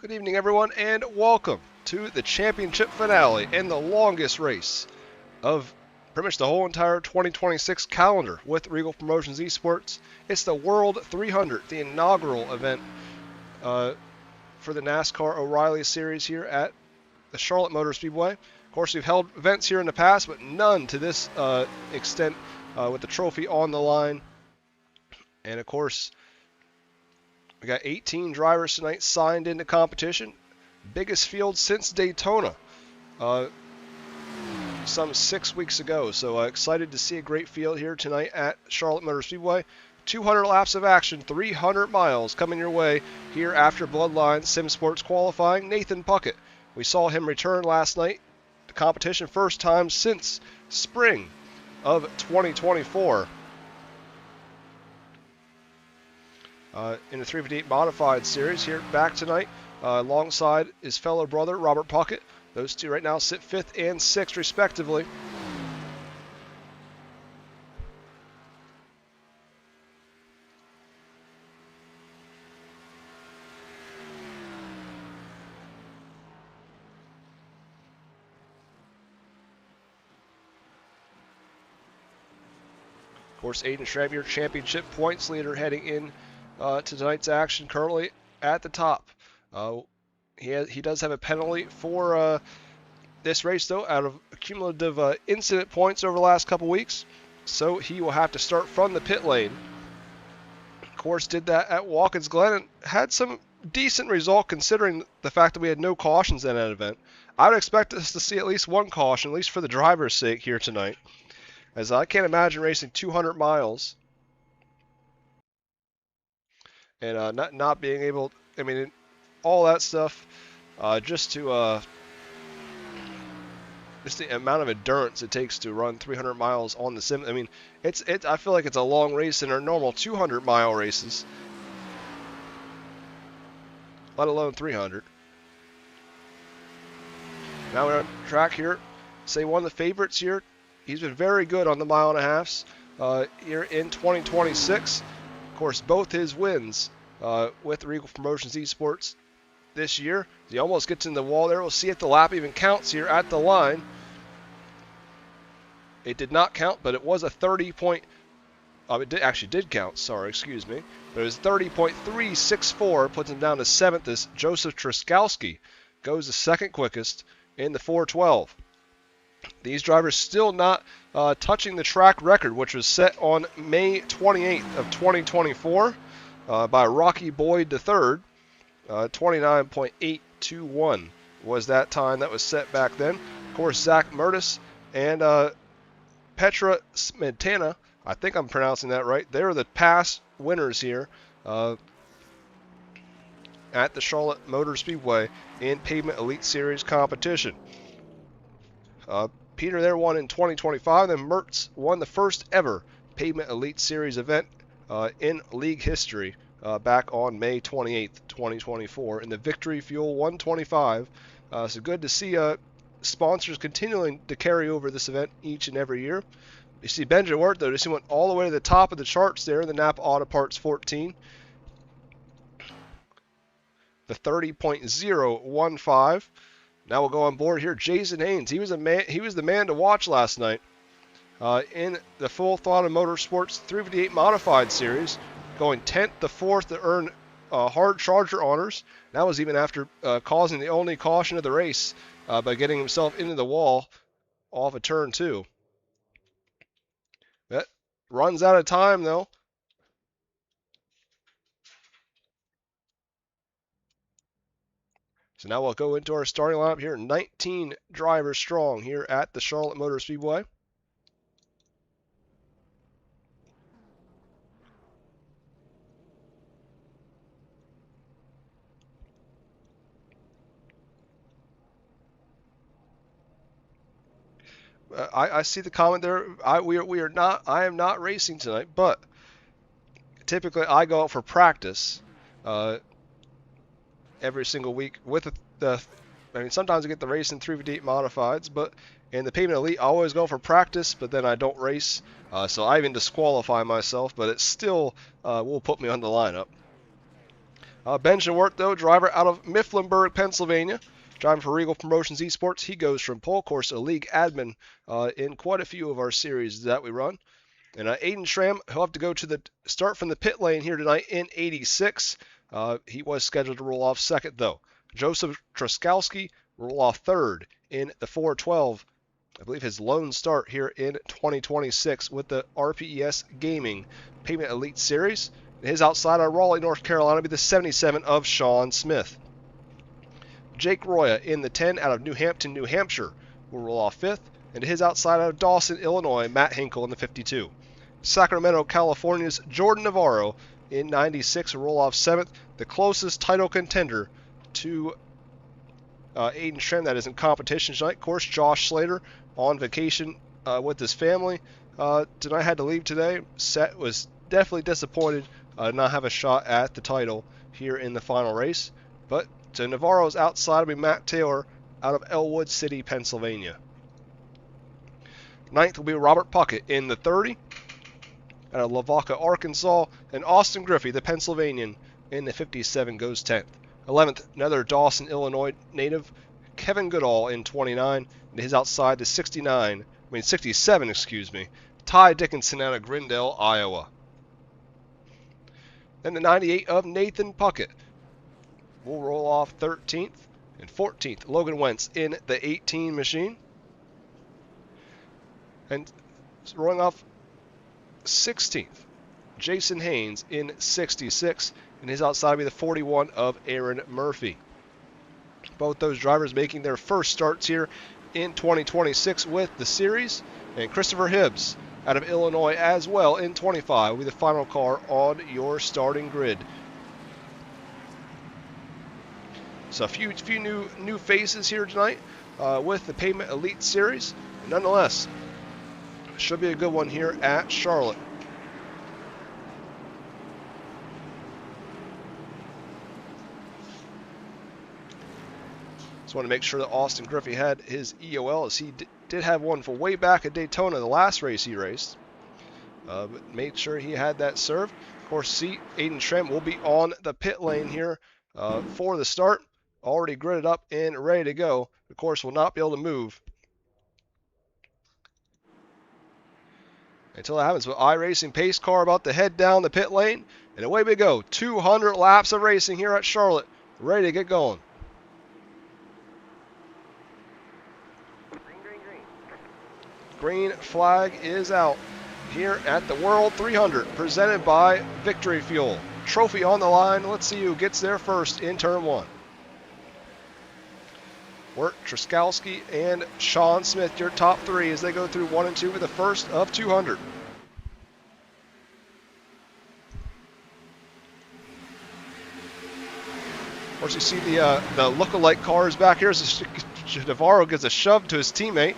Good evening, everyone, and welcome to the championship finale and the longest race of pretty much the whole entire 2026 calendar with Reigel Promotions Esports. It's the World 300, the inaugural event for the NASCAR O'Reilly Series here at the Charlotte Motor Speedway. Of course, we've held events here in the past, but none to this extent with the trophy on the line. And of course, we got 18 drivers tonight signed into competition. Biggest field since Daytona, some 6 weeks ago. So excited to see a great field here tonight at Charlotte Motor Speedway. 200 laps of action, 300 miles coming your way here after Bloodline Sim Sports qualifying. Nathan Puckett, we saw him return last night to competition, first time since spring of 2024. In the 358 Modified Series here back tonight alongside his fellow brother Robert Puckett. Those two right now sit 5th and 6th respectively. Of course, Aiden Schramm, your championship points leader, heading in to tonight's action, currently at the top. He does have a penalty for this race, though, out of cumulative incident points over the last couple weeks. So he will have to start from the pit lane. Of course, did that at Watkins Glen and had some decent result considering the fact that we had no cautions in that event. I would expect us to see at least one caution, at least for the driver's sake here tonight, as I can't imagine racing 200 miles and not being able, I mean, all that stuff, just the amount of endurance it takes to run 300 miles on the sim. I mean, I feel like it's a long race in our normal 200-mile races, let alone 300. Now we're on track here. Say one of the favorites here. He's been very good on the mile and a halves here in 2026. Of course, both his wins with Reigel Promotions Esports this year. He almost gets in the wall there. We'll see if the lap even counts here at the line. It did not count, but it was a 30 point. Actually did count. Sorry, excuse me. But it was 30.364, puts him down to 7th as Joseph Truskowski goes the second quickest in the 412. These drivers still not touching the track record, which was set on May 28th of 2024 by Rocky Boyd III. 29.821 was that time that was set back then. Of course, Zach Mertis and Petra Smetana, I think I'm pronouncing that right, they're the past winners here at the Charlotte Motor Speedway in Pavement Elite Series competition. Peter there won in 2025, then Mertz won the first ever Pavement Elite Series event in league history back on May 28th, 2024 in the Victory Fuel 125. So good to see sponsors continuing to carry over this event each and every year. You see Benjamin Wirt, though, he went all the way to the top of the charts there in the Napa Auto Parts 14. The 30.015. Now we'll go on board here. Jason Haynes, he was the man to watch last night in the Full Throttle Motorsports 358 Modified Series, going 10th to 4th to earn hard charger honors. That was even after causing the only caution of the race by getting himself into the wall off of turn 2. That runs out of time, though. So now we'll go into our starting lineup here. 19 drivers strong here at the Charlotte Motor Speedway. I see the comment there. I am not racing tonight, but typically I go out for practice every single week with I mean, sometimes I get the race in 358 modifieds, but in the Pavement Elite I always go for practice, but then I don't race, so I even disqualify myself, but it still will put me on the lineup. Ben Schwartz, though, driver out of Mifflinburg, Pennsylvania, driving for Reigel Promotions Esports. He goes from pole course to league admin in quite a few of our series that we run. And Aiden Schramm, he'll have to go to the start from the pit lane here tonight in 86. He was scheduled to roll off second, though. Joseph Truskowski will roll off third in the 412. I believe his lone start here in 2026 with the RPES Gaming Pavement Elite Series. His outside of Raleigh, North Carolina, will be the 77 of Sean Smith. Jake Roya in the 10 out of New Hampton, New Hampshire, will roll off fifth. And his outside out of Dawson, Illinois, Matt Hinkle in the 52. Sacramento, California's Jordan Navarro in 96 will roll off seventh. The closest title contender to Aiden Schramm that is in competition tonight. Of course, Josh Slater on vacation with his family. Tonight had to leave today. Was definitely disappointed not have a shot at the title here in the final race. But to Navarro's outside will be Matt Taylor out of Elwood City, Pennsylvania. Ninth will be Robert Puckett in the 30 out of Lavaca, Arkansas, and Austin Griffey, the Pennsylvanian, in the 57 goes 10th. 11th, another Dawson, Illinois native, Kevin Goodall in 29, and his outside the 67, Ty Dickinson out of Grindale, Iowa. Then the 98 of Nathan Puckett will roll off 13th, and 14th, Logan Wentz in the 18 machine. And rolling off 16th, Jason Haynes in 66, and his outside will be the 41 of Aaron Murphy. Both those drivers making their first starts here in 2026 with the series, and Christopher Hibbs out of Illinois as well in 25 will be the final car on your starting grid. So a few new faces here tonight with the Pavement Elite Series. Nonetheless, should be a good one here at Charlotte. Just want to make sure that Austin Griffey had his EOL, as he did have one for way back at Daytona, the last race he raced. But made sure he had that served. Of course, Aiden Schramm will be on the pit lane here for the start. Already gridded up and ready to go. Of course, will not be able to move until that happens. With iRacing pace car about to head down the pit lane, and away we go. 200 laps of racing here at Charlotte, ready to get going. Green flag is out here at the World 300, presented by Victory Fuel. Trophy on the line. Let's see who gets there first in turn one. Wirt, Truskowski, and Sean Smith, your top three as they go through 1 and 2 for the first of 200. Of course, you see the look-alike cars back here as Navarro gives a shove to his teammate.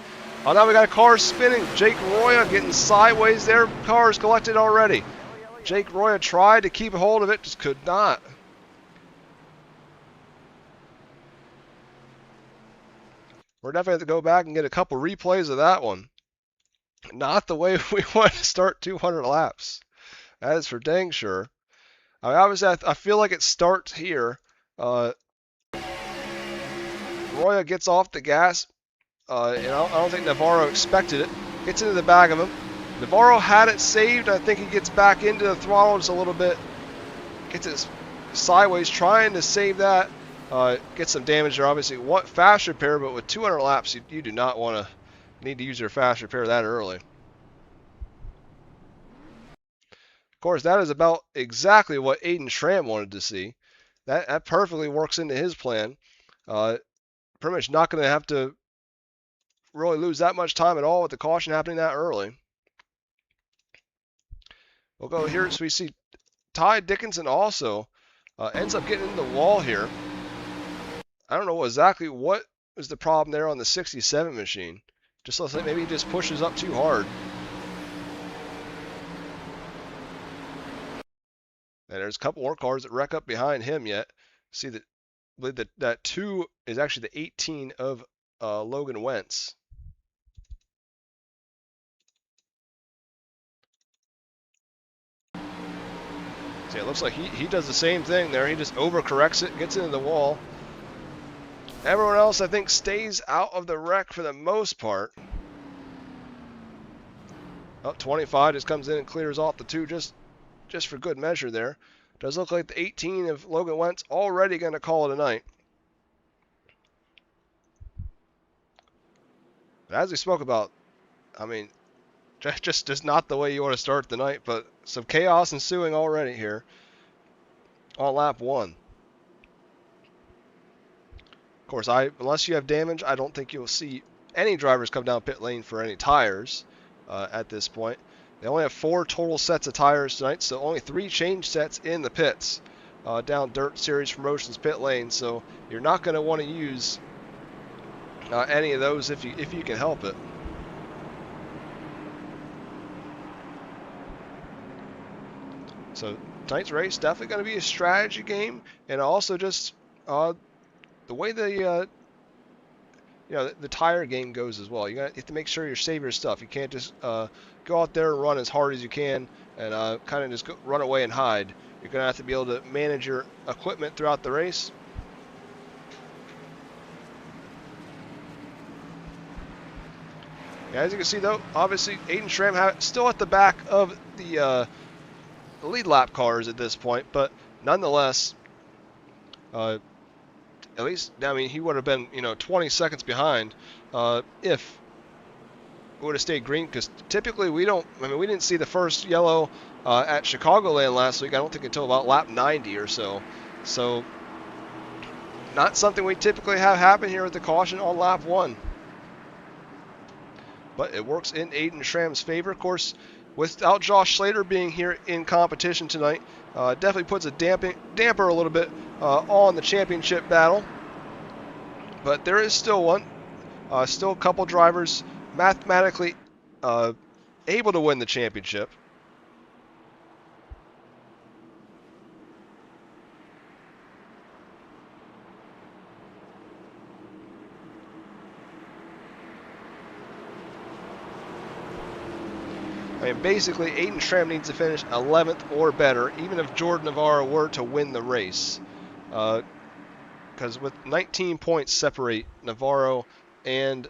Oh, now we got a car spinning. Jake Roya getting sideways there. Cars collected already. Jake Roya tried to keep a hold of it, just could not. We're definitely going to go back and get a couple replays of that one. Not the way we want to start 200 laps. That is for dang sure. I mean, obviously, I feel like it starts here. Roya gets off the gas. I don't think Navarro expected it. Gets into the back of him. Navarro had it saved. I think he gets back into the throttle just a little bit. Gets it sideways, trying to save that. Gets some damage there. Obviously, want fast repair, but with 200 laps, you do not want to need to use your fast repair that early. Of course, that is about exactly what Aiden Schramm wanted to see. That perfectly works into his plan. Pretty much not going to have to really lose that much time at all with the caution happening that early. We'll go here. So we see Ty Dickinson also ends up getting into the wall here. I don't know exactly what was the problem there on the 67 machine. Just looks like maybe he just pushes up too hard. And there's a couple more cars that wreck up behind him yet. See that 2 is actually the 18 of Logan Wentz. See, it looks like he does the same thing there. He just overcorrects it, gets into the wall. Everyone else, I think, stays out of the wreck for the most part. Oh, 25 just comes in and clears off the 2 just for good measure there. Does look like the 18 of Logan Wentz already going to call it a night. But as we spoke about, I mean, just not the way you want to start the night, but some chaos ensuing already here on lap 1. Of course, unless you have damage, I don't think you'll see any drivers come down pit lane for any tires at this point. They only have 4 total sets of tires tonight, so only 3 change sets in the pits down Dirt Series Promotions pit lane. So you're not going to want to use any of those if you can help it. So tonight's race definitely going to be a strategy game, and also just the way the the tire game goes as well. You have to make sure you save your stuff. You can't just go out there and run as hard as you can and kind of just run away and hide. You're going to have to be able to manage your equipment throughout the race. Yeah, as you can see, though, obviously Aiden Schramm still at the back of the lead lap cars at this point, but nonetheless, at least, I mean, he would have been, 20 seconds behind if it would have stayed green, because typically we didn't see the first yellow at Chicagoland last week, I don't think until about lap 90 or so. So, not something we typically have happen here with the caution on lap 1. But it works in Aiden Schramm's favor. Of course, without Josh Slater being here in competition tonight, definitely puts a damper a little bit on the championship battle. But there is still one. Still a couple drivers mathematically able to win the championship. I mean, basically, Aiden Schramm needs to finish 11th or better, even if Jordan Navarro were to win the race. Because with 19 points separate Navarro and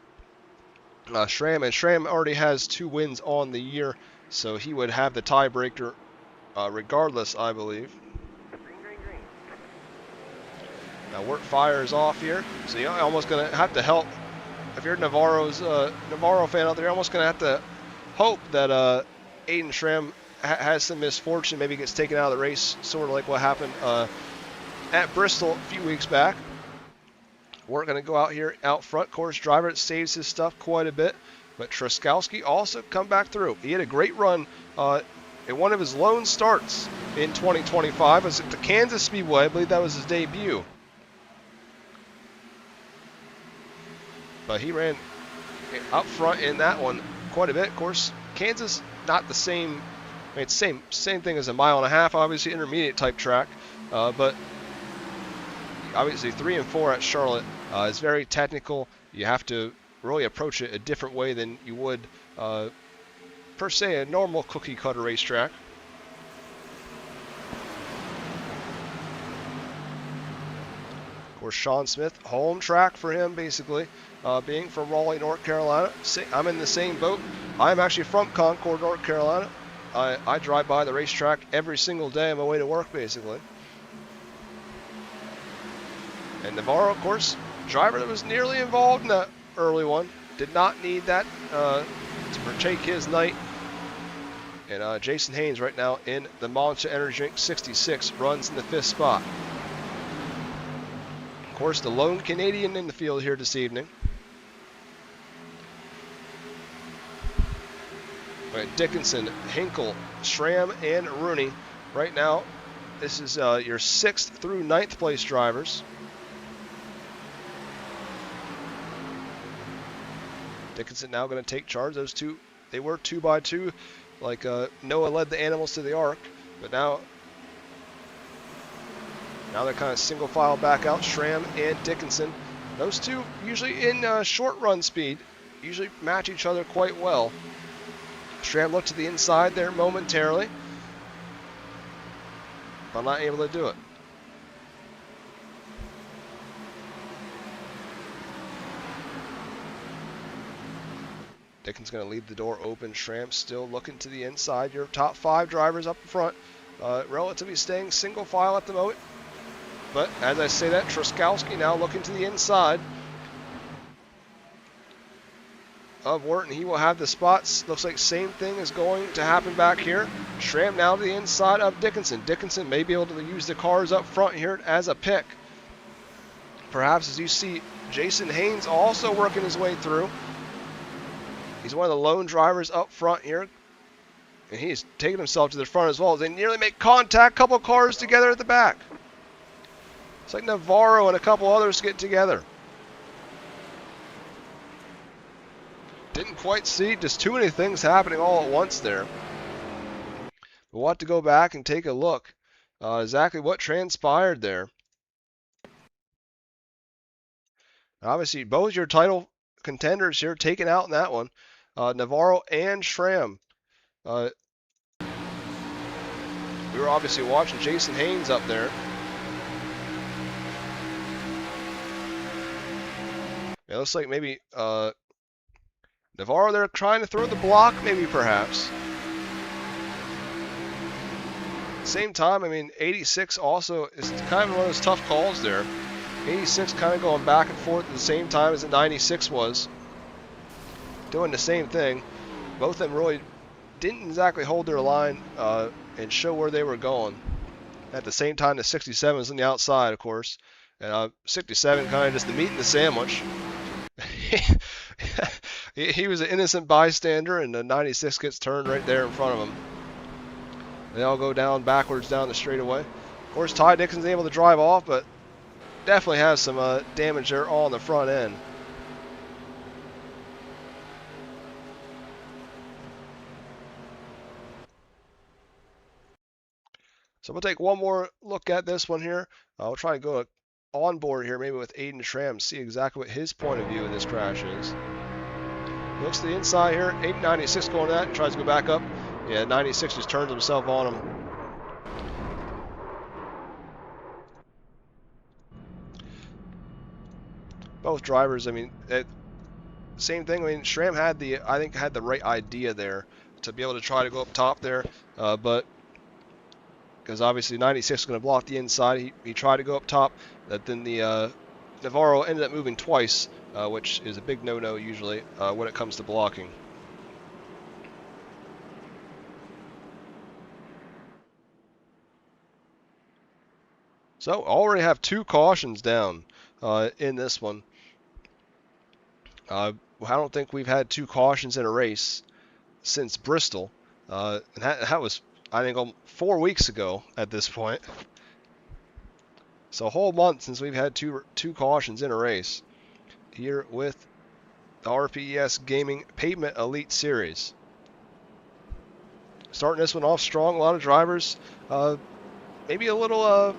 Schramm, and Schramm already has 2 wins on the year, so he would have the tiebreaker regardless, I believe. Now, work fires off here, so you're almost going to have to help. If you're Navarro fan out there, you're almost going to have to hope that Aiden Schramm has some misfortune, maybe gets taken out of the race, sort of like what happened at Bristol a few weeks back. We're going to go out here out front. Course driver that saves his stuff quite a bit, but Truskowski also come back through. He had a great run in one of his lone starts in 2025. It was at the Kansas Speedway. I believe that was his debut. But he ran up front in that one quite a bit. Of course, Kansas, not the same. I mean, it's same thing as a mile and a half, obviously intermediate type track, but obviously 3 and 4 at Charlotte is very technical. You have to really approach it a different way than you would per se a normal cookie cutter racetrack. Of course, Sean Smith, home track for him basically. Being from Raleigh, North Carolina. I'm in the same boat. I'm actually from Concord, North Carolina. I drive by the racetrack every single day on my way to work, basically. And Navarro, of course, driver that was nearly involved in that early one. Did not need that to partake his night. And Jason Haynes right now in the Monster Energy Drink 66 runs in the 5th spot. Of course, the lone Canadian in the field here this evening. Right, Dickinson, Hinkle, Schramm, and Rooney. Right now, this is your 6th through 9th place drivers. Dickinson now going to take charge. Those two, they were 2 by 2, like Noah led the animals to the ark, but now they're kind of single file back out. Schramm and Dickinson. Those two usually in short run speed usually match each other quite well. Schramm looked to the inside there momentarily. but not able to do it. Dickinson's going to leave the door open. Schramm still looking to the inside. Your top 5 drivers up front, relatively staying single file at the moment. But as I say that, Truskowski now looking to the inside of Wharton. He will have the spots. Looks like same thing is going to happen back here. Schramm now to the inside of Dickinson. Dickinson may be able to use the cars up front here as a pick. Perhaps as you see Jason Haynes also working his way through. He's one of the lone drivers up front here. And he's taking himself to the front as well. They nearly make contact. Couple cars together at the back. It's like Navarro and a couple others get together. Didn't quite see, just too many things happening all at once there. We'll have to go back and take a look exactly what transpired there. Obviously, both your title contenders here taken out in that one. Navarro and Schramm. We were obviously watching Jason Haynes up there. It looks like maybe Navarro there trying to throw the block, maybe perhaps. Same time, I mean, 86 also is kind of one of those tough calls there. 86 kind of going back and forth at the same time as the 96 was. Doing the same thing. Both of them really didn't exactly hold their line and show where they were going. At the same time, the 67 was on the outside, of course. And 67 kind of just the meat in the sandwich. He was an innocent bystander, and the 96 gets turned right there in front of him. They all go down backwards down the straightaway. Of course, Ty Dixon's able to drive off, but definitely has some damage there all on the front end. So we'll take one more look at this one here. We'll try to go on board here, maybe with Aiden Schramm, see exactly what his point of view in this crash is. Looks to the inside here, 896 going to that, tries to go back up. Yeah, 96 just turns himself on him. Both drivers, I mean, same thing. I mean, Schramm had I think had the right idea there to be able to try to go up top there, but because obviously 96 is going to block the inside, he tried to go up top. That then the Navarro ended up moving twice, which is a big no-no usually when it comes to blocking. So already have 2 cautions down in this one. I don't think we've had 2 cautions in a race since Bristol, and that was, I think, 4 weeks ago at this point. So a whole month since we've had two cautions in a race here with the RPES Gaming Pavement Elite Series. Starting this one off strong, a lot of drivers, maybe a little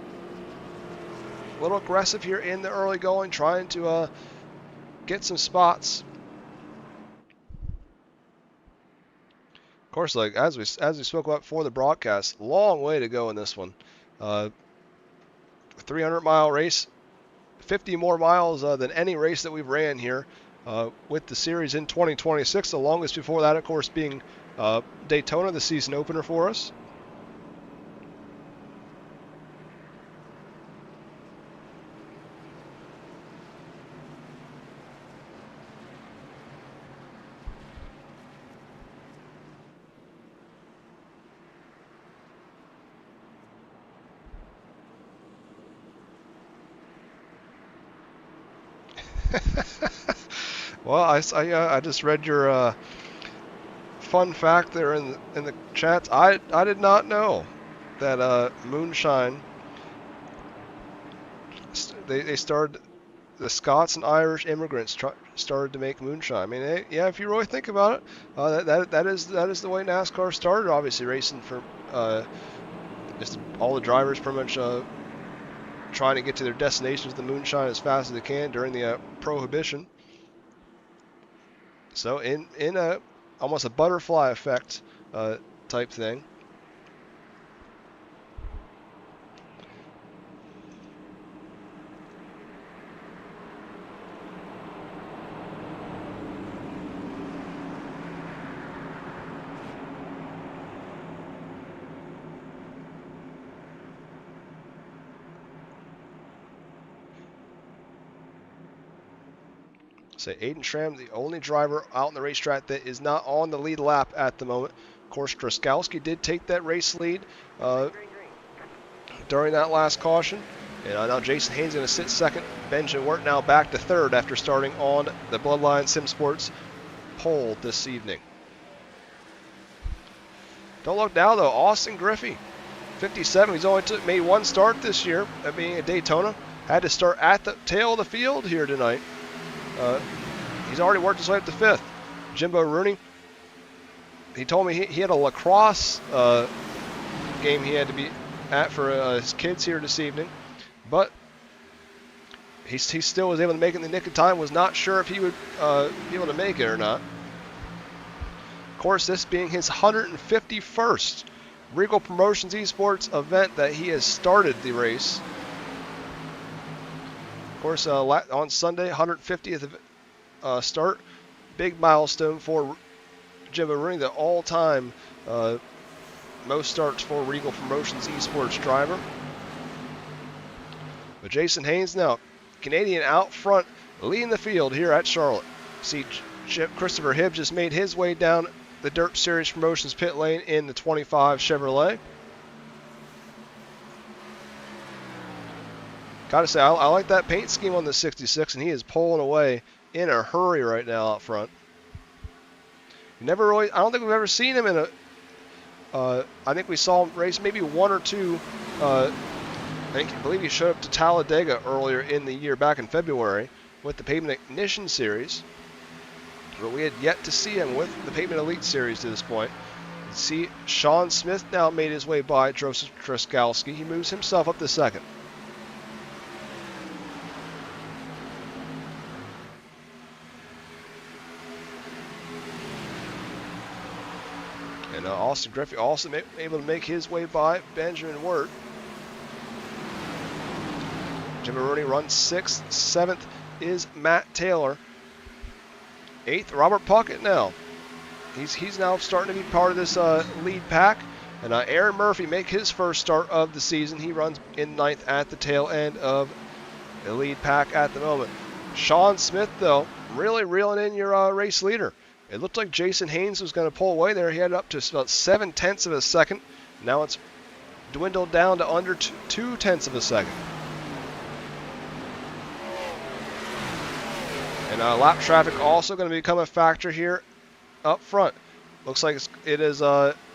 aggressive here in the early going, trying to get some spots. Of course, like as we spoke about for the broadcast, long way to go in this one. 300-mile race, 50 more miles than any race that we've ran here with the series in 2026. The longest before that, of course, being Daytona, the season opener for us. Well, I just read your fun fact there in the chats. I did not know that moonshine. They started, the Scots and Irish immigrants started to make moonshine. I mean, yeah, if you really think about it, that is the way NASCAR started. Obviously, racing for just all the drivers pretty much trying to get to their destinations, the moonshine, as fast as they can during the Prohibition. So in almost a butterfly effect type thing. So Aiden Schramm, the only driver out on the racetrack that is not on the lead lap at the moment. Of course, 𝐏𝐗𝐲 did take that race lead during that last caution. And now Jason Haynes going to sit second. Benjamin Wirt now back to third after starting on the Bloodline Sim Sports pole this evening. Don't look now, though. Austin Griffey, 57. He's only made one start this year, that being at Daytona. Had to start at the tail of the field here tonight. He's already worked his way up to fifth. Jimbo Rooney, he told me he had a lacrosse game he had to be at for his kids here this evening. But he still was able to make it in the nick of time. Was not sure if he would be able to make it or not. Of course, this being his 151st Regal Promotions Esports event that he has started the race. Of course, on Sunday, 150th start. Big milestone for Jimbo Rooney, the all-time most starts for Regal Promotions Esports driver. But Jason Haynes now, Canadian out front, leading the field here at Charlotte. See, Christopher Hibbs just made his way down the Dirt Series Promotions pit lane in the 25 Chevrolet. Gotta say, I like that paint scheme on the 66, and he is pulling away in a hurry right now out front. I don't think we've ever seen him in a, I think we saw him race maybe one or two, I believe he showed up to Talladega earlier in the year, back in February, with the Pavement Ignition Series. But we had yet to see him with the Pavement Elite Series to this point. See, Sean Smith now made his way by Joseph 𝐏𝐗𝐲. He moves himself up to second. And Austin Griffey also able to make his way by Benjamin Wirt. Jimmy Rooney runs 6th. 7th is Matt Taylor. 8th, Robert Puckett now. He's now starting to be part of this lead pack. And Aaron Murphy make his first start of the season. He runs in 9th at the tail end of the lead pack at the moment. Sean Smith, though, really reeling in your race leader. It looked like Jason Haynes was going to pull away there. He had up to about 7/10 of a second. Now it's dwindled down to under 2/10 of a second. And lap traffic also going to become a factor here up front. Looks like it is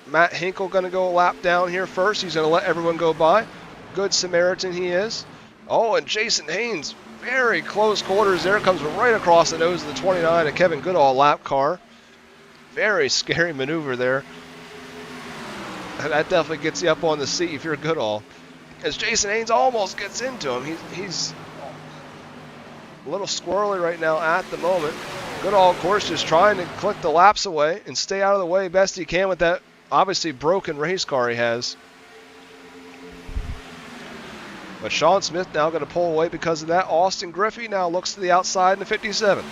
Matt Hinkle going to go a lap down here first. He's going to let everyone go by. Good Samaritan he is. Oh, and Jason Haynes, very close quarters there. Comes right across the nose of the 29 of Kevin Goodall lap car. Very scary maneuver there. That definitely gets you up on the seat if you're Goodall. As Jason Haynes almost gets into him. He's a little squirrely right now at the moment. Goodall, of course, just trying to click the laps away and stay out of the way best he can with that obviously broken race car he has. But Sean Smith now going to pull away because of that. Austin Griffey now looks to the outside in the 57.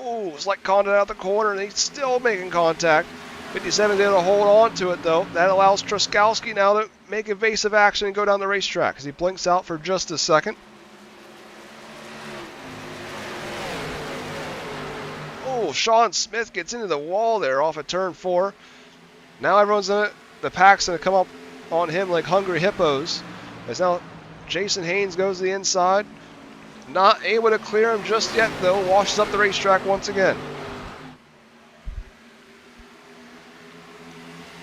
Oh, it's like Condon out the corner, and he's still making contact. 57 is able to hold on to it, though. That allows 𝐏𝐗𝐲 now to make evasive action and go down the racetrack as he blinks out for just a second. Oh, Sean Smith gets into the wall there off of turn 4. Now everyone's in it. The pack's going to come up on him like hungry hippos. As now Jason Haynes goes to the inside. Not able to clear him just yet, though. Washes up the racetrack once again.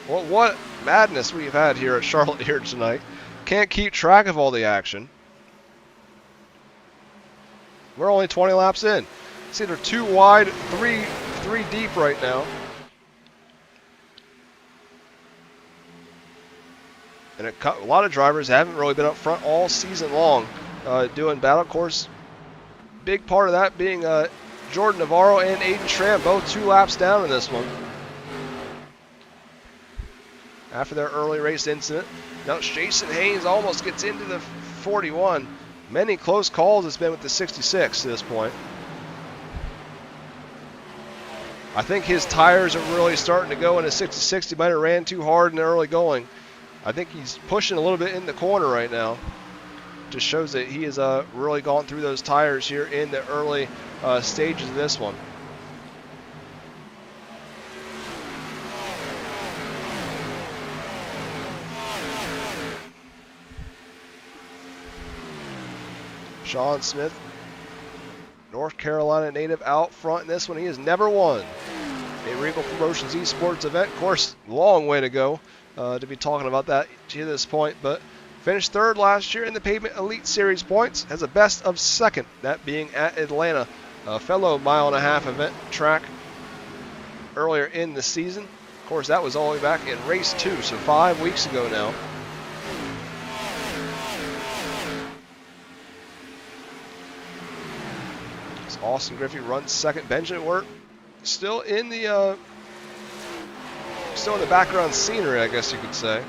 Well, what madness we've had here at Charlotte here tonight. Can't keep track of all the action. We're only 20 laps in. It's either 2 wide, 3 deep right now. And a lot of drivers haven't really been up front all season long doing battle. Of course, big part of that being Jordan Navarro and Aiden Schramm, both 2 laps down in this one. After their early race incident. Now Jason Haynes almost gets into the 41. Many close calls it's been with the 66 to this point. I think his tires are really starting to go in the 66. He might have ran too hard in the early going. I think he's pushing a little bit in the corner right now. just shows that he has really gone through those tires here in the early stages of this one. Sean Smith, North Carolina native, out front in this one. He has never won a Reigel Promotions Esports event. Of course, long way to go to be talking about that to this point, but finished third last year in the Pavement Elite Series points. Has a best of second, that being at Atlanta, a fellow mile-and-a-half event track earlier in the season. Of course, that was all the way back in race 2, so 5 weeks ago now. Austin Griffey runs second. Benjamin Wirt still in the background scenery, I guess you could say,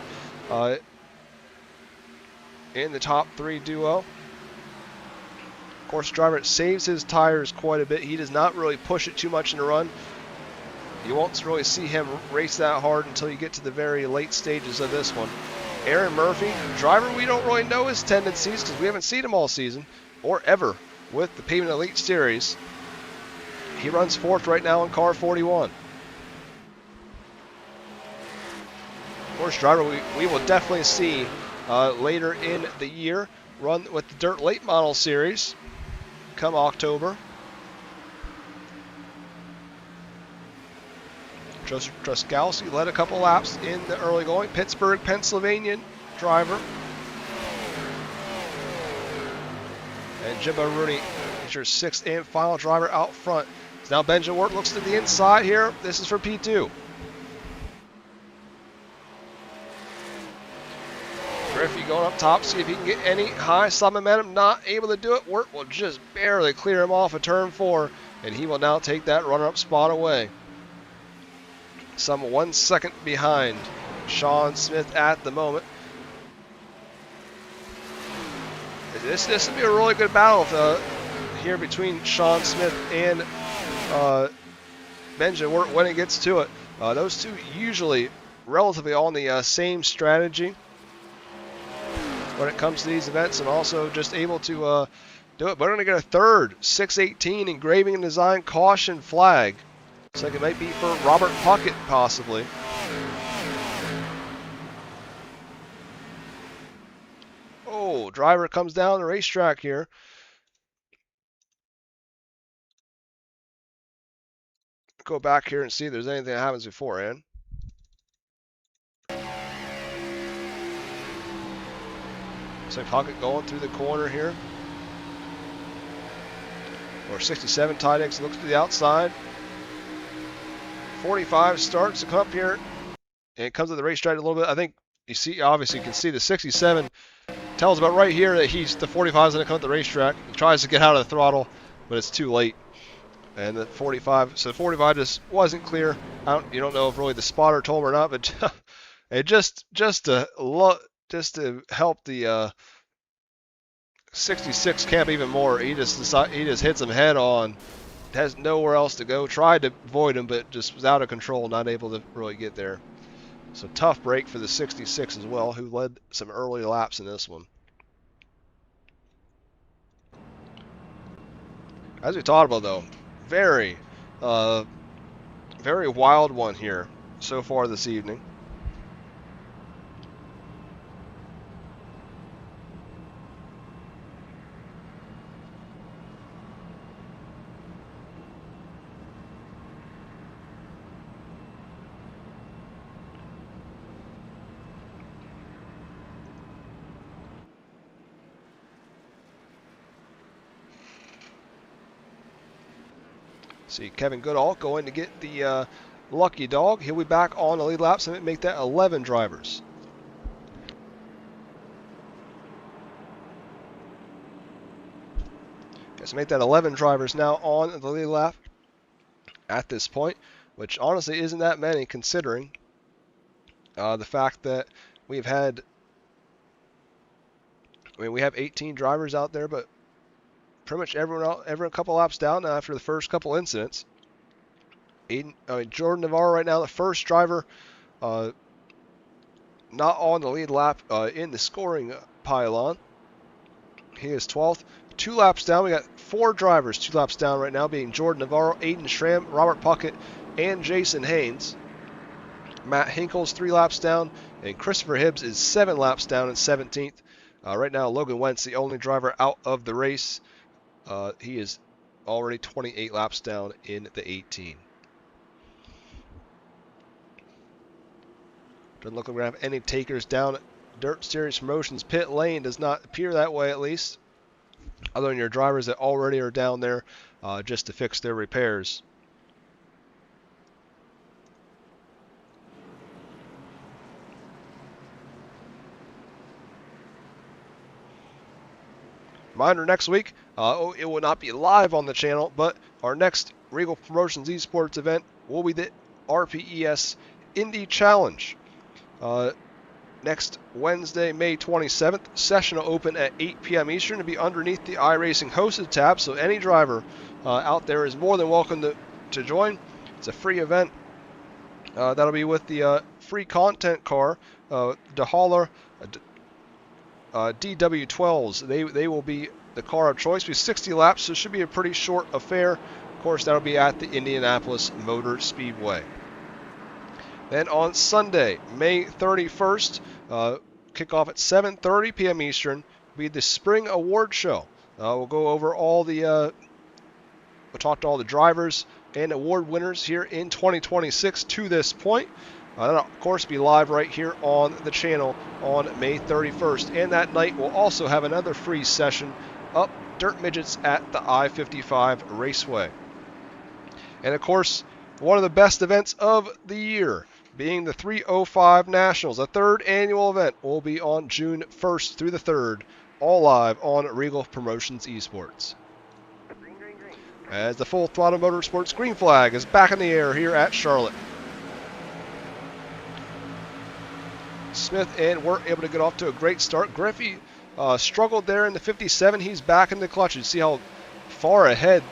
in the top 3 duo. Of course, driver saves his tires quite a bit. He does not really push it too much in the run. You won't really see him race that hard until you get to the very late stages of this one. Aaron Murphy, driver we don't really know his tendencies because we haven't seen him all season or ever with the Pavement Elite Series. He runs 4th right now in car 41. Of course, driver we will definitely see later in the year run with the Dirt Late Model Series come October. Joseph Truskowski led a couple laps in the early going. Pittsburgh, Pennsylvania driver. And Jimbo Rooney is your 6th and final driver out front. So now Benjamin Wirt looks to the inside here. This is for P2. Griffey going up top, see if he can get any high side momentum. Not able to do it. Wirt will just barely clear him off of turn 4, and he will now take that runner-up spot away. Some 1 second behind Sean Smith at the moment. This would be a really good battle here between Sean Smith and Benjamin Wirt when it gets to it. Those two usually relatively on the same strategy when it comes to these events, and also just able to do it. But we're going to get a third 618 engraving and design caution flag. Looks like it might be for Robert Puckett possibly. Oh, driver comes down the racetrack here. Go back here and see if there's anything that happens beforehand. So Puckett going through the corner here. Or 67 Tydex looks to the outside. 45 starts to come up here. And it comes to the racetrack a little bit. I think you see, obviously you can see the 67 tells about right here that the 45 is going to come at the racetrack. He tries to get out of the throttle, but it's too late. And the 45, so the 45 just wasn't clear. You don't know if really the spotter told him or not, but it just to help the 66 camp even more. He just hits him head on. Has nowhere else to go. Tried to avoid him, but just was out of control, not able to really get there. So tough break for the 66 as well, who led some early laps in this one. As we talked about, though, very wild one here so far this evening. See Kevin Goodall going to get the lucky dog. He'll be back on the lead lap, so make that 11 drivers. Okay, so make that 11 drivers now on the lead lap at this point, which honestly isn't that many considering the fact that we have 18 drivers out there, but pretty much everyone a couple laps down now after the first couple incidents. Jordan Navarro right now, the first driver not on the lead lap in the scoring pylon. He is 12th. 2 laps down. We got 4 drivers 2 laps down right now, being Jordan Navarro, Aiden Schramm, Robert Puckett, and Jason Haynes. Matt Hinkle's 3 laps down, and Christopher Hibbs is 7 laps down in 17th. Right now, Logan Wentz, the only driver out of the race. He is already 28 laps down in the 18. Doesn't look like we're going to have any takers down Dirt Series Promotions pit lane. Does not appear that way, at least, other than your drivers that already are down there just to fix their repairs. Reminder, next week, it will not be live on the channel, but our next Reigel Promotions Esports event will be the RPES Indy Challenge. Next Wednesday, May 27th, session will open at 8 p.m. Eastern to be underneath the iRacing Hosted tab, so any driver out there is more than welcome to join. It's a free event. That'll be with the free content car, 𝐑𝐏𝐄𝐒 𝐷W12s. They will be the car of choice. Be 60 laps, so it should be a pretty short affair. Of course, that'll be at the Indianapolis Motor Speedway. Then on Sunday, May 31st, kickoff at 7:30 p.m. Eastern, will be the Spring Award Show. We'll go over all the, we'll talk to all the drivers and award winners here in 2026 to this point. That'll, of course, be live right here on the channel on May 31st. And that night, we'll also have another free session up Dirt Midgets at the I-55 Raceway. And, of course, one of the best events of the year, being the 305 Nationals. The 3rd annual event will be on June 1st through the 3rd, all live on Reigel Promotions Esports. As the Full Throttle Motorsports green flag is back in the air here at Charlotte. Smith and Wirt able to get off to a great start. Griffey struggled there in the 57. He's back in the clutch. You see how far ahead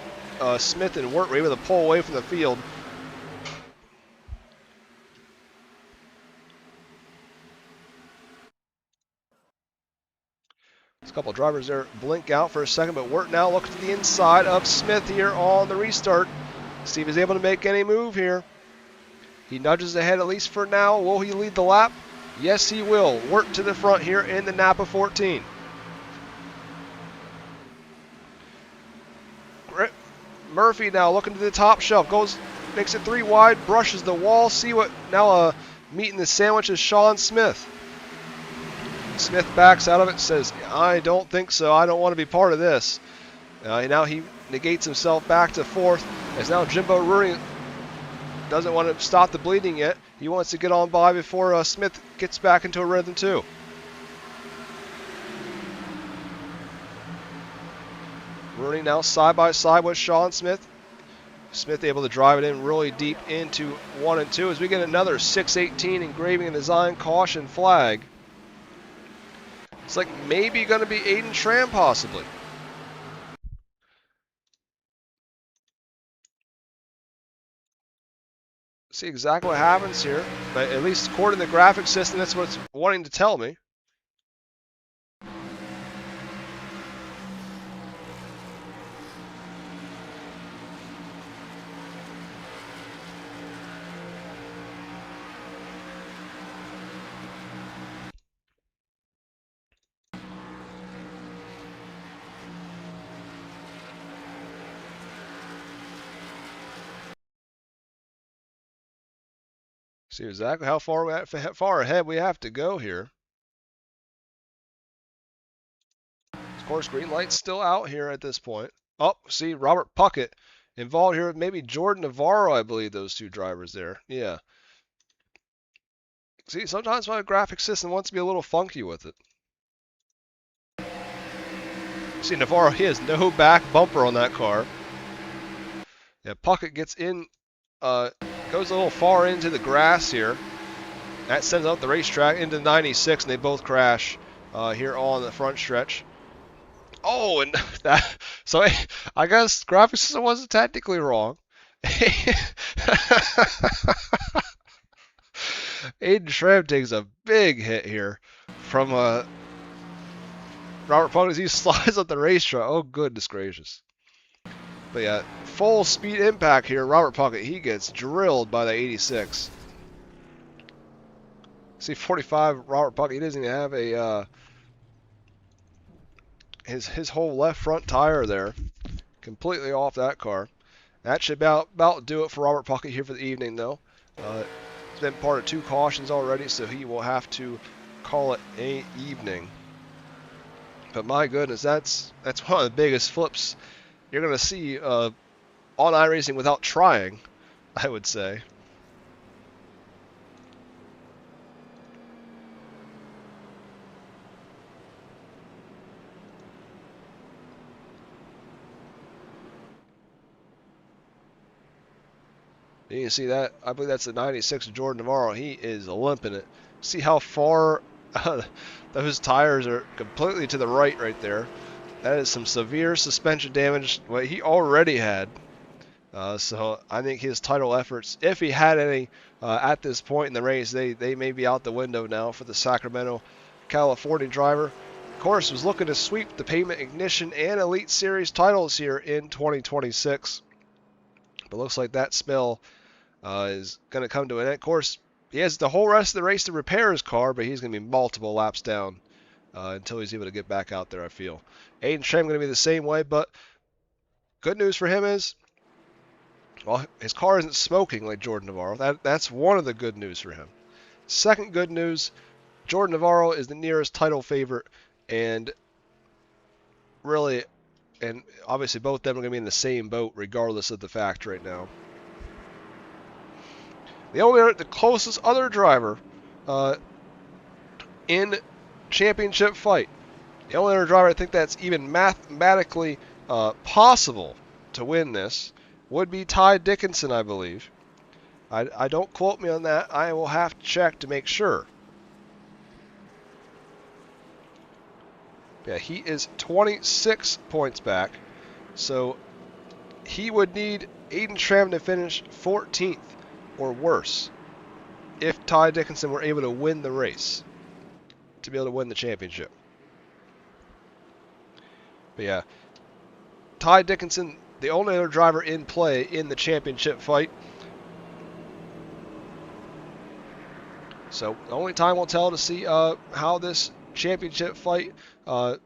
Smith and Wirt were able to pull away from the field. There's a couple of drivers there blink out for a second, but Wirt now looks to the inside of Smith here on the restart. See if he's able to make any move here. He nudges ahead at least for now. Will he lead the lap? Yes, he will. Wirt to the front here in the Napa 14. Murphy now looking to the top shelf. Makes it 3 wide, brushes the wall. See what now meeting the sandwich is Sean Smith. Smith backs out of it, says, I don't think so. I don't want to be part of this. Now he negates himself back to 4th. As now Jimbo Rooney doesn't want to stop the bleeding yet. He wants to get on by before Smith gets back into a rhythm too. Rooney now side by side with Sean Smith. Smith able to drive it in really deep into 1 and 2 as we get another 618 engraving and design caution flag. It's like maybe going to be Aiden Schramm possibly. See exactly what happens here. But at least according to the graphic system, that's what it's wanting to tell me. See exactly how far ahead we have to go here. Of course, green light's still out here at this point. Oh, see Robert Puckett involved here with maybe Jordan Navarro, I believe, those 2 drivers there. Yeah. See, sometimes my graphic system wants to be a little funky with it. See, Navarro, he has no back bumper on that car. Yeah, Puckett gets in, goes a little far into the grass here. That sends out the racetrack into 96, and they both crash here on the front stretch. Oh, and that, so I guess graphics system wasn't technically wrong. Aiden Schramm takes a big hit here from Robert Puckett as he slides up the racetrack. Oh, goodness gracious. But yeah, full speed impact here. Robert Puckett, he gets drilled by the 86. See, 45, Robert Puckett, he doesn't even have a his whole left front tire there. Completely off that car. That should about do it for Robert Puckett here for the evening, though. He's been part of 2 cautions already, so he will have to call it an evening. But my goodness, that's one of the biggest flips you're going to see on iRacing without trying, I would say. You can see that. I believe that's the 96 of Jordan Navarro. He is limping it. See how far those tires are completely to the right there. That is some severe suspension damage what he already had. So I think his title efforts, if he had any at this point in the race, they may be out the window now for the Sacramento, California driver. Of course, was looking to sweep the Pavement Ignition and Elite Series titles here in 2026. But looks like that spell is going to come to an end. Of course, he has the whole rest of the race to repair his car, but he's going to be multiple laps down until he's able to get back out there, I feel. Aiden Schramm going to be the same way, but good news for him is, well, his car isn't smoking like Jordan Navarro. That's one of the good news for him. Second good news, Jordan Navarro is the nearest title favorite, and really, and obviously both of them are going to be in the same boat regardless of the fact right now. The closest other driver in championship fight, the only other driver I think that's even mathematically possible to win this would be Ty Dickinson, I believe. I don't quote me on that. I will have to check to make sure. Yeah, he is 26 points back. So he would need Aiden Schramm to finish 14th or worse if Ty Dickinson were able to win the race to be able to win the championship. But yeah, Ty Dickinson, the only other driver in play in the championship fight. So the only time will tell to see how this championship fight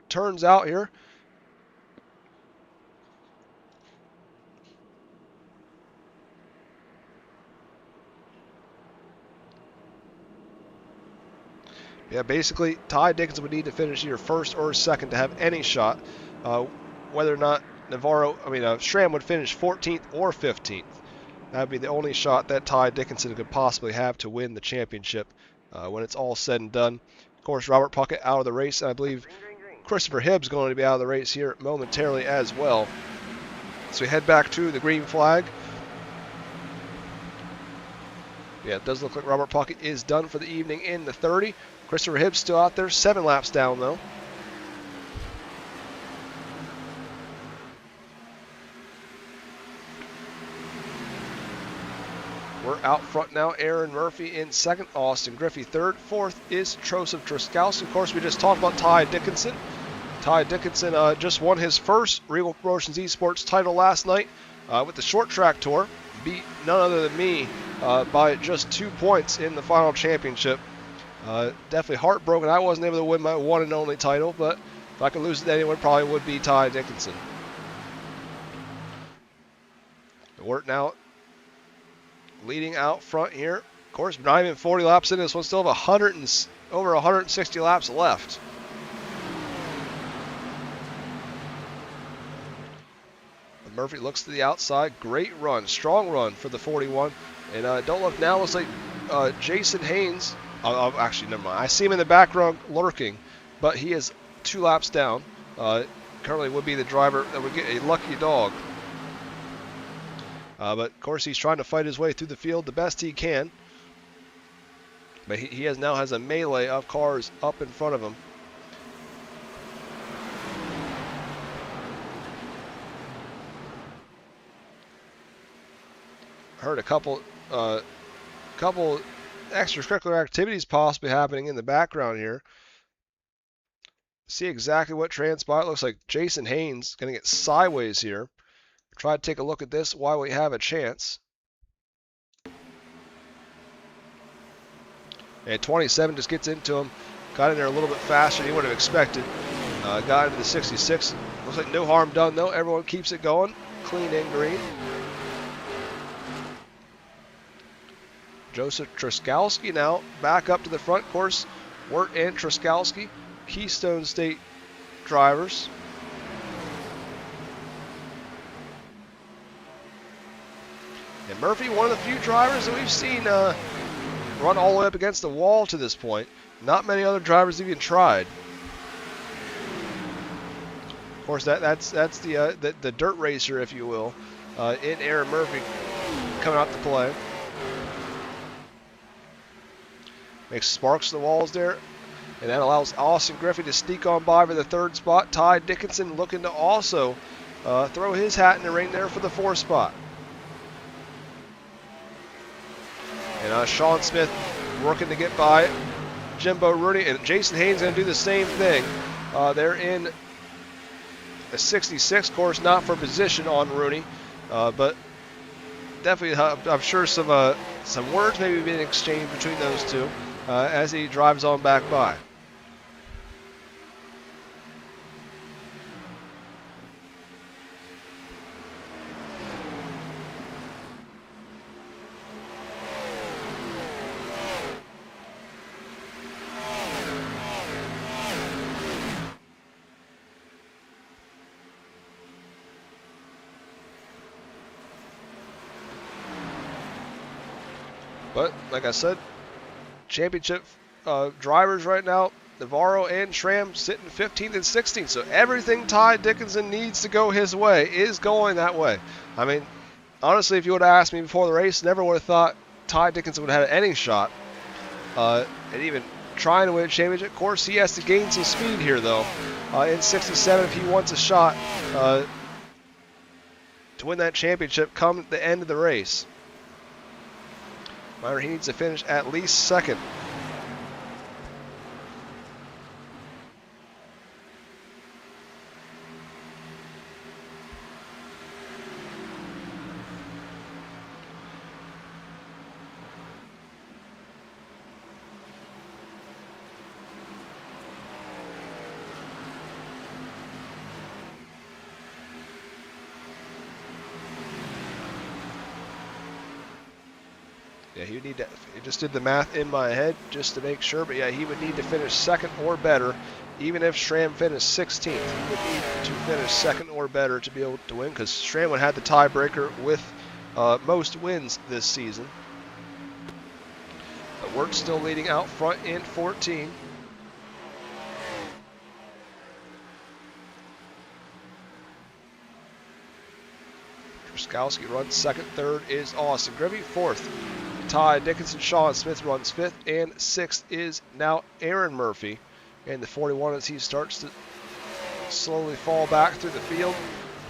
turns out here. Yeah, basically, Ty Dickinson would need to finish either first or second to have any shot. Whether or not Schramm would finish 14th or 15th. That would be the only shot that Ty Dickinson could possibly have to win the championship when it's all said and done. Of course, Robert Puckett out of the race, and I believe Christopher Hibbs going to be out of the race here momentarily as well. So we head back to the green flag. Yeah, it does look like Robert Puckett is done for the evening in the 30. Christopher Hibbs still out there, 7 laps down though. We're out front now. Aaron Murphy in second, Austin Griffey third, fourth is Joseph Truskowski. Of course, we just talked about Ty Dickinson. Ty Dickinson just won his first Regal Promotions Esports title last night with the short track tour. Beat none other than me by just 2 points in the final championship. Definitely heartbroken. I wasn't able to win my one and only title, but if I could lose it to anyone, it probably would be Ty Dickinson. We're now leading out front here. Of course, not even 40 laps in this one. Still have over 160 laps left. Murphy looks to the outside. Great run. Strong run for the 41. And don't look now. Looks like Jason Haynes. Actually, never mind. I see him in the background lurking, but he is 2 laps down. Currently would be the driver that would get a lucky dog. But of course, he's trying to fight his way through the field the best he can. But he now has a melee of cars up in front of him. Heard a couple extracurricular activities possibly happening in the background here. see exactly what transpired. Looks like Jason Haynes going to get sideways here. Try to take a look at this while we have a chance. And 27 just gets into him. Got in there a little bit faster than he would have expected. Got into the 66. Looks like no harm done though. Everyone keeps it going. Clean and green. Joseph Truskowski now back up to the front. Course, Wirt and Truskowski, Keystone State drivers. And Murphy, one of the few drivers that we've seen run all the way up against the wall to this point. Not many other drivers even tried. Of course, that's the dirt racer, if you will, in Aaron Murphy coming out to play. Makes sparks to the walls there, and that allows Austin Griffey to sneak on by for the third spot. Ty Dickinson looking to also throw his hat in the ring there for the fourth spot. And Sean Smith working to get by Jimbo Rooney, and Jason Haynes going to do the same thing. They're in a 66 course, not for position on Rooney, but definitely I'm sure some words may be being exchanged between those two as he drives on back by. But, like I said, championship drivers right now, Navarro and Schramm sitting 15th and 16th. So everything Ty Dickinson needs to go his way is going that way. I mean, honestly, if you would have asked me before the race, never would have thought Ty Dickinson would have had any shot. And even trying to win a championship. Of course, he has to gain some speed here, though, in 67 if he wants a shot to win that championship come the end of the race. He needs to finish at least second. Yeah, he would need to, I just did the math in my head just to make sure, but yeah, he would need to finish second or better. Even if Schramm finished 16th, he would need to finish second or better to be able to win, because Schramm would have the tiebreaker with most wins this season. But Wirt's still leading out front in 14. Truskowski runs second, third is Austin Griffey, fourth Ty Dickinson. Sean Smith runs fifth, and sixth is now Aaron Murphy. And the 41 as he starts to slowly fall back through the field.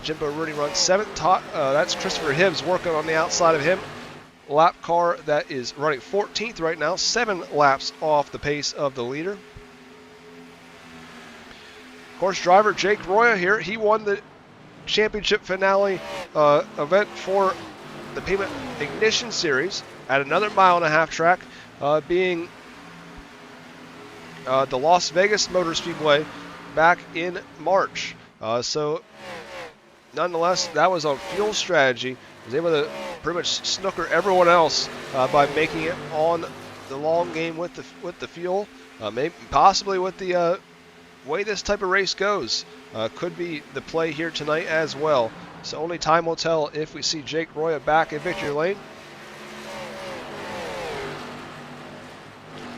Jimbo Rooney runs seventh. That's Christopher Hibbs working on the outside of him. Lap car that is running 14th right now, 7 laps off the pace of the leader. Of course, driver Jake Roya here, he won the championship finale event for the Payment Ignition Series at another mile-and-a-half track, being the Las Vegas Motor Speedway back in March. So nonetheless, that was on fuel strategy. Was able to pretty much snooker everyone else by making it on the long game with the fuel. Maybe possibly with the way this type of race goes, could be the play here tonight as well. So only time will tell if we see Jake Roya back in victory lane.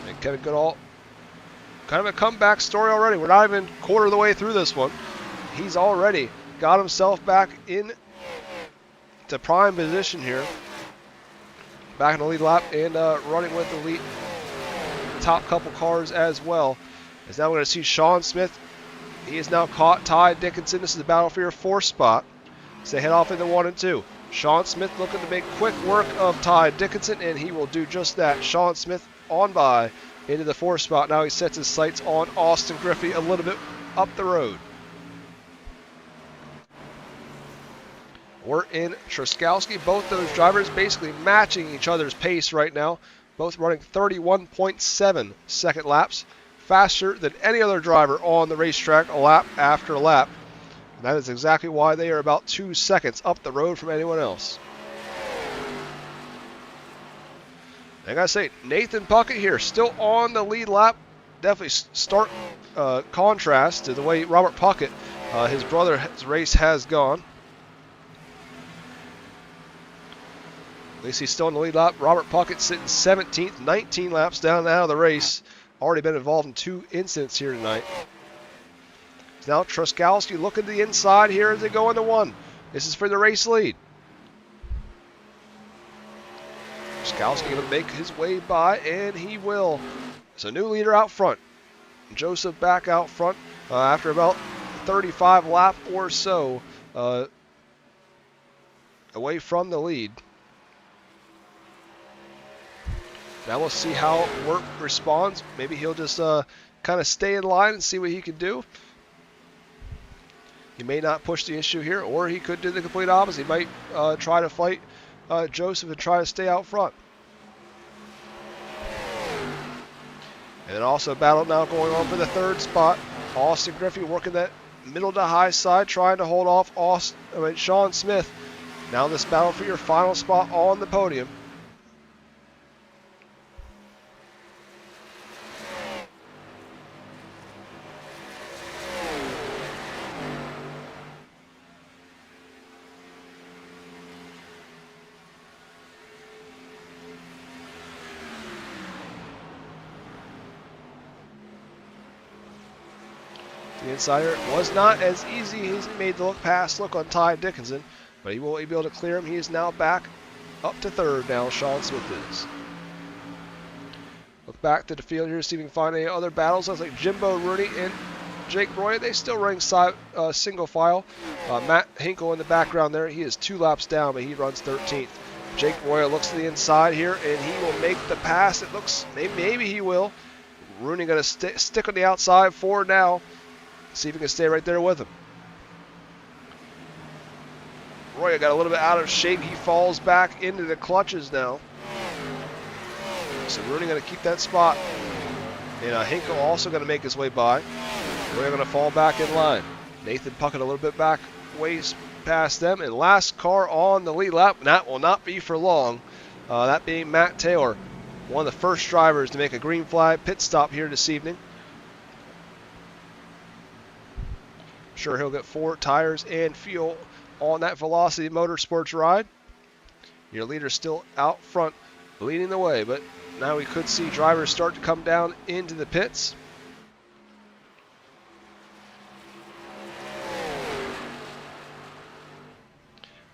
And Kevin Goodall, kind of a comeback story already. We're not even a quarter of the way through this one. He's already got himself back in to prime position here. Back in the lead lap and running with the lead top couple cars as well. As now we're going to see Sean Smith. He is now caught Ty Dickinson. This is the battle for your fourth spot. So they head off into 1 and 2. Sean Smith looking to make quick work of Ty Dickinson, and he will do just that. Sean Smith on by into the fourth spot. Now he sets his sights on Austin Griffey a little bit up the road. We're in 𝐏𝐚𝐯. Both those drivers basically matching each other's pace right now. Both running 31.7 second laps, faster than any other driver on the racetrack lap after lap. And that is exactly why they are about 2 seconds up the road from anyone else. I gotta say, Nathan Puckett here, still on the lead lap. Definitely stark contrast to the way Robert Puckett, his brother's race has gone. At least he's still in the lead lap. Robert Puckett sitting 17th, 19 laps down and out of the race. Already been involved in 2 incidents here tonight. Now 𝐏𝐚𝐯 looking to the inside here as they go into 1. This is for the race lead. 𝐏𝐚𝐯 going to make his way by, and he will. It's a new leader out front. Joseph back out front after about 35 laps or so away from the lead. Now we'll see how Wirt responds. Maybe he'll just kind of stay in line and see what he can do. He may not push the issue here, or he could do the complete opposite. He might try to fight Joseph and try to stay out front. And then also a battle now going on for the 3rd spot. Austin Griffey working that middle to high side, trying to hold off Sean Smith. Now this battle for your final spot on the podium. The insider was not as easy as he made the look on Ty Dickinson, but he will be able to clear him. He is now back up to 3rd now, Sean Smith is. Look back to the field here, see if we can find any other battles. Looks like Jimbo Rooney and Jake Roy, they still running single file. Matt Hinkle in the background there, he is 2 laps down, but he runs 13th. Jake Roy looks to the inside here, and he will make the pass. It looks, maybe he will. Rooney going to stick on the outside for now. See if he can stay right there with him. Roy got a little bit out of shape. He falls back into the clutches now. So Rooney going to keep that spot. And Hinkle also going to make his way by. Roy going to fall back in line. Nathan Puckett a little bit back, ways past them. And last car on the lead lap, and that will not be for long. That being Matt Taylor, one of the first drivers to make a green flag pit stop here this evening. Sure, he'll get 4 tires and fuel on that Velocity Motorsports ride. Your leader still out front, leading the way, but now we could see drivers start to come down into the pits.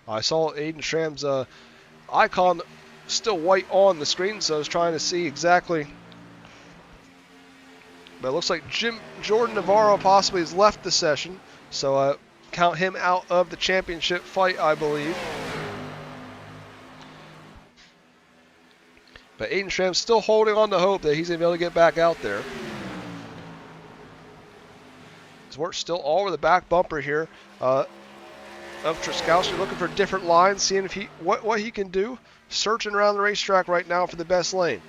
I saw Aiden Schramm's icon still white on the screen, so I was trying to see exactly. But it looks like Jordan Navarro possibly has left the session. So count him out of the championship fight, I believe. But Aiden Schramm's still holding on to hope that he's going to be able to get back out there. We're still all over the back bumper here of 𝐏𝐚𝐯, looking for different lines, seeing if what he can do. Searching around the racetrack right now for the best lane.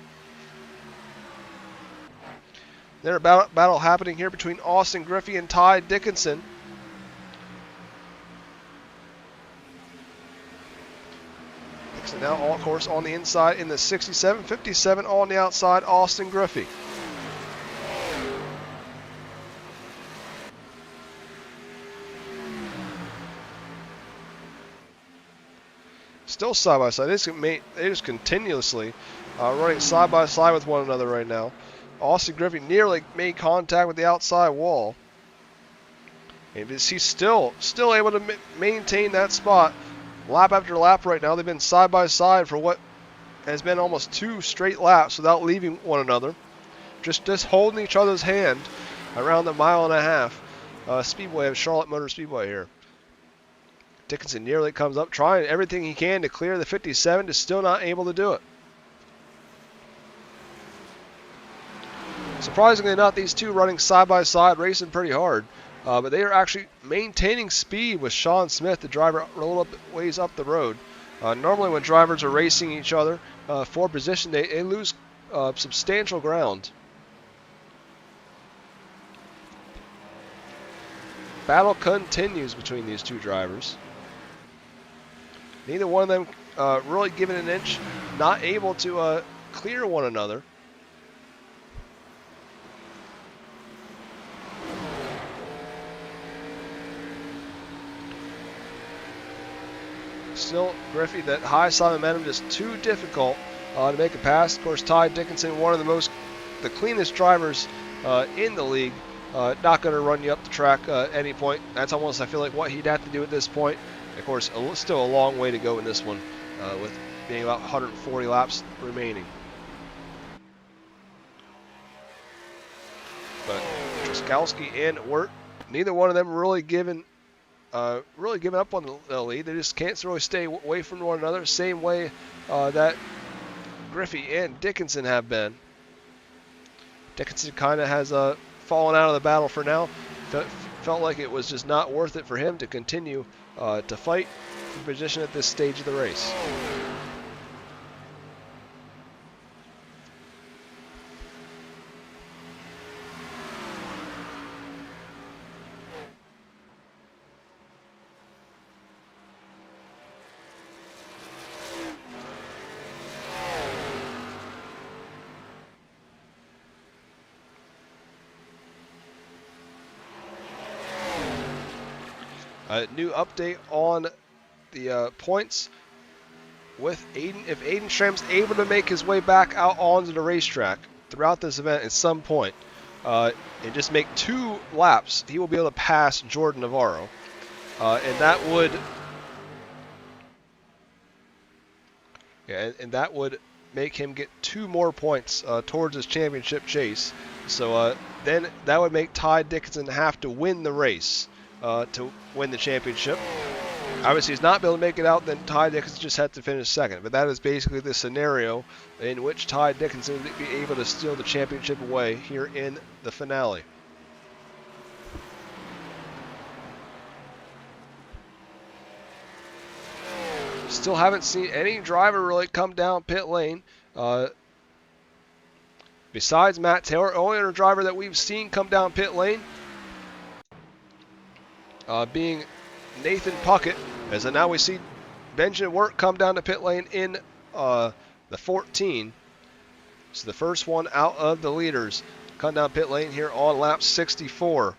There's a battle happening here between Austin Griffey and Ty Dickinson. Dickinson now, of course, on the inside in the 67. 57 on the outside, Austin Griffey. Still side by side. They just continuously running side by side with one another right now. Austin Griffey nearly made contact with the outside wall. And he's still able to maintain that spot lap after lap right now. They've been side by side for what has been almost 2 straight laps without leaving one another. Just holding each other's hand around the 1.5 mile speedway of Charlotte Motor Speedway here. Dickinson nearly comes up, trying everything he can to clear the 57, just still not able to do it. Surprisingly enough, these two running side by side, racing pretty hard. But they are actually maintaining speed with Sean Smith, the driver, a little ways up the road. Normally when drivers are racing each other for position, they lose substantial ground. Battle continues between these two drivers. Neither one of them really giving an inch, not able to clear one another. Still, Griffey, that high side momentum just too difficult to make a pass. Of course, Ty Dickinson, one of the cleanest drivers in the league, not going to run you up the track at any point. That's almost, I feel like, what he'd have to do at this point. Of course, still a long way to go in this one, with being about 140 laps remaining. But 𝐏𝐚𝐲𝐬 and Wirt, neither one of them really giving up on the lead. They just can't really stay away from one another, same way that Griffey and Dickinson have been. Dickinson kind of has fallen out of the battle for now. Felt like it was just not worth it for him to continue to fight for position at this stage of the race. A new update on the points with Aiden. If Aiden Schramm's able to make his way back out onto the racetrack throughout this event at some point and just make 2 laps, he will be able to pass Jordan Navarro. And that would make him get 2 more points towards his championship chase. So then that would make Ty Dickinson have to win the race to win the championship. Obviously, he's not able to make it out, then Ty Dickinson just had to finish second. But that is basically the scenario in which Ty Dickinson would be able to steal the championship away here in the finale. Still haven't seen any driver really come down pit lane. Besides Matt Taylor, only other driver that we've seen come down pit lane being Nathan Puckett, as now we see Benjamin Wirt come down to pit lane in the 14. So the first one out of the leaders come down pit lane here on lap 64.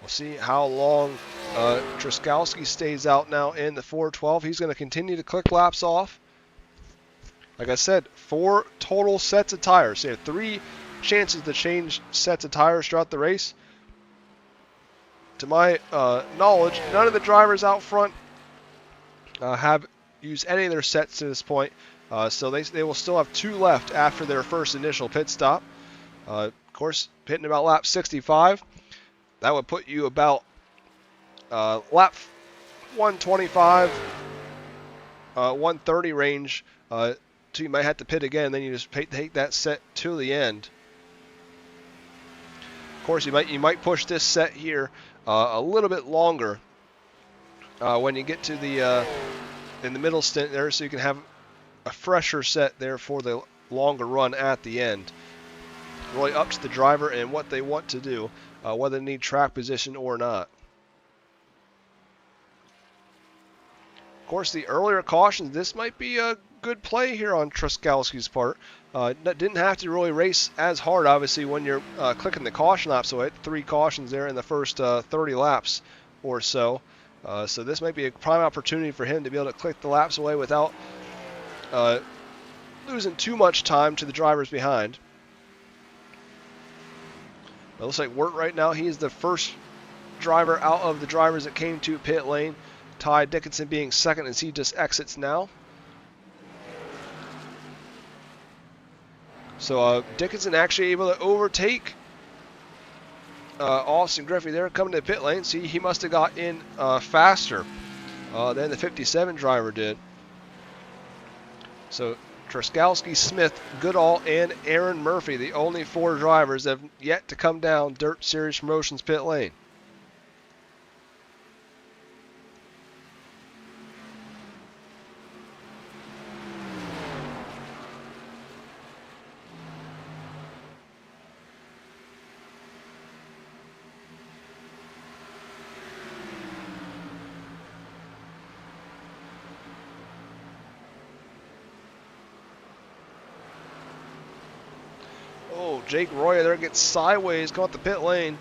We'll see how long 𝐏𝐚𝐲𝐬 stays out now in the 412. He's going to continue to click laps off. Like I said, 4 total sets of tires. So you have 3 chances to change sets of tires throughout the race. To my knowledge, none of the drivers out front have used any of their sets to this point. So they will still have 2 left after their first initial pit stop. Of course, hitting about lap 65. That would put you about lap 125, 130 range. So you might have to pit again, then you just take that set to the end. Of course, you might push this set here a little bit longer when you get to the in the middle stint there, so you can have a fresher set there for the longer run at the end. Really up to the driver and what they want to do, whether they need track position or not. Of course, the earlier cautions, this might be a good play here on 𝐏𝐚𝐲𝐬's part. Didn't have to really race as hard, obviously, when you're clicking the caution lap, so I had 3 cautions there in the first 30 laps or so. So this might be a prime opportunity for him to be able to click the laps away without losing too much time to the drivers behind. It looks like Wirt right now, he is the first driver out of the drivers that came to pit lane. Ty Dickinson being second as he just exits now. So Dickinson actually able to overtake Austin Griffey there coming to the pit lane. See, he must have got in faster than the 57 driver did. So 𝐒𝐴𝐚𝐲𝐬, Smith, Goodall, and Aaron Murphy, the only 4 drivers that have yet to come down Dirt Series Promotions pit lane. Oh, Jake Roya there gets sideways, caught the pit lane.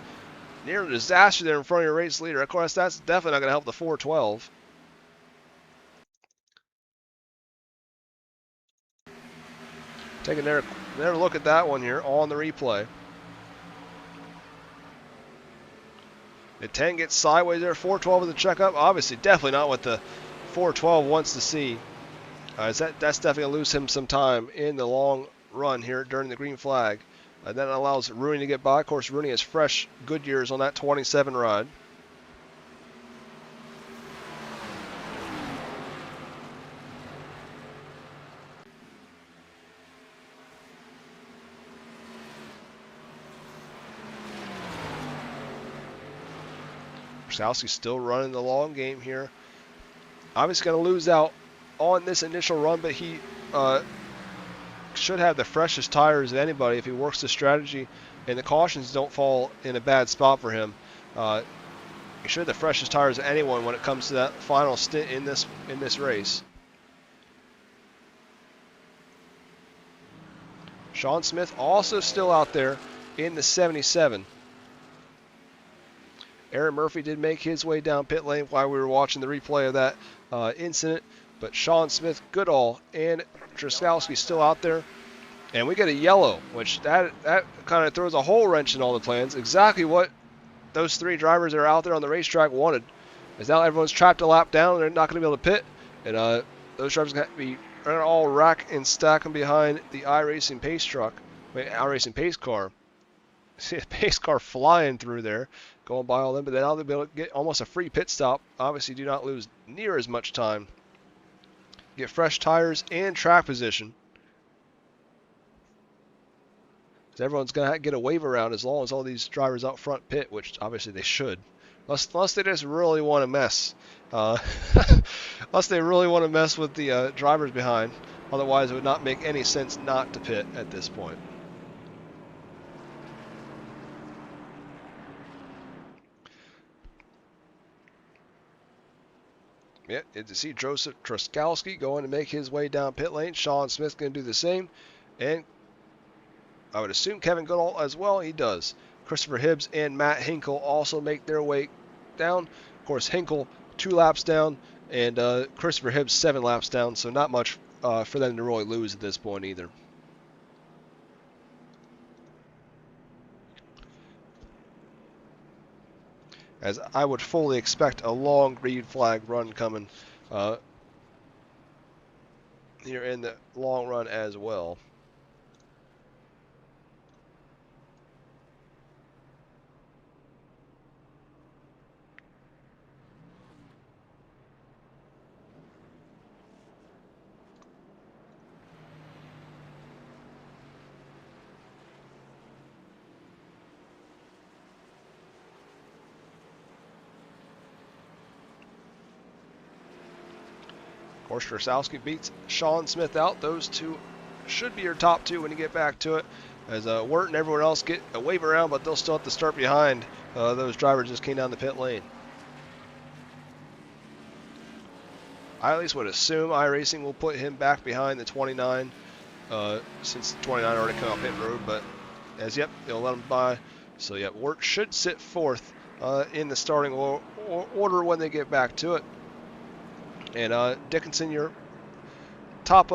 Near a disaster there in front of your race leader. Of course, that's definitely not going to help the 412. Taking another look at that one here on the replay. The 10 gets sideways there. 412 in the checkup. Obviously, definitely not what the 412 wants to see. That's definitely going to lose him some time in the long run here during the green flag. That allows Rooney to get by. Of course, Rooney has fresh Goodyears on that 27 ride. 𝐒𝐴𝐚𝐲𝐬's still running the long game here. Obviously going to lose out on this initial run, but he should have the freshest tires of anybody if he works the strategy and the cautions don't fall in a bad spot for him. He should have the freshest tires of anyone when it comes to that final stint in this race. Sean Smith also still out there in the 77. Aaron Murphy did make his way down pit lane while we were watching the replay of that incident, but Sean Smith, Goodall, and 𝐒𝐴𝐚𝐲𝐬 still out there. And we get a yellow, which that kind of throws a whole wrench in all the plans. Exactly what those 3 drivers that are out there on the racetrack wanted. Is now everyone's trapped a lap down, and they're not going to be able to pit. And those drivers are going to be all rack and stacking behind the iRacing pace truck, iRacing pace car. See a pace car flying through there, going by all them, but then now they'll be able to get almost a free pit stop. Obviously, do not lose near as much time. Get fresh tires and track position. So everyone's going to get a wave around as long as all these drivers out front pit, which obviously they should. Unless they just really want to mess. Unless they really want to mess with the drivers behind. Otherwise, it would not make any sense not to pit at this point. Yeah, to see Joseph Truskowski going to make his way down pit lane. Sean Smith going to do the same. And I would assume Kevin Goodall as well. He does. Christopher Hibbs and Matt Hinkle also make their way down. Of course, Hinkle 2 laps down, and Christopher Hibbs 7 laps down, so not much for them to really lose at this point either. As I would fully expect a long green flag run coming here in the long run as well. Of course, 𝐒𝐴𝐚𝐲𝐬 beats Sean Smith out. Those 2 should be your top 2 when you get back to it. As Wirt and everyone else get a wave around, but they'll still have to start behind those drivers just came down the pit lane. I at least would assume iRacing will put him back behind the 29, since the 29 already come out pit road, but as yep, they'll let him by. So yep, Wirt should sit 4th in the starting order when they get back to it. And Dickinson, your top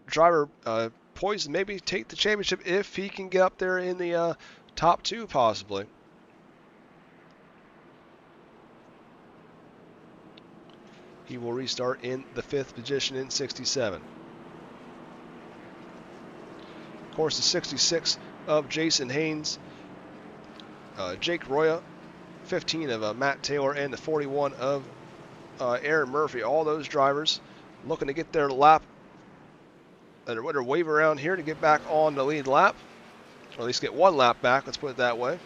driver, poised to maybe take the championship if he can get up there in the top 2 possibly. He will restart in the 5th position in 67. Of course, the 66 of Jason Haynes, Jake Roya, 15 of Matt Taylor, and the 41 of Aaron Murphy. All those drivers looking to get their lap They're wave around here to get back on the lead lap, or at least get one lap back. Let's put it that way.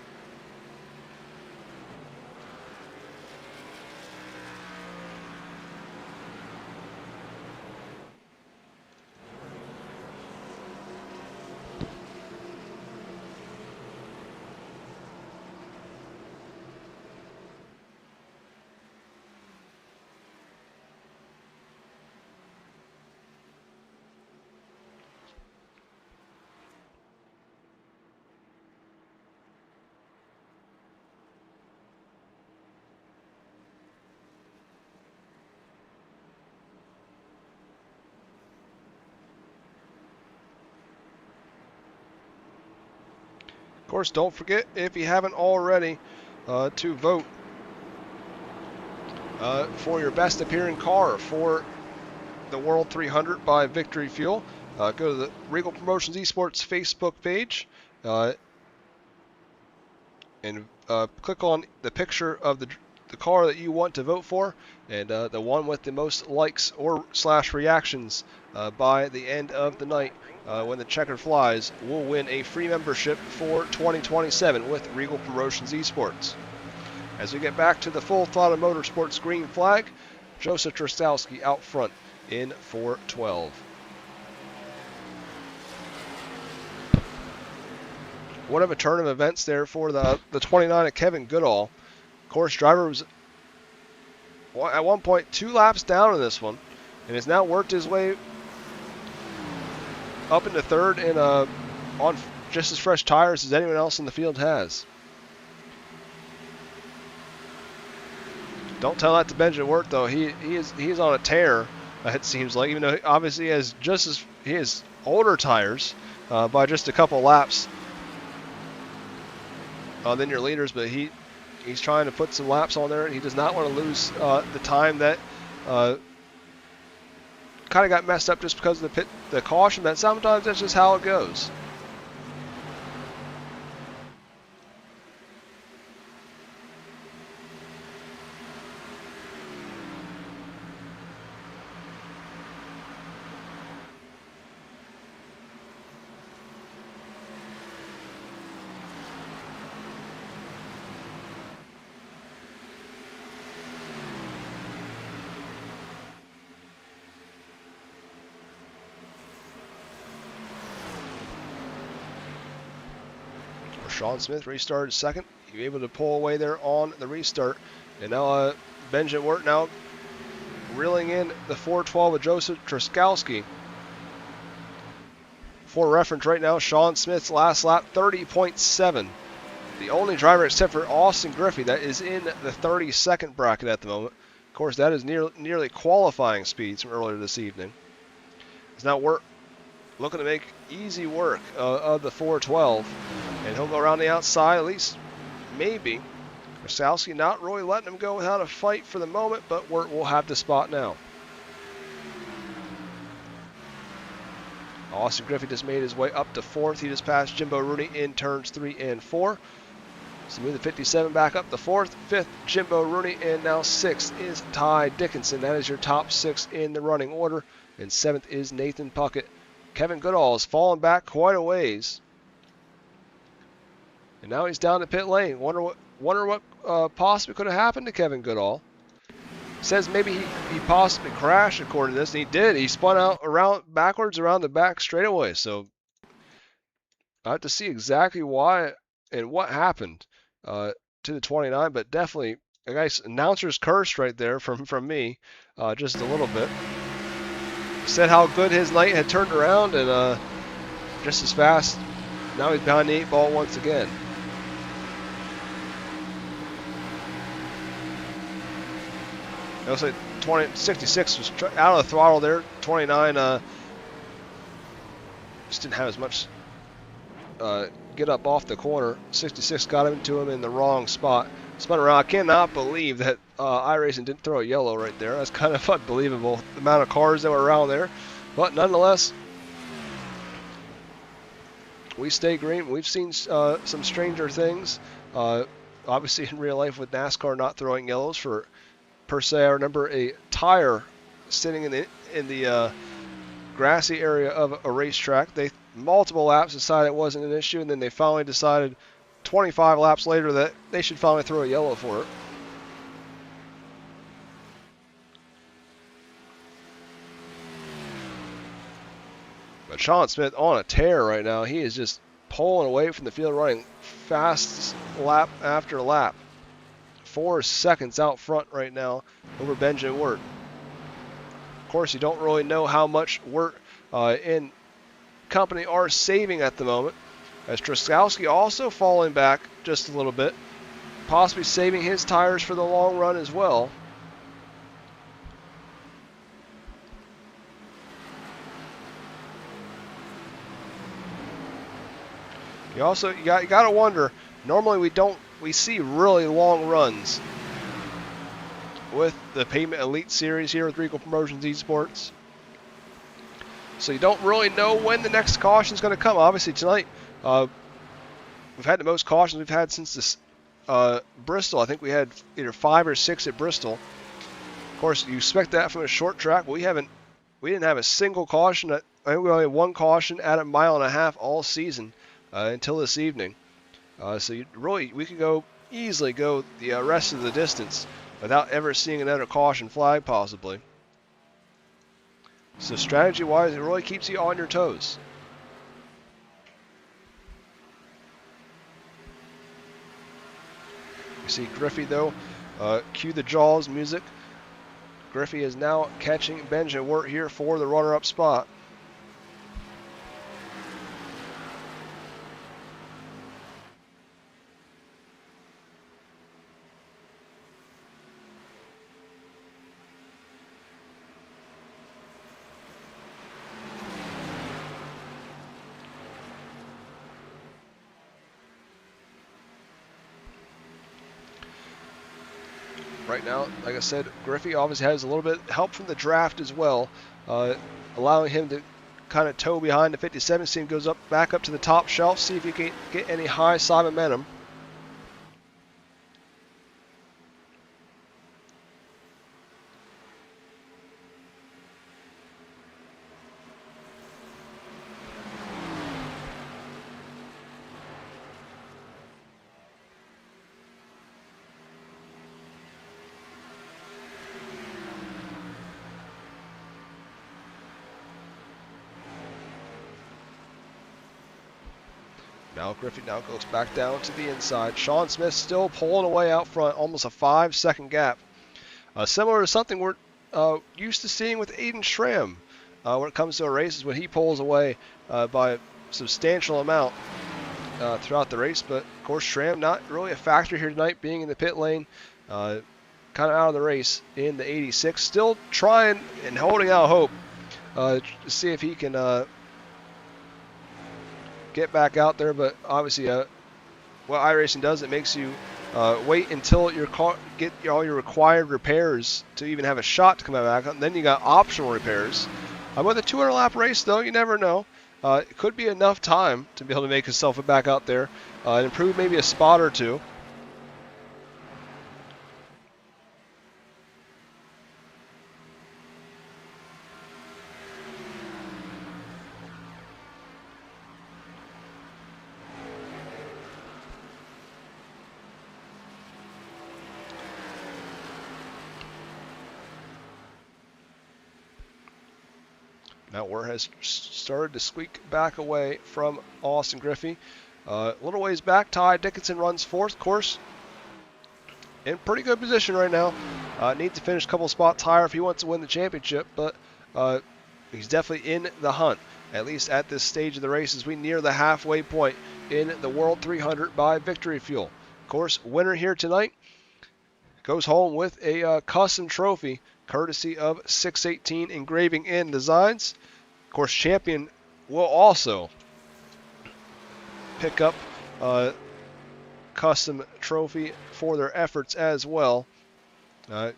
Of course, don't forget, if you haven't already, to vote for your best appearing car for the World 300 by Victory Fuel. Go to the Reigel Promotions Esports Facebook page and click on the picture of the car that you want to vote for, and the one with the most likes or / reactions by the end of the night when the checker flies will win a free membership for 2027 with Reigel Promotions Esports. As we get back to the Full Throttle Motorsports green flag, Joseph Trzaskowski out front in 412. What of a turn of events there for the 29 of Kevin Goodall. Of course, driver was at one point 2 laps down in this one, and has now worked his way up into third and on just as fresh tires as anyone else in the field has. Don't tell that to Benjamin Wirt, though. He is on a tear. It seems like, even though obviously he has older tires by just a couple laps than your leaders, but he's trying to put some laps on there. He does not want to lose the time that kind of got messed up just because of the caution. But sometimes that's just how it goes. Sean Smith restarted second. He was able to pull away there on the restart. And now Benjamin Wirt now reeling in the 412 of Joseph Trzaskowski. For reference right now, Sean Smith's last lap, 30.7. The only driver except for Austin Griffey that is in the 32nd bracket at the moment. Of course, that is nearly qualifying speeds from earlier this evening. It's now Wirt looking to make easy work of the 412. And he'll go around the outside, at least maybe. Trzaskowski not really letting him go without a fight for the moment, but Wirt will have the spot now. Austin Griffey just made his way up to 4th. He just passed Jimbo Rooney in turns 3 and 4. So move the 57 back up to 4th. 5th, Jimbo Rooney, and now 6th is Ty Dickinson. That is your top 6 in the running order. And 7th is Nathan Puckett. Kevin Goodall has fallen back quite a ways. And now he's down to pit lane. Wonder what possibly could have happened to Kevin Goodall. Says maybe he possibly crashed according to this, and he did. He spun out backwards around the back straightaway. So I have to see exactly why and what happened to the 29, but definitely a nice announcer's curse right there from me, just a little bit. Said how good his night had turned around, and just as fast. Now he's behind the 8 ball once again. It looks like 66 was out of the throttle there. 29 just didn't have as much get up off the corner. 66 got into him in the wrong spot. Spun around. I cannot believe that iRacing didn't throw a yellow right there. That's kind of unbelievable, the amount of cars that were around there. But nonetheless, we stay green. We've seen some stranger things. Obviously in real life with NASCAR not throwing yellows for per se. I remember a tire sitting in the grassy area of a racetrack. They multiple laps decided it wasn't an issue, and then they finally decided 25 laps later that they should finally throw a yellow for it. But Sean Smith on a tear right now. He is just pulling away from the field, running fast lap after lap. 4 seconds out front right now over Benjamin Wirt. Of course, you don't really know how much Wirt and company are saving at the moment, as Truskowski also falling back just a little bit, possibly saving his tires for the long run as well. You got to wonder. Normally we see really long runs with the Pavement Elite Series here with Reigel Promotions Esports. So you don't really know when the next caution is going to come. Obviously tonight we've had the most cautions we've had since this Bristol. I think we had either 5 or 6 at Bristol. Of course, you expect that from a short track. We didn't have a single caution. I think we only had 1 caution at a 1.5 miles all season until this evening. So we could easily go the rest of the distance without ever seeing another caution flag possibly. So strategy-wise, it really keeps you on your toes. You see Griffey though, cue the Jaws music. Griffey is now catching Benjamin Wirt here for the runner-up spot. Right now, like I said, Griffey obviously has a little bit of help from the draft as well, allowing him to kind of tow behind the 57. See him goes back up to the top shelf, see if he can get any high side momentum. Now Griffey goes back down to the inside. Sean Smith still pulling away out front, almost a 5-second gap. Similar to something we're used to seeing with Aiden Schramm when it comes to races, when he pulls away by a substantial amount throughout the race. But of course, Schramm not really a factor here tonight, being in the pit lane, kind of out of the race in the 86. Still trying and holding out hope to see if he can get back out there, but obviously what iRacing does, it makes you wait until your car get all your required repairs to even have a shot to come back up. And then you got optional repairs. With a 200 lap race though, you never know. It could be enough time to be able to make yourself back out there and improve maybe a spot or two. Now Wirt has started to squeak back away from Austin Griffey. A little ways back, Ty Dickinson runs 4th. Course in pretty good position right now. Needs to finish a couple spots higher if he wants to win the championship, but he's definitely in the hunt, at least at this stage of the race as we near the halfway point in the World 300 by Victory Fuel. Of course, winner here tonight goes home with a custom trophy courtesy of 618 Engraving and Designs. Of course, champion will also pick up a custom trophy for their efforts as well.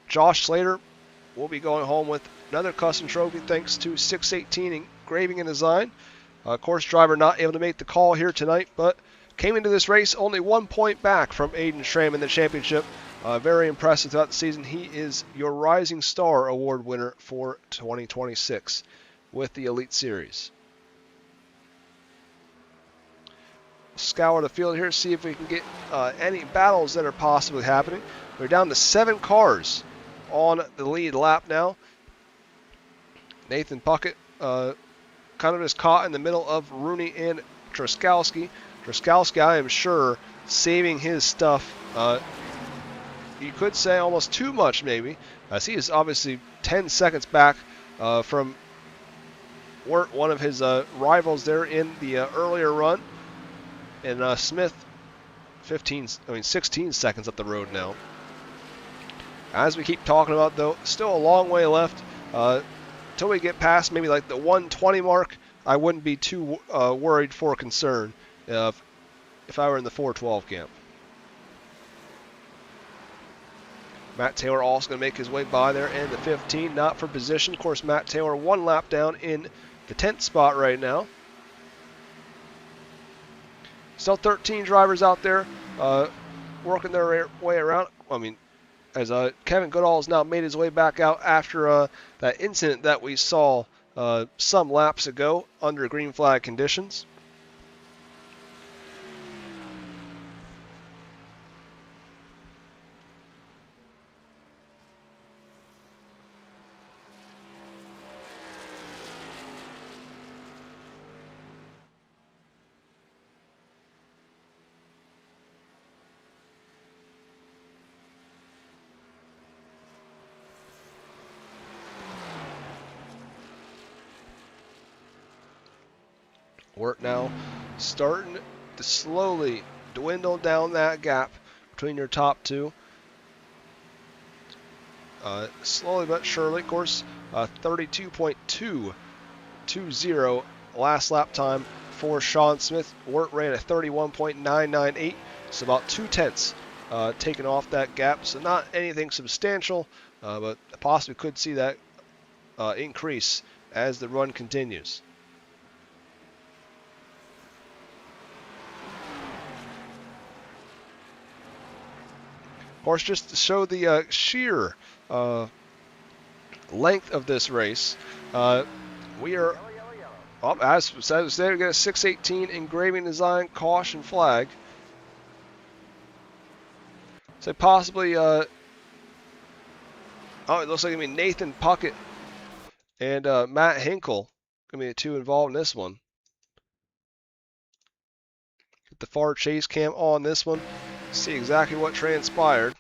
Josh Slater will be going home with another custom trophy thanks to 618 Engraving and Design. Course driver not able to make the call here tonight, but came into this race only 1 point back from Aiden Schramm in the championship. Very impressive throughout the season. He is your Rising Star Award winner for 2026. with the Elite Series. Scour the field here, see if we can get any battles that are possibly happening. We're down to 7 cars on the lead lap now. Nathan Puckett kind of just caught in the middle of Rooney and 𝐑𝐏𝐄𝐒. 𝐑𝐏𝐃𝐄𝐒, I am sure, saving his stuff. You could say almost too much, maybe, as he is obviously 10 seconds back from one of his rivals there in the earlier run. And Smith, 16 seconds up the road now. As we keep talking about, though, still a long way left. Until we get past maybe like the 120 mark, I wouldn't be too worried for concern if I were in the 412 camp. Matt Taylor also going to make his way by there in the 15, not for position. Of course, Matt Taylor 1 lap down in the 10th spot right now. Still 13 drivers out there working their way around. I mean, as Kevin Goodall has now made his way back out after that incident that we saw some laps ago under green flag conditions. We're now starting to slowly dwindle down that gap between your top 2. Slowly but surely, of course, 32.220 last lap time for Sean Smith. Wirt ran a 31.998, so about 0.2 taken off that gap. So not anything substantial, but possibly could see that increase as the run continues. Of course, just to show the sheer length of this race, we are up, as I said, we got a 618 engraving design caution flag. So possibly, it looks like it's going to be Nathan Puckett and Matt Hinkle going to be the 2 involved in this one. Get the far chase cam on this one. See exactly what transpired.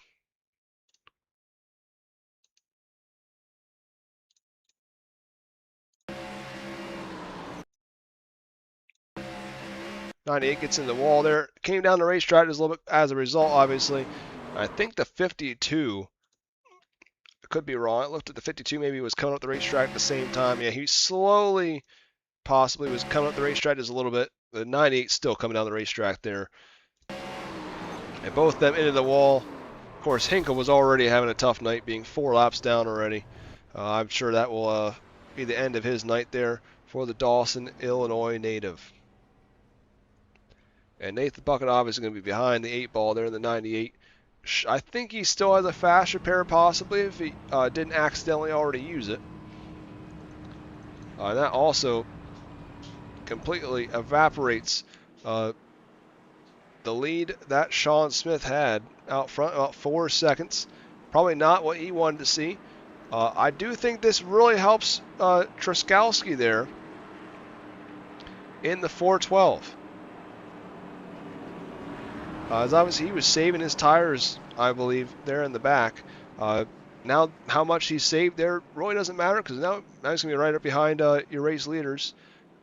'98 gets in the wall there. Came down the racetrack just a little bit as a result, obviously. I think the 52, I could be wrong. I looked at the 52, maybe he was coming up the racetrack at the same time. Yeah, he slowly, possibly, was coming up the racetrack just a little bit. The '98 still coming down the racetrack there. And both of them into the wall. Of course, Hinkle was already having a tough night, being 4 laps down already. I'm sure that will be the end of his night there for the Dawson, Illinois native. And Nathan Puckett obviously going to be behind the 8 ball there in the '98. I think he still has a fast repair possibly if he didn't accidentally already use it. And that also completely evaporates the lead that Sean Smith had out front, about 4 seconds. Probably not what he wanted to see. I do think this really helps 𝐑𝐏𝐄𝐒 there in the 412. As obviously he was saving his tires, I believe, there in the back. Now how much he saved there really doesn't matter, because now he's going to be right up behind your race leaders.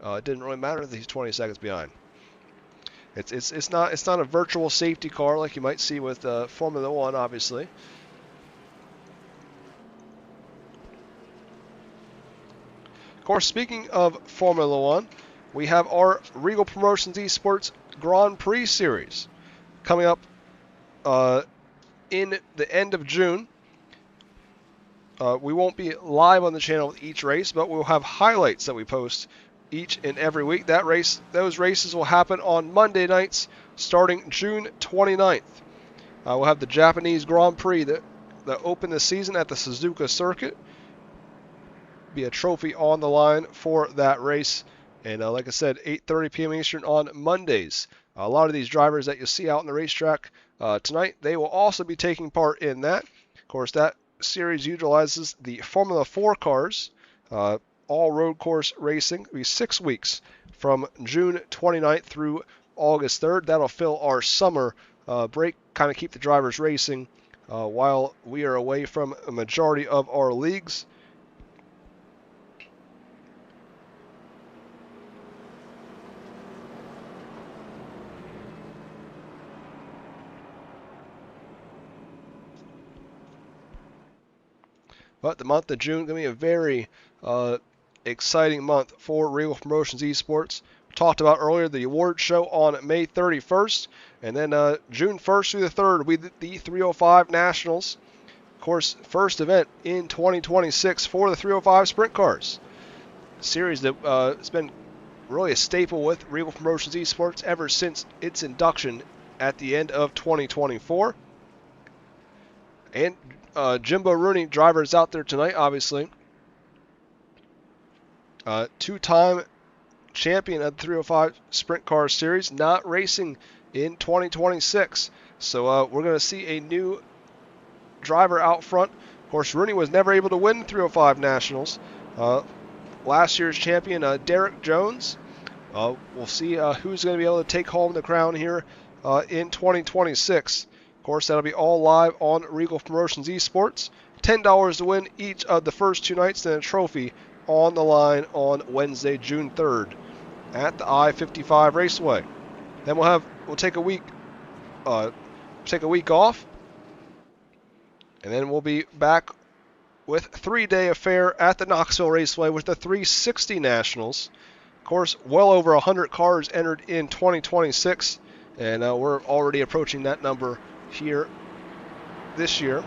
It didn't really matter that he's 20 seconds behind. It's not a virtual safety car like you might see with Formula One, obviously. Of course, speaking of Formula One, we have our Reigel Promotions Esports Grand Prix Series coming up in the end of June. We won't be live on the channel with each race, but we'll have highlights that we post each and every week. Those races will happen on Monday nights starting June 29th. We'll have the Japanese Grand Prix that open the season at the Suzuka circuit. be a trophy on the line for that race. And like I said, 8:30 p.m. Eastern on Mondays. A lot of these drivers that you see out on the racetrack tonight, they will also be taking part in that. Of course, that series utilizes the Formula 4 cars, all road course racing. It'll be 6 weeks from June 29th through August 3rd. That'll fill our summer break, kind of keep the drivers racing while we are away from a majority of our leagues. But the month of June is going to be a very exciting month for Reigel Promotions Esports. We talked about earlier the award show on May 31st, and then June 1st through the 3rd will be the 305 Nationals. Of course, first event in 2026 for the 305 Sprint Cars. A series that has been really a staple with Reigel Promotions Esports ever since its induction at the end of 2024. And Jimbo Rooney, driver, is out there tonight, obviously. Two-time champion of the 305 Sprint Car Series, not racing in 2026. So we're going to see a new driver out front. Of course, Rooney was never able to win 305 Nationals. Last year's champion, Derek Jones. We'll see who's going to be able to take home the crown here in 2026. Of course, that'll be all live on Reigel Promotions Esports. $10 to win each of the first 2 nights, and a trophy on the line on Wednesday, June 3rd at the I-55 Raceway. Then we'll take a week off, and then we'll be back with 3-day affair at the Knoxville Raceway with the 360 Nationals. Of course, well over 100 cars entered in 2026, and we're already approaching that number here this year. Of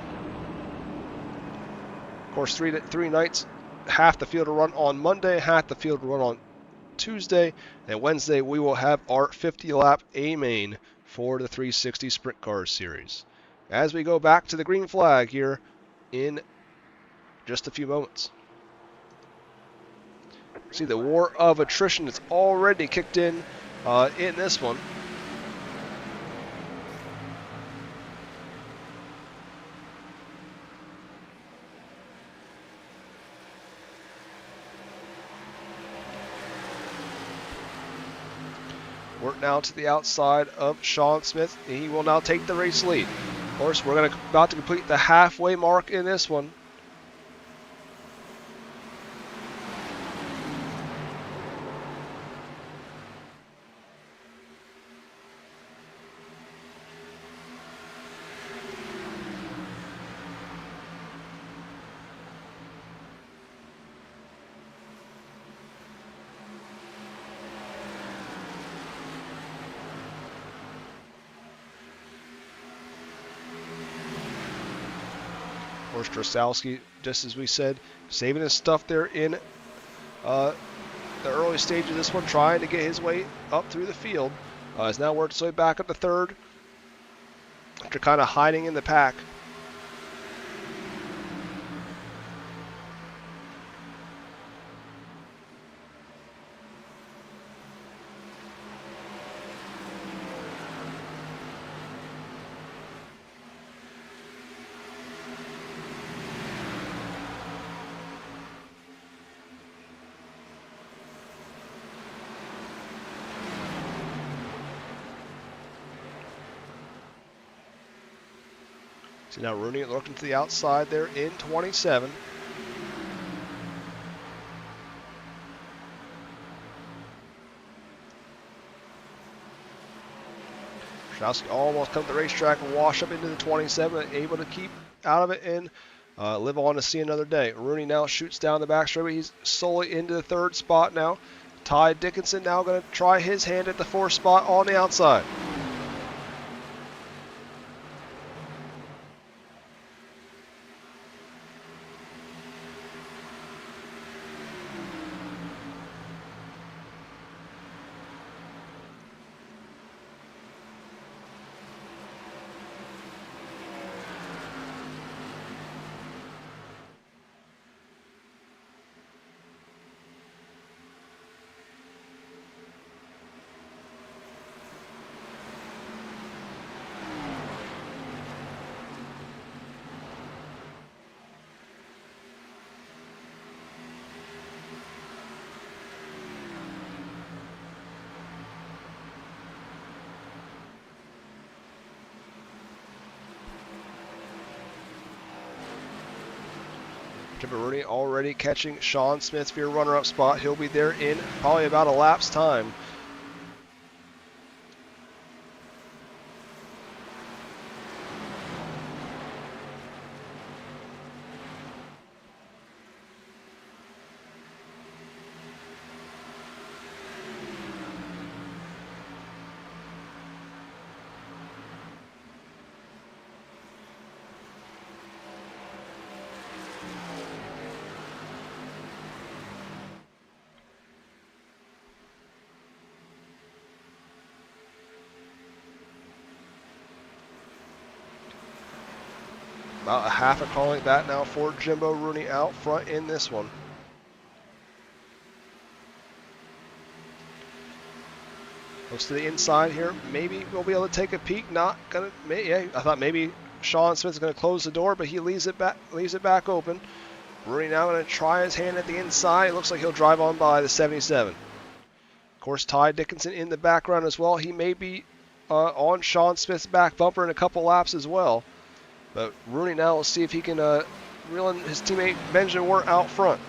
course, three nights, half the field will run on Monday, half the field will run on Tuesday, and Wednesday we will have our 50-lap A main for the 360 Sprint Cars Series. As we go back to the green flag here in just a few moments. See, the war of attrition is already kicked in this one. We're now to the outside of Sean Smith, and he will now take the race lead. Of course, we're about to complete the halfway mark in this one. Strasowski, just as we said, saving his stuff there in the early stage of this one, trying to get his way up through the field. Has now worked his way back up to third after kind of hiding in the pack. See now Rooney looking to the outside there in 27. Strauss almost come to the racetrack and wash up into the 27, able to keep out of it and live on to see another day. Rooney now shoots down the back straight. He's solely into the third spot now. Ty Dickinson now going to try his hand at the fourth spot on the outside. Jimbo Rooney already catching Sean Smith for your runner-up spot. He'll be there in probably about a lap's time. About a half a car like that now for Jimbo Rooney out front in this one. Looks to the inside here. Maybe we'll be able to take a peek. Not gonna. Yeah, I thought maybe Sean Smith's gonna close the door, but he leaves it back open. Rooney now gonna try his hand at the inside. It looks like he'll drive on by the 77. Of course, Ty Dickinson in the background as well. He may be on Sean Smith's back bumper in a couple laps as well. But Rooney now will see if he can reel in his teammate Benjamin Wirt out front.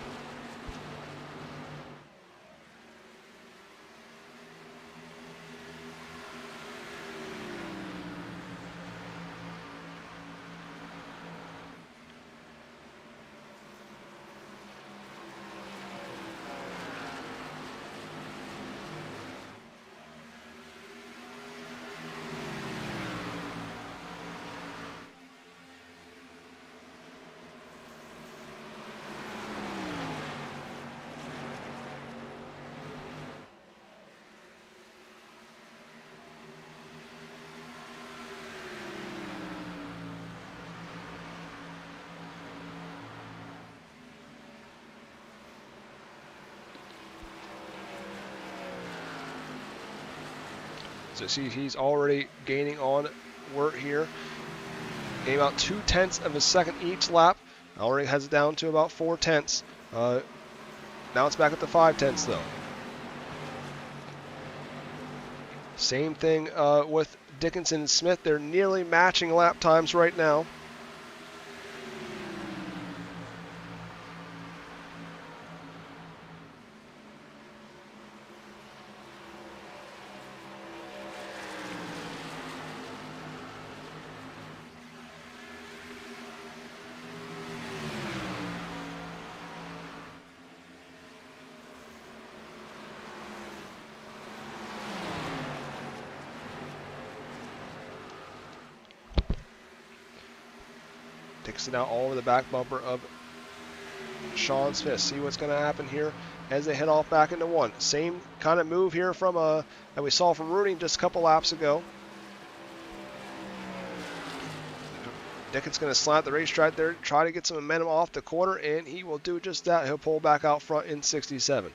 So see, he's already gaining on Wirt here. Gaining about 0.2 of a second each lap. Already has it down to about 0.4. Now it's back up to 0.5 though. Same thing with Dickinson and Smith. They're nearly matching lap times right now. Dixon out all over the back bumper of Sean Smith. See what's going to happen here as they head off back into one. Same kind of move here from that we saw from Rooney just a couple laps ago. Dickinson's going to slant the racetrack there, try to get some momentum off the corner, and he will do just that. He'll pull back out front in 67.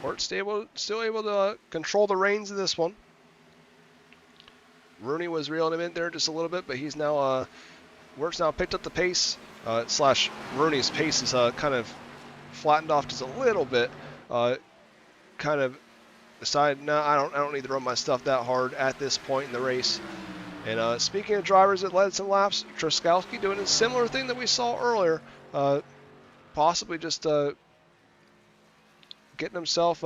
Wirt still able to control the reins of this one. Rooney was reeling him in there just a little bit, but he's now Wirt's now picked up the pace. Slash Rooney's pace is kind of flattened off just a little bit. Kind of decided, no, I don't need to run my stuff that hard at this point in the race. And speaking of drivers that led some laps, 𝐏𝐿𝐲 doing a similar thing that we saw earlier. Possibly just getting himself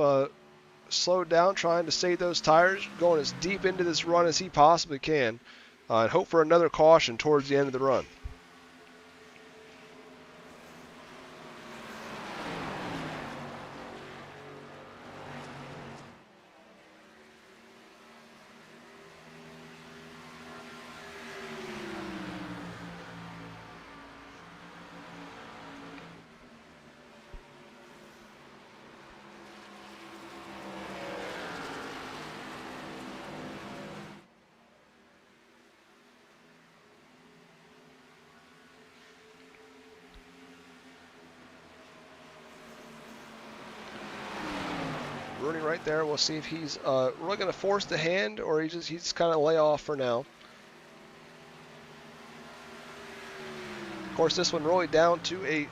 slowed down, trying to save those tires, going as deep into this run as he possibly can, and hope for another caution towards the end of the run. Rooney right there. We'll see if he's really going to force the hand or he's just kind of lay off for now. Of course, this one really down to a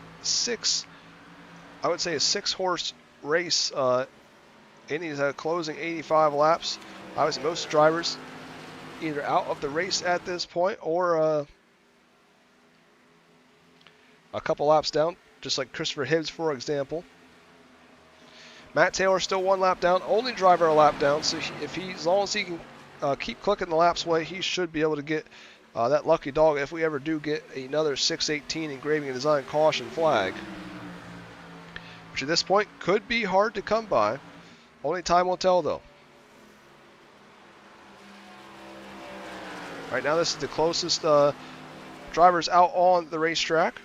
I would say a 6-horse race in these closing 85 laps. Obviously, most drivers either out of the race at this point or a couple laps down, just like Christopher Hibbs, for example. Matt Taylor still 1 lap down, only driver a lap down, so as long as he can keep clicking the laps away, he should be able to get that lucky dog if we ever do get another 618 engraving and design caution flag, which at this point could be hard to come by. Only time will tell, though. Right now, this is the closest drivers out on the racetrack.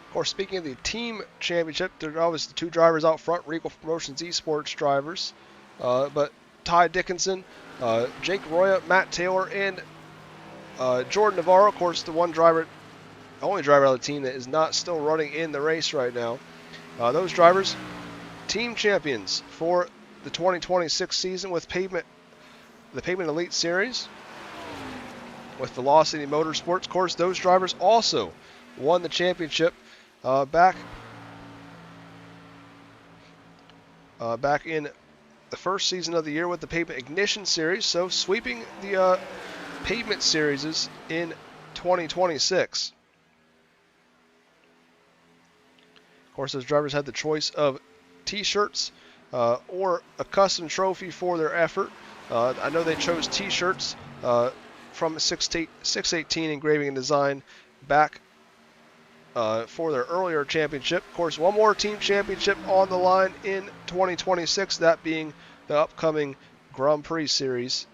Of course, speaking of the team championship, there are obviously 2 drivers out front, Reigel Promotions Esports drivers. But Ty Dickinson, Jake Roya, Matt Taylor, and Jordan Navarro, of course, the only driver out of the team that is not still running in the race right now. Those drivers, team champions for the 2026 season with the Pavement Elite Series with Velocity Motorsports. Of course, those drivers also won the championship back in the first season of the year with the Pavement Ignition Series, so sweeping the Pavement Series in 2026. Of course, those drivers had the choice of T-shirts or a custom trophy for their effort. I know they chose T-shirts from 618 Engraving and Design back for their earlier championship. Of course, one more team championship on the line in 2026, that being the upcoming Grand Prix Series.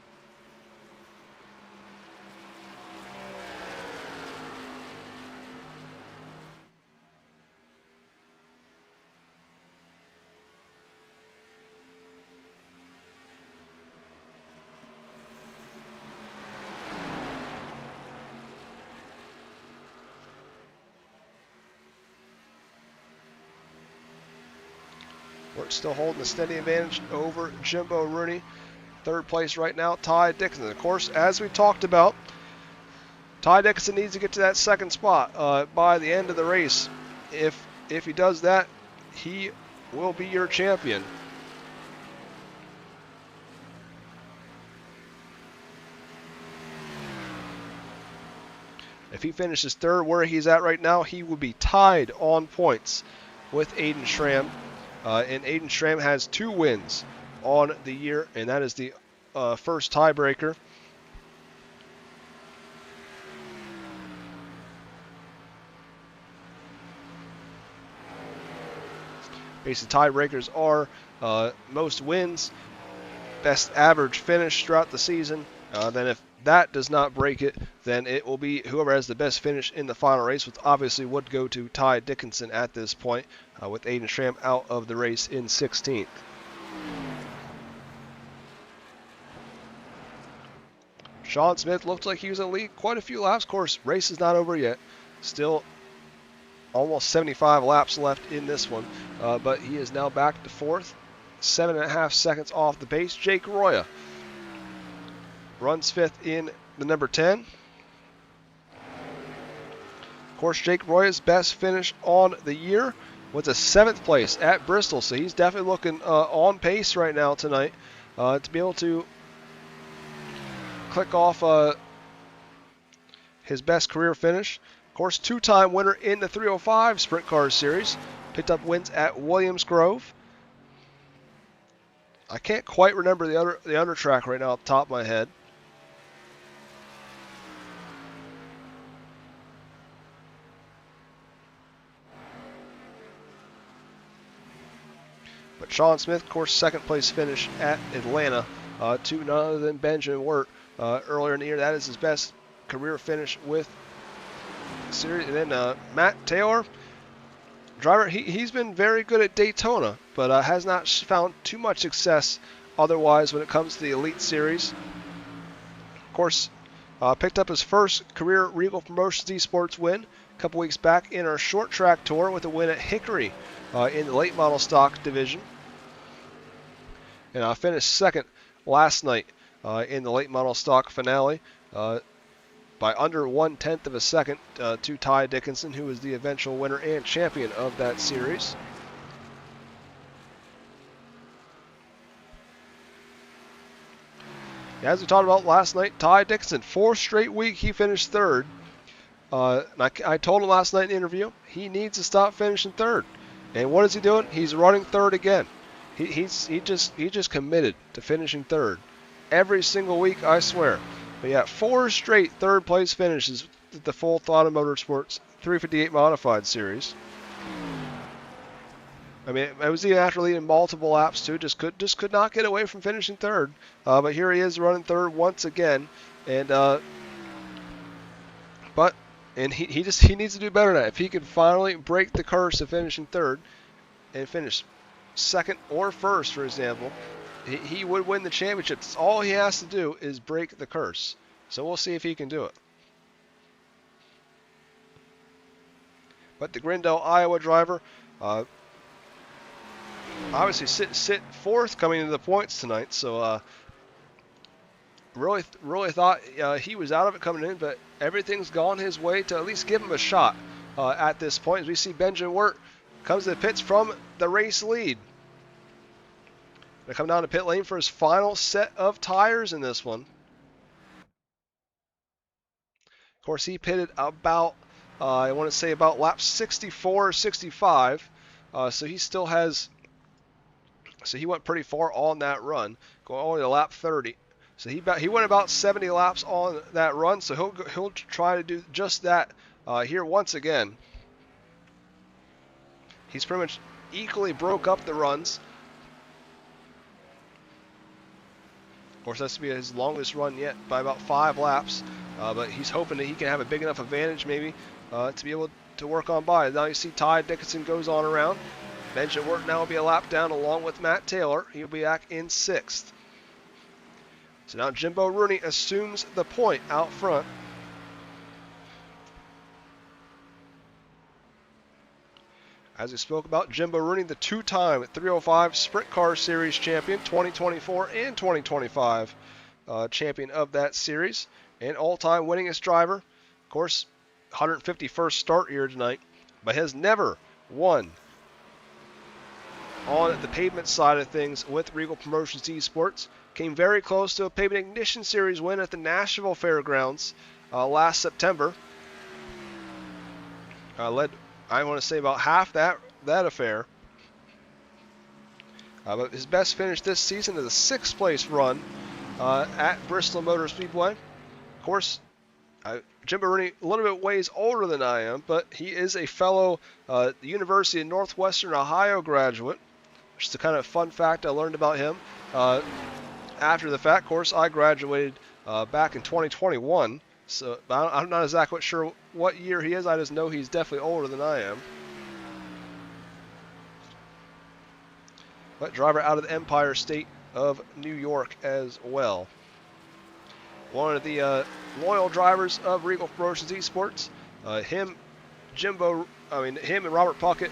We're still holding a steady advantage over Jimbo Rooney. 3rd place right now, Ty Dickinson. Of course, as we talked about, Ty Dickinson needs to get to that 2nd spot by the end of the race. If he does that, he will be your champion. If he finishes 3rd where he's at right now, he will be tied on points with Aiden Schramm. And Aiden Schramm has 2 wins on the year, and that is the first tiebreaker. Basically, tiebreakers are most wins, best average finish throughout the season. Then if that does not break it, then it will be whoever has the best finish in the final race, which obviously would go to Ty Dickinson at this point, with Aiden Schramm out of the race in 16th. Sean Smith looked like he was in the lead quite a few laps. Of course, race is not over yet. Still almost 75 laps left in this one, but he is now back to 4th, 7.5 seconds off the pace. Jake Roya runs 5th in the number 10. Of course, Jake Roya's best finish on the year was a 7th place at Bristol, so he's definitely looking on pace right now tonight to be able to click off his best career finish. Of course, two-time winner in the 305 Sprint Car Series. Picked up wins at Williams Grove. I can't quite remember the under track right now off the top of my head. But Sean Smith, of course, second place finish at Atlanta to none other than Benjamin Wirt earlier in the year. That is his best career finish with the series. And then Matt Taylor, driver, he's been very good at Daytona, but has not found too much success otherwise when it comes to the Elite Series. Of course, picked up his first career Regal Promotions Esports win a couple weeks back in our short track tour with a win at Hickory in the late model stock division. And I finished second last night in the late model stock finale by under 1/10 of a second to Ty Dickinson, who was the eventual winner and champion of that series. As we talked about last night, Ty Dickinson, 4th straight week he finished third. And I told him last night in the interview, he needs to stop finishing third. And what is he doing? He's running third again. He just committed to finishing third every single week, I swear. But yeah, 4 straight third place finishes with the Full Throttle Motorsports 358 Modified Series. I mean, it was even after leading multiple laps too. Just could not get away from finishing third. But here he is running third once again, and he needs to do better than that. If he could finally break the curse of finishing third and finish second or first, for example, he would win the championship. That's all he has to do is break the curse. So we'll see if he can do it. But the Grindel, Iowa driver, obviously sit fourth coming into the points tonight. So really thought he was out of it coming in, but everything's gone his way to at least give him a shot at this point. As we see Benjamin Wirt comes to the pits from the race lead. Going to come down to pit lane for his final set of tires in this one. Of course, he pitted about, I want to say about lap 64 or 65. So he still has, so he went pretty far on that run, going all the way to lap 30. So he went about 70 laps on that run, so he'll try to do just that here once again. He's pretty much equally broke up the runs. Of course, that's to be his longest run yet by about 5 laps, but he's hoping that he can have a big enough advantage maybe to be able to work on by. Now you see Ty Dickinson goes on around. Benjamin Wirt now will be a lap down along with Matt Taylor. He'll be back in 6th. So now Jimbo Rooney assumes the point out front. As we spoke about, Jimbo Rooney, the 2-time 305 Sprint Car Series champion, 2024 and 2025 champion of that series, and all-time winningest driver. Of course, 151st start here tonight, but has never won on the pavement side of things with Regal Promotions Esports. Came very close to a Pavement Ignition Series win at the Nashville Fairgrounds last September. Led, I want to say, about half that affair. But his best finish this season is a 6th place run at Bristol Motor Speedway. Of course, Jimbo Rooney a little bit ways older than I am, but he is a fellow University of Northwestern Ohio graduate. Just a kind of fun fact I learned about him. After the fact, of course, I graduated back in 2021, so I'm not exactly sure what year he is. I just know he's definitely older than I am. But driver out of the Empire State of New York as well. One of the loyal drivers of Regal Promotions Esports. Him and Robert Puckett.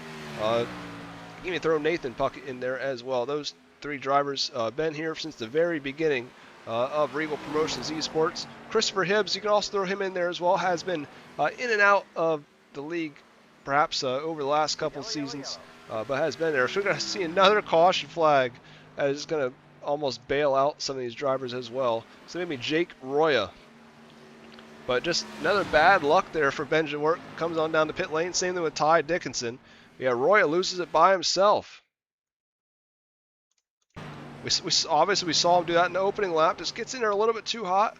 You can throw Nathan Puckett in there as well. Those 3 drivers been here since the very beginning of Regal Promotions Esports. Christopher Hibbs, you can also throw him in there as well, has been in and out of the league perhaps over the last couple seasons, but has been there. So we're going to see another caution flag that is going to almost bail out some of these drivers as well. So maybe Jake Roya But just another bad luck there for Benjamin Wirt. Comes on down to pit lane. Same thing with Ty Dickinson. Yeah, Roya loses it by himself. Obviously we saw him do that in the opening lap. Just gets in there a little bit too hot.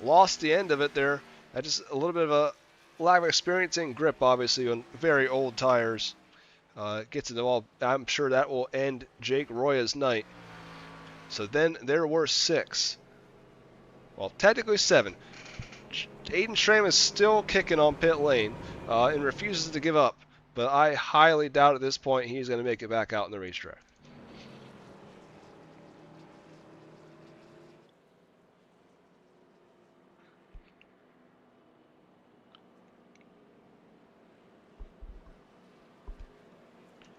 Lost the end of it there. That just a little bit of a lack of experience in grip, obviously, on very old tires. Gets in the wall. I'm sure that will end Jake Roya's night. So then there were 6. Well, technically 7. Aiden Schramm is still kicking on pit lane and refuses to give up. But I highly doubt at this point he's going to make it back out in the racetrack.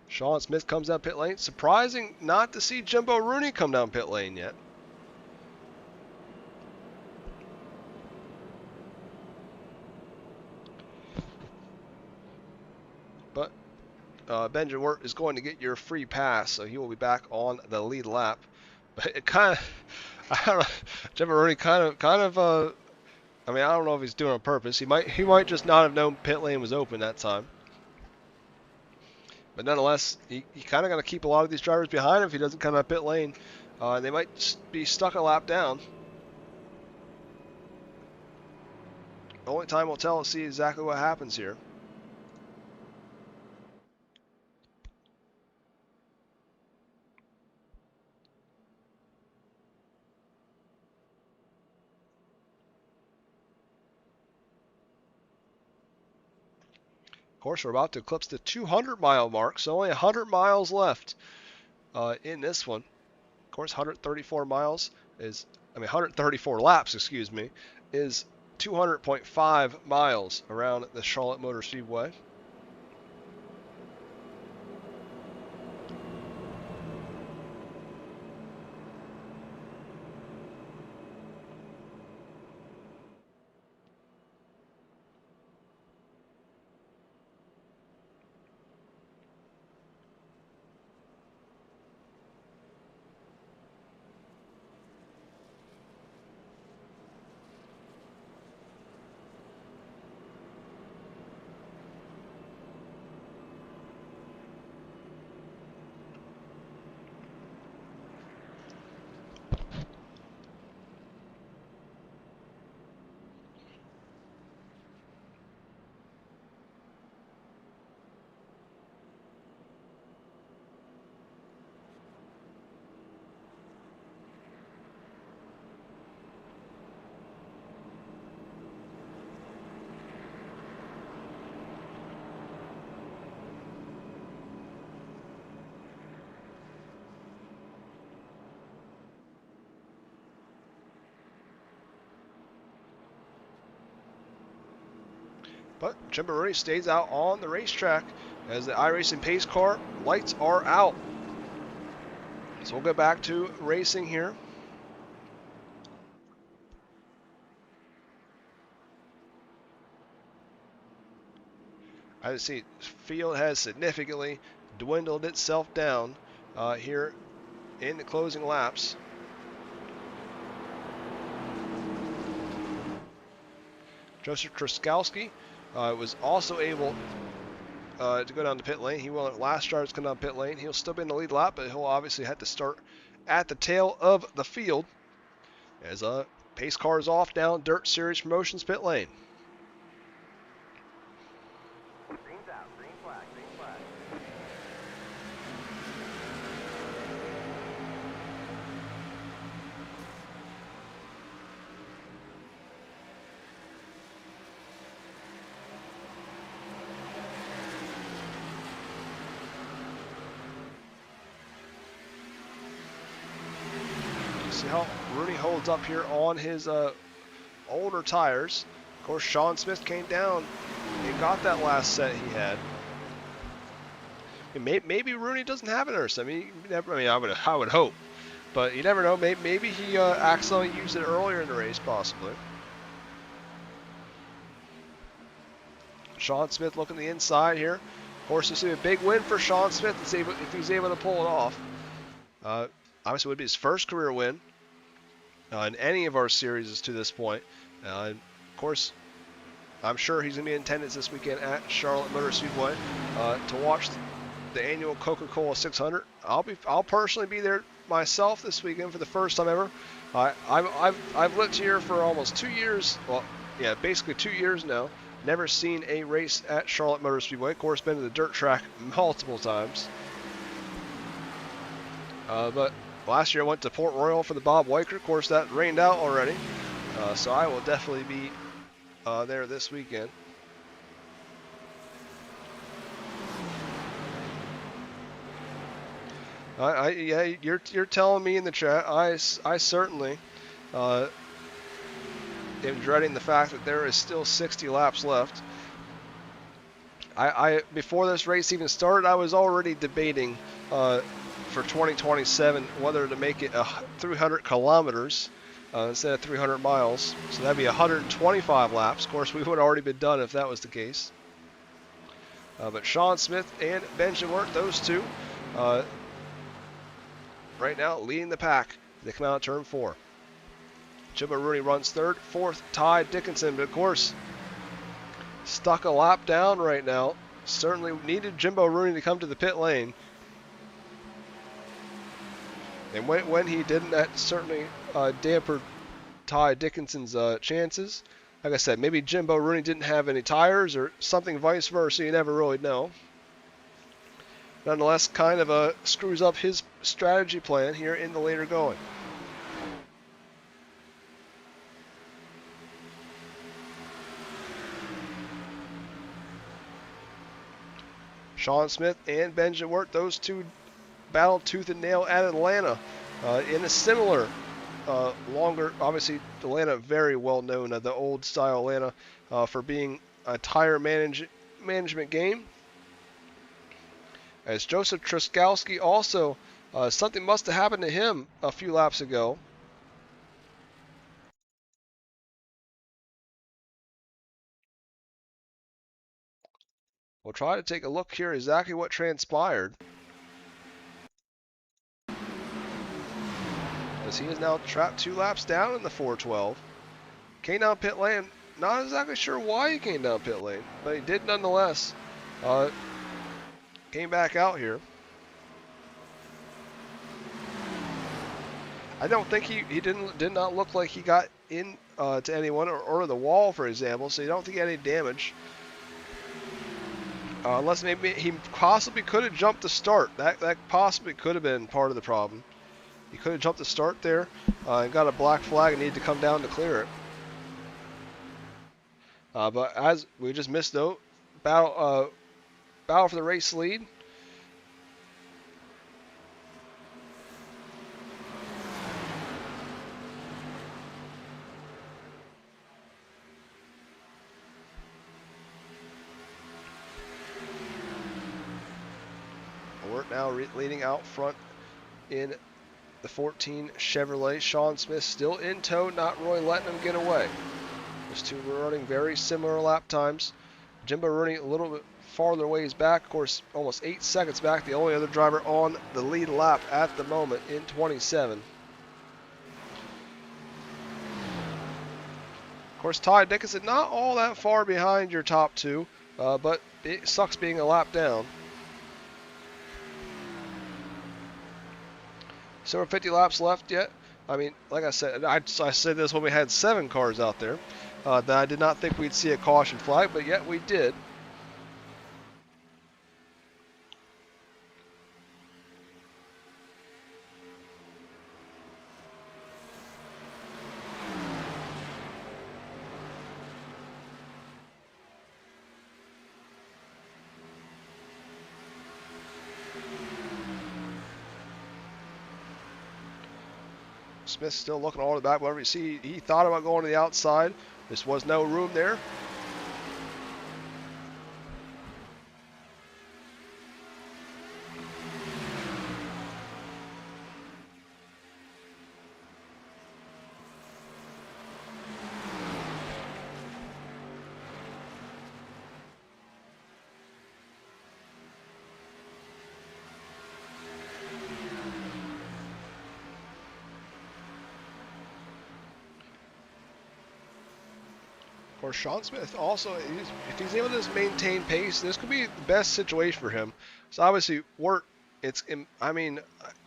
Sean Smith comes down pit lane. Surprising not to see Jumbo Rooney come down pit lane yet. But Benjamin Wirt is going to get your free pass, so he will be back on the lead lap. But it kind of, I don't know, Jumbo Rooney kind of, I mean, I don't know if he's doing it on purpose. He might just not have known pit lane was open that time. But nonetheless, he kind of got to keep a lot of these drivers behind him if he doesn't come out pit lane. They might be stuck a lap down. Only time will tell to see exactly what happens here. Of course, we're about to eclipse the 200-mile mark, so only 100 miles left in this one. Of course, 134 miles is, 134 laps, excuse me, is 200.5 miles around the Charlotte Motor Speedway. But Jumbo Rooney stays out on the racetrack as the iRacing pace car lights are out. So we'll go back to racing here. As you see, field has significantly dwindled itself down here in the closing laps. Joseph Truskowski was also able to go down the pit lane. He won last start to come down pit lane. He'll still be in the lead lap, but he'll obviously have to start at the tail of the field as pace car is off down Dirt Series Promotions pit lane. Green's out. Green flag. Green flag. See how Rooney holds up here on his older tires. Of course, Sean Smith came down and got that last set he had. And maybe Rooney doesn't have it, or something. I would hope, but you never know. Maybe he accidentally used it earlier in the race, possibly. Sean Smith looking the inside here. Of course, this is a big win for Sean Smith if he's able to pull it off. Obviously, it would be his first career win in any of our series to this point. Of course, I'm sure he's going to be in attendance this weekend at Charlotte Motor Speedway to watch the annual Coca-Cola 600. I'll personally be there myself this weekend for the first time ever. I've lived here for almost 2 years. Well, yeah, basically 2 years now. Never seen a race at Charlotte Motor Speedway. Of course, been to the dirt track multiple times. But last year I went to Port Royal for the Bob Weicker. Of course, that rained out already. So I will definitely be there this weekend. Yeah, you're telling me in the chat. I certainly am dreading the fact that there is still 60 laps left. Before this race even started, I was already debating for 2027 whether to make it 300 kilometers instead of 300 miles. So that'd be 125 laps. Of course, we would have already been done if that was the case. But Sean Smith and Benjamin Wirt, those two, right now leading the pack. They come out of turn 4. Jimbo Rooney runs third. Fourth, Ty Dickinson. But of course, stuck a lap down right now. Certainly needed Jimbo Rooney to come to the pit lane. And when he didn't, that certainly dampened Ty Dickinson's chances. Like I said, maybe Jimbo Rooney didn't have any tires or something vice versa. You never really know. Nonetheless, kind of screws up his strategy plan here in the later going. Sean Smith and Benjamin Wirt, those two battled tooth and nail at Atlanta in a similar, longer, obviously Atlanta very well known, the old style Atlanta, for being a tire management game. As Joseph Truskowski also, something must have happened to him a few laps ago. We'll try to take a look here exactly what transpired. As he is now trapped 2 laps down in the 412. Came down pit lane. Not exactly sure why he came down pit lane, but he did nonetheless. Came back out here. I don't think he did not look like he got in to anyone or the wall, for example, so you don't think he had any damage. Unless maybe he possibly could have jumped the start. That possibly could have been part of the problem. He could have jumped the start there and got a black flag and needed to come down to clear it. But as we just missed though, battle for the race lead. Wirt now leading out front in the 14 Chevrolet. Sean Smith still in tow, not really letting him get away. Those two were running very similar lap times. Jimbo Rooney a little bit farther ways back, of course, almost 8 seconds back. The only other driver on the lead lap at the moment in 27. Of course, Ty Dickinson not all that far behind your top two, but it sucks being a lap down. So we're 50 laps left yet. I mean, like I said, I said this when we had 7 cars out there, that I did not think we'd see a caution flag, but yet we did. Smith still looking all the back. Whatever you see, he thought about going to the outside. There was no room there. Of course, Sean Smith also, if he's able to just maintain pace, this could be the best situation for him. So obviously, I mean,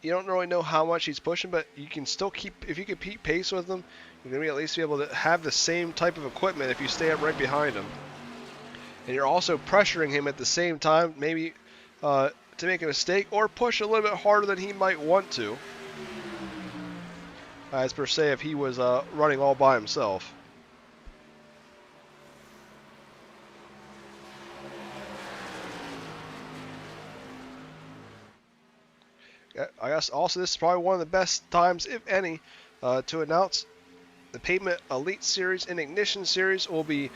you don't really know how much he's pushing, but you can still if you can keep pace with him, you're going to at least be able to have the same type of equipment if you stay up right behind him. And you're also pressuring him at the same time, maybe to make a mistake or push a little bit harder than he might want to, as per se if he was running all by himself. I guess also this is probably one of the best times, if any, to announce the Pavement Elite Series and Ignition Series will be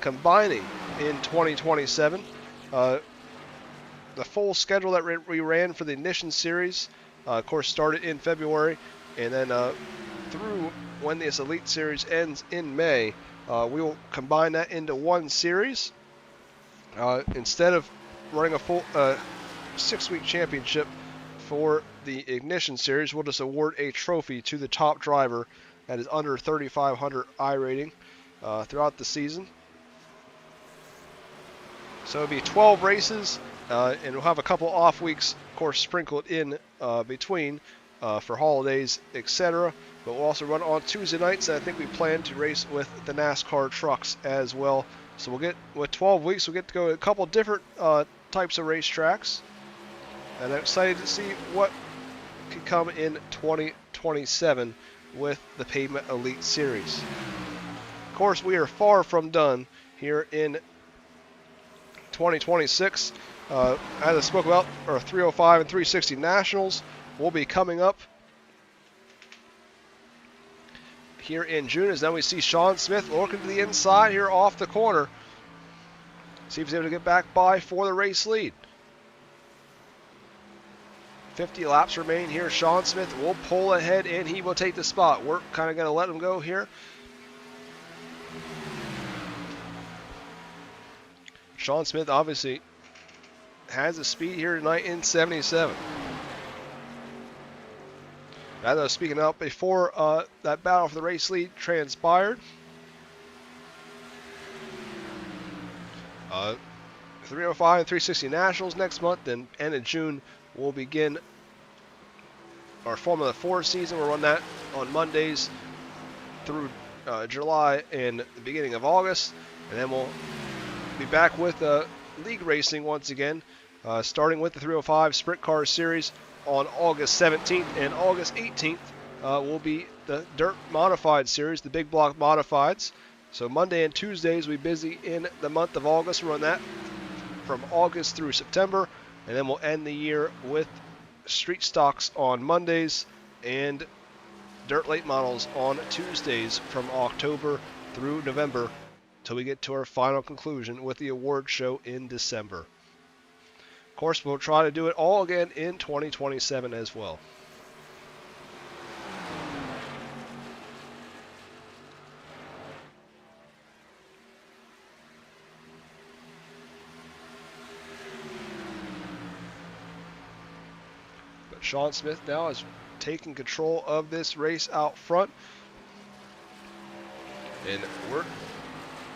combining in 2027. The full schedule that we ran for the Ignition Series, of course, started in February, and then through when this Elite Series ends in May, we will combine that into one series. Instead of running a full 6-week championship for the Ignition Series, we'll just award a trophy to the top driver that is under 3,500 I rating throughout the season. So it'll be 12 races, and we'll have a couple off weeks, of course, sprinkled in between for holidays, etc. But we'll also run on Tuesday nights, and I think we plan to race with the NASCAR trucks as well. So with 12 weeks, we'll get to go to a couple different types of racetracks. And I'm excited to see what can come in 2027 with the Pavement Elite Series. Of course, we are far from done here in 2026. As I spoke about, our 305 and 360 Nationals will be coming up here in June. As then we see Sean Smith looking to the inside here off the corner. See if he's able to get back by for the race lead. 50 laps remain here. Sean Smith will pull ahead and he will take the spot. We're kind of going to let him go here. Sean Smith obviously has the speed here tonight in 77. As I was speaking up before that battle for the race lead transpired. 305 and 360 Nationals next month, then end of June we'll begin our Formula 4 season. We'll run that on Mondays through July and the beginning of August, and then we'll be back with league racing once again, starting with the 305 Sprint Car Series on August 17th, and August 18th will be the Dirt Modified Series, the Big Block Modifieds. So Monday and Tuesdays we'll be busy in the month of August. We'll run that from August through September, and then we'll end the year with street stocks on Mondays and dirt late models on Tuesdays from October through November till we get to our final conclusion with the award show in December. Of course, we'll try to do it all again in 2027 as well. Sean Smith now is taking control of this race out front. And we're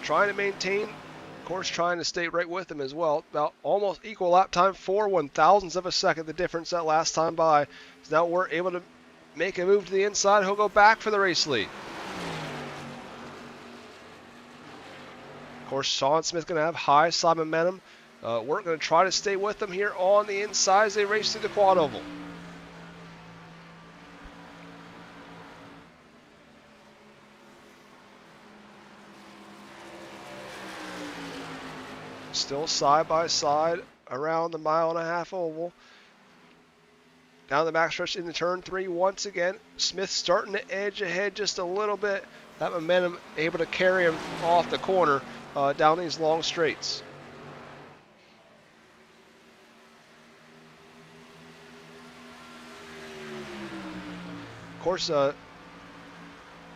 trying to maintain, of course, trying to stay right with him as well. About almost equal lap time, 4 1,000ths of a second, the difference that last time by. So now we're able to make a move to the inside. He'll go back for the race lead. Of course, Sean Smith's going to have high side momentum. We're going to try to stay with him here on the inside as they race through the quad oval. Still side by side around the 1.5 mile oval. Down the backstretch into turn 3 once again. Smith starting to edge ahead just a little bit. That momentum able to carry him off the corner down these long straights. Of course,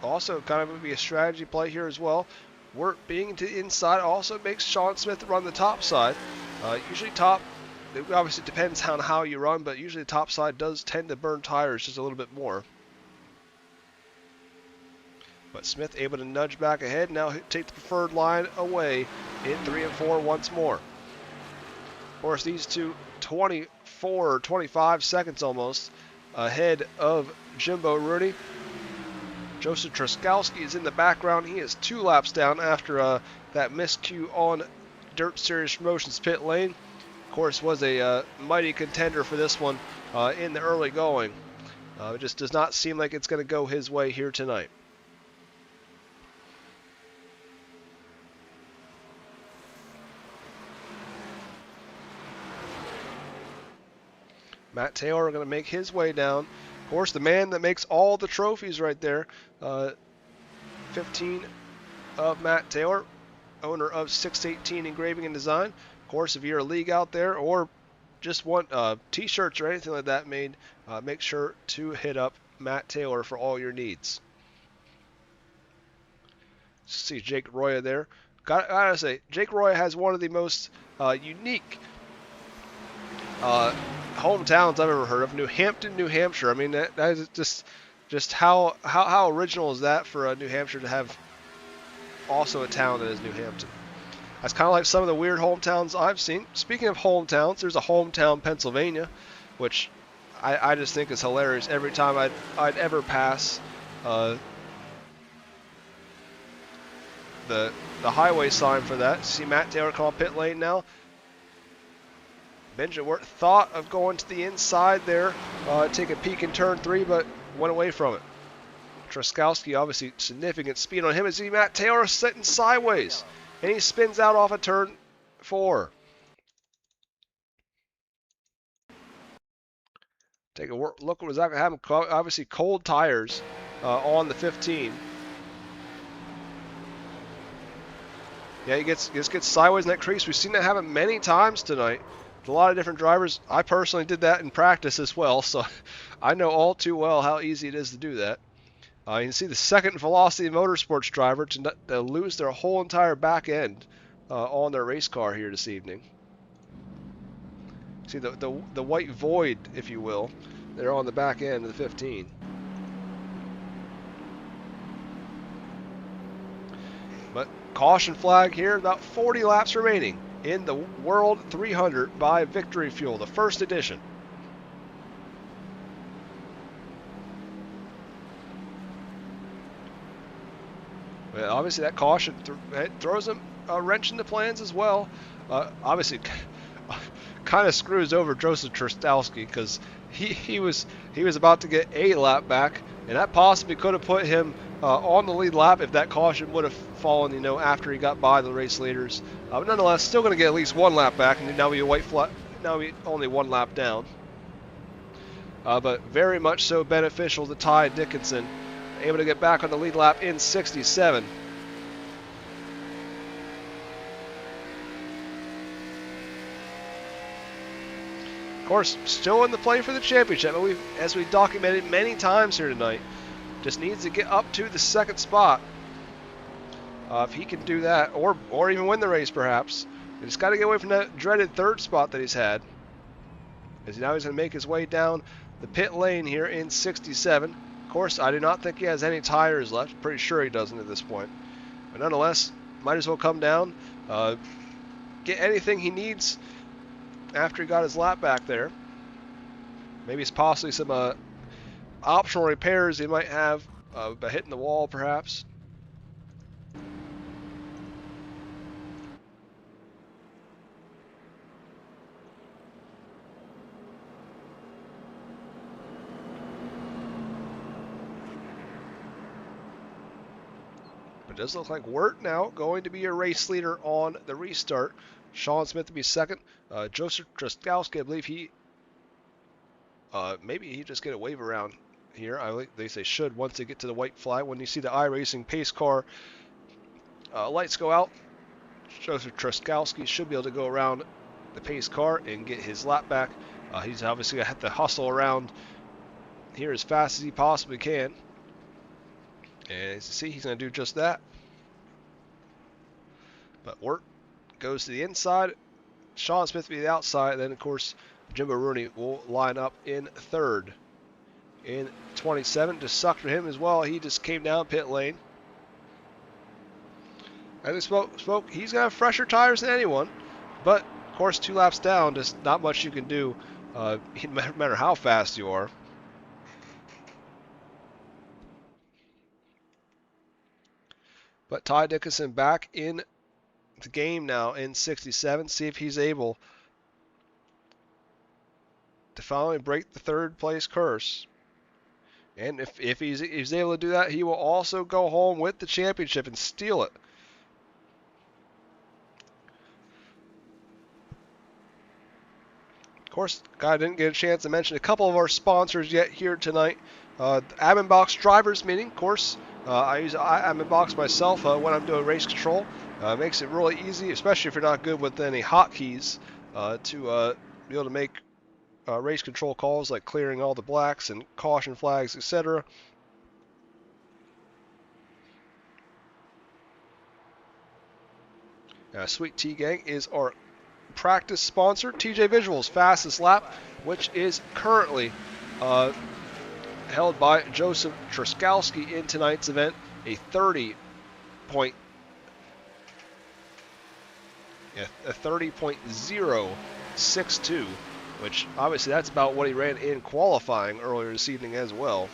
also kind of would be a strategy play here as well. We're being to the inside also makes Sean Smith run the top side. Usually top, it obviously depends on how you run, but usually the top side does tend to burn tires just a little bit more. But Smith able to nudge back ahead. Now take the preferred line away in 3 and 4 once more. Of course, these two 24 or 25 seconds almost ahead of Jimbo Rooney. Joseph Truskowski is in the background. He is 2 laps down after that miscue on Dirt Series Promotions pit lane. Of course, was a mighty contender for this one in the early going. It just does not seem like it's going to go his way here tonight. Matt Taylor going to make his way down. Of course, the man that makes all the trophies right there. 15 of Matt Taylor, owner of 618 Engraving and Design. Of course, if you're a league out there or just want t-shirts or anything like that made, make sure to hit up Matt Taylor for all your needs. See Jake Roya there. Gotta say, Jake Roya has one of the most unique hometowns I've ever heard of. New Hampton, New Hampshire. I mean, that is just how original is that for New Hampshire to have also a town that is New Hampton. That's kind of like some of the weird hometowns I've seen. Speaking of hometowns, there's a hometown, Pennsylvania, which I just think is hilarious every time I'd ever pass the highway sign for that. See Matt Taylor come up pit lane now. Benjamin Wirt thought of going to the inside there, take a peek in turn 3, but went away from it. Truskowski, obviously significant speed on him. As see Matt Taylor sitting sideways, and he spins out off of turn 4. Take a look what was that going to happen. Obviously cold tires on the 15. Yeah, he gets sideways in that crease. We've seen that happen many times tonight. A lot of different drivers. I personally did that in practice as well, so I know all too well how easy it is to do that. You can see the second Velocity Motorsports driver to lose their whole entire back end on their race car here this evening. See the white void, if you will, there on the back end of the 15. But caution flag here, about 40 laps remaining in the World 300 by Victory Fuel, the first edition. Well, obviously that caution throws a wrench in the plans as well. Obviously kind of screws over Joseph Truskowski because he was about to get a lap back, and that possibly could have put him on the lead lap if that caution would have fallen, you know, after he got by the race leaders. But nonetheless, still going to get at least 1 lap back, and now be a white flag. Now be only 1 lap down. But very much so beneficial to Ty Dickinson, able to get back on the lead lap in 67. Of course, still in the play for the championship, but as we've documented many times here tonight, just needs to get up to the 2nd spot. If he can do that, or even win the race perhaps, he's got to get away from that dreaded 3rd spot that he's had. As now he's going to make his way down the pit lane here in 67. Of course, I do not think he has any tires left. Pretty sure he doesn't at this point. But nonetheless, might as well come down, get anything he needs after he got his lap back there. Maybe it's possibly some optional repairs he might have by hitting the wall perhaps. It does look like Wirt now going to be a race leader on the restart. Sean Smith to be 2nd. Joseph Truskowski, I believe maybe he just get a wave around here. They say should once they get to the white flag. When you see the iRacing pace car lights go out, Joseph Truskowski should be able to go around the pace car and get his lap back. He's obviously going to have to hustle around here as fast as he possibly can. And as you see, he's going to do just that. But Wirt goes to the inside. Sean Smith will be the outside. Then, of course, Jimbo Rooney will line up in 3rd. In 27, just sucked for him as well. He just came down pit lane. As we spoke, he's going to have fresher tires than anyone. But, of course, 2 laps down, just not much you can do, no matter how fast you are. But Ty Dickinson back in the game now in 67. See if he's able to finally break the 3rd place curse. And if he's able to do that, he will also go home with the championship and steal it. Of course, I didn't get a chance to mention a couple of our sponsors yet here tonight. Admin Box Drivers Meeting, of course. I use Admin Box myself when I'm doing race control. Makes it really easy, especially if you're not good with any hotkeys, to be able to make race control calls like clearing all the blacks and caution flags, etc. Sweet Tea Gang is our practice sponsor. TJ Visuals fastest lap, which is currently held by Joseph Truskowski in tonight's event, a 30.062, which obviously that's about what he ran in qualifying earlier this evening as well.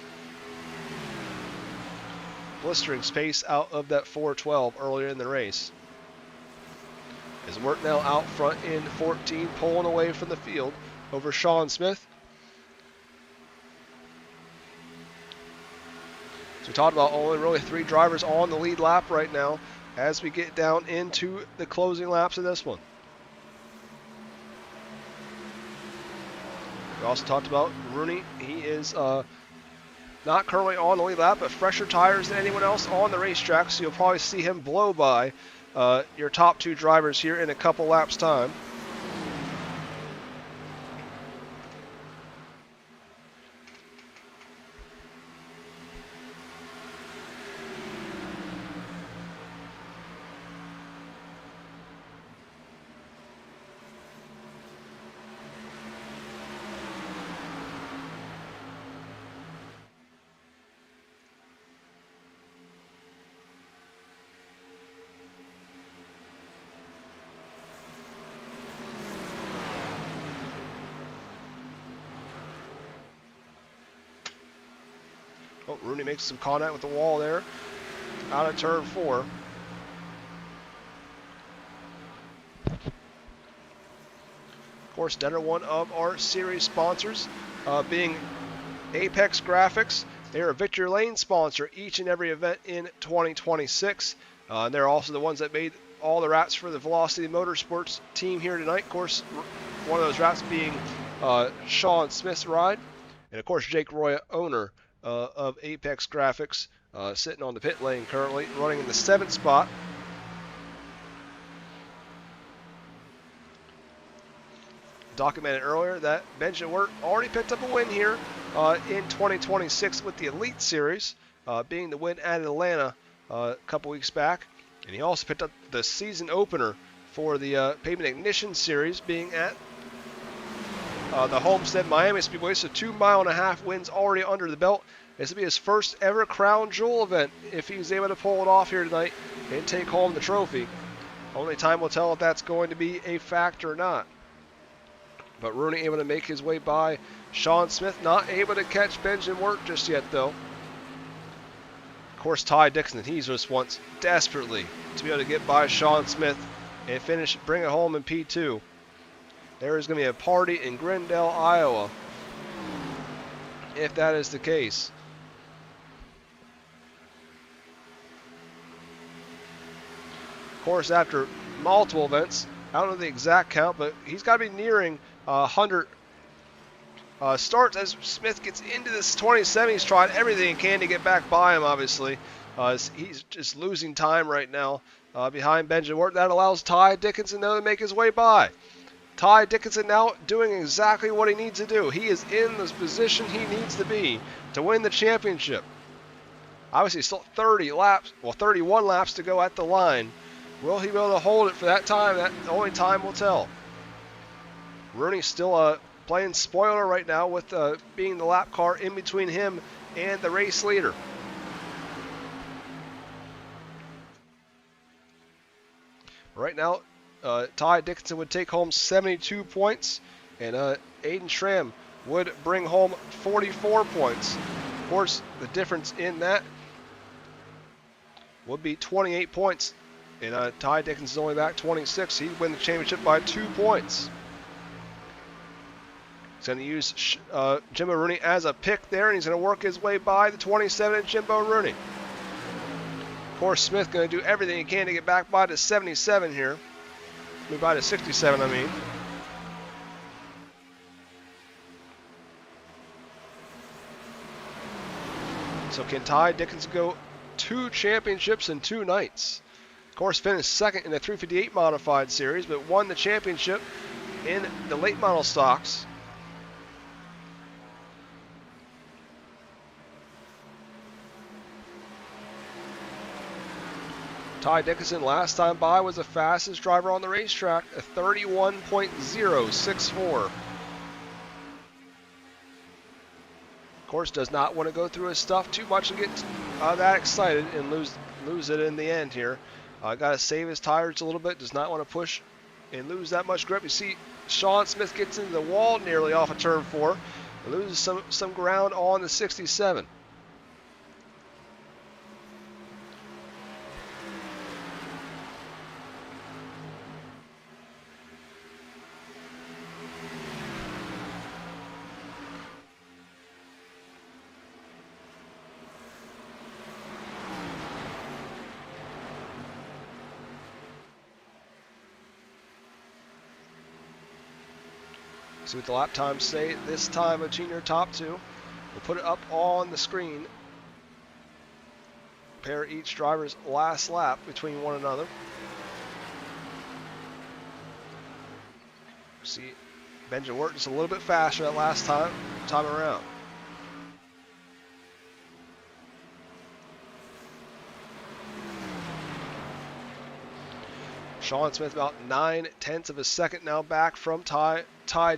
Blistering space out of that 4:12 earlier in the race. As Wirt now out front in 14, pulling away from the field over Sean Smith. So we talked about only really 3 drivers on the lead lap right now as we get down into the closing laps of this one. We also talked about Rooney. He is not currently on the lead lap, but fresher tires than anyone else on the racetrack, so you'll probably see him blow by your top 2 drivers here in a couple laps' time. Oh, Rooney makes some contact with the wall there. Out of turn 4. Of course, Denner, one of our series sponsors, being Apex Graphics. They are a Victory Lane sponsor each and every event in 2026. And they're also the ones that made all the wraps for the Velocity Motorsports team here tonight. Of course, one of those wraps being Sean Smith's ride. And of course, Jake Roy, owner of Apex Graphics, sitting on the pit lane currently, running in the 7th spot. Documented earlier that Benjamin Wirt already picked up a win here in 2026 with the Elite Series, being the win at Atlanta a couple weeks back. And he also picked up the season opener for the Pavement Ignition Series, being at the Homestead Miami Speedway. So 2.5 mile wins already under the belt. This will be his first ever Crown Jewel event if he's able to pull it off here tonight and take home the trophy. Only time will tell if that's going to be a fact or not. But Rooney able to make his way by Sean Smith. Not able to catch Benjamin Wirt just yet, though. Of course, Ty Dixon, he just wants desperately to be able to get by Sean Smith and finish, bring it home in P2. There is going to be a party in Grindell, Iowa, if that is the case. Of course, after multiple events, I don't know the exact count, but he's got to be nearing 100 starts as Smith gets into this 27. He's tried everything he can to get back by him, obviously. He's just losing time right now behind Benjamin Wirt. That allows Ty Dickinson, though, to make his way by. Ty Dickinson now doing exactly what he needs to do. He is in the position he needs to be to win the championship. Obviously, still 31 laps to go at the line. Will he be able to hold it for that time? That only time will tell. Rooney still playing spoiler right now with being the lap car in between him and the race leader. Right now, Ty Dickinson would take home 72 points, and Aiden Schramm would bring home 44 points. Of course, the difference in that would be 28 points, and Ty Dickinson's only back 26. He'd win the championship by 2 points. He's going to use Jimbo Rooney as a pick there, and he's going to work his way by the 27 Jimbo Rooney. Of course, Smith going to do everything he can to get back by the 77 here. By the 67, I mean. So can Ty Dickinson go 2 championships in 2 nights? Of course, finished second in the 358 modified series, but won the championship in the late model stocks. Ty Dickinson last time by was the fastest driver on the racetrack, a 31.064. Of course, does not want to go through his stuff too much and get that excited and lose it in the end here. Got to save his tires a little bit. Does not want to push and lose that much grip. You see, Sean Smith gets into the wall nearly off of turn 4. Loses some ground on the 67. See what the lap times say this time of junior top 2. We'll put it up on the screen. Compare each driver's last lap between one another. See, Benjamin worked just a little bit faster that last time around. Sean Smith about 9/10 of a second now back from Ty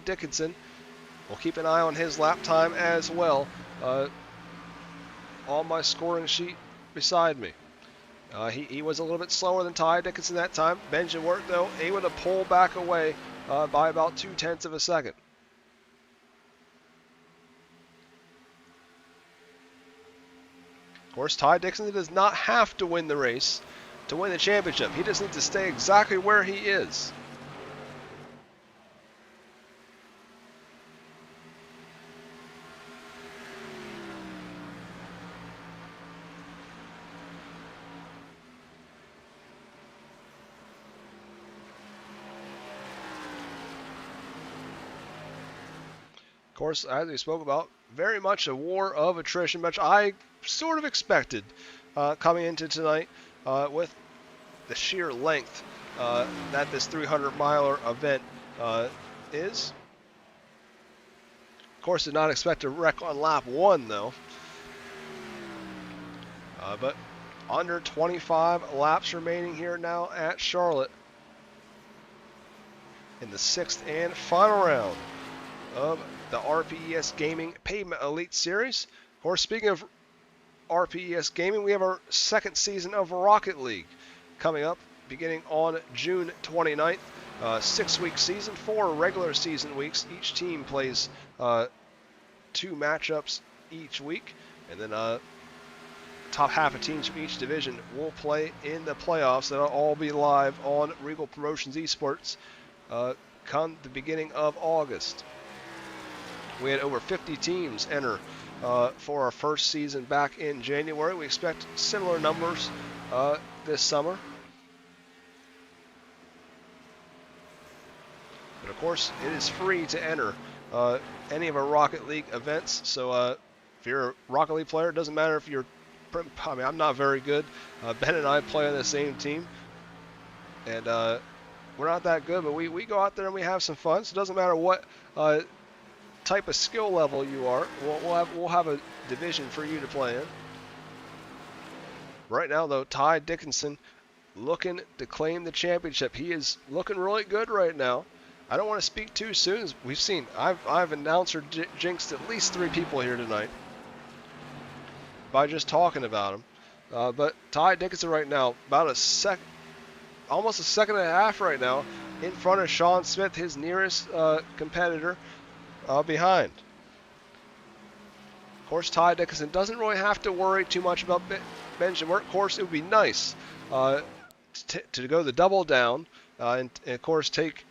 Dickinson. We'll keep an eye on his lap time as well on my scoring sheet beside me. He was a little bit slower than Ty Dickinson that time. Benjamin worked, though, able to pull back away by about 2/10 of a second. Of course, Ty Dickinson does not have to win the race to win the championship. He just needs to stay exactly where he is. Of course, as we spoke about, very much a war of attrition, which I sort of expected coming into tonight with the sheer length that this 300-miler event is. Of course, did not expect a wreck on lap 1, though. But under 25 laps remaining here now at Charlotte in the 6th and final round of the RPES Gaming Pavement Elite Series. Of course, speaking of RPES Gaming, we have our 2nd season of Rocket League coming up beginning on June 29th. 6-week season, 4 regular season weeks. Each team plays 2 matchups each week, and then top half of teams from each division will play in the playoffs. That'll all be live on Reigel Promotions Esports come the beginning of August. We had over 50 teams enter for our first season back in January. We expect similar numbers this summer. But of course, it is free to enter any of our Rocket League events. So if you're a Rocket League player, it doesn't matter if you're, I mean, I'm not very good. Ben and I play on the same team. And we're not that good, but we go out there and we have some fun. So it doesn't matter what type of skill level you are, we'll have a division for you to play in. Right now, though, Ty Dickinson looking to claim the championship. He is looking really good right now. I don't want to speak too soon. As we've seen, I've announced or jinxed at least 3 people here tonight by just talking about him. But Ty Dickinson right now, about a second. almost a second and a half right now in front of Sean Smith, his nearest competitor behind. Of course, Ty Dickinson doesn't really have to worry too much about bench work. Of course, it would be nice to go the double down and, of course, take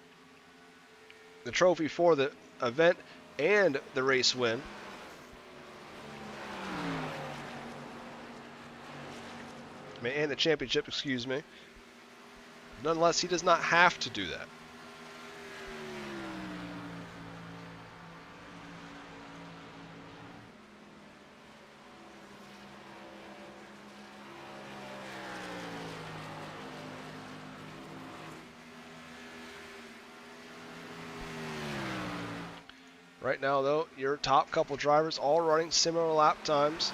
the trophy for the event and the race win. And the championship, excuse me. Nonetheless, he does not have to do that. Right now, though, your top couple drivers all running similar lap times.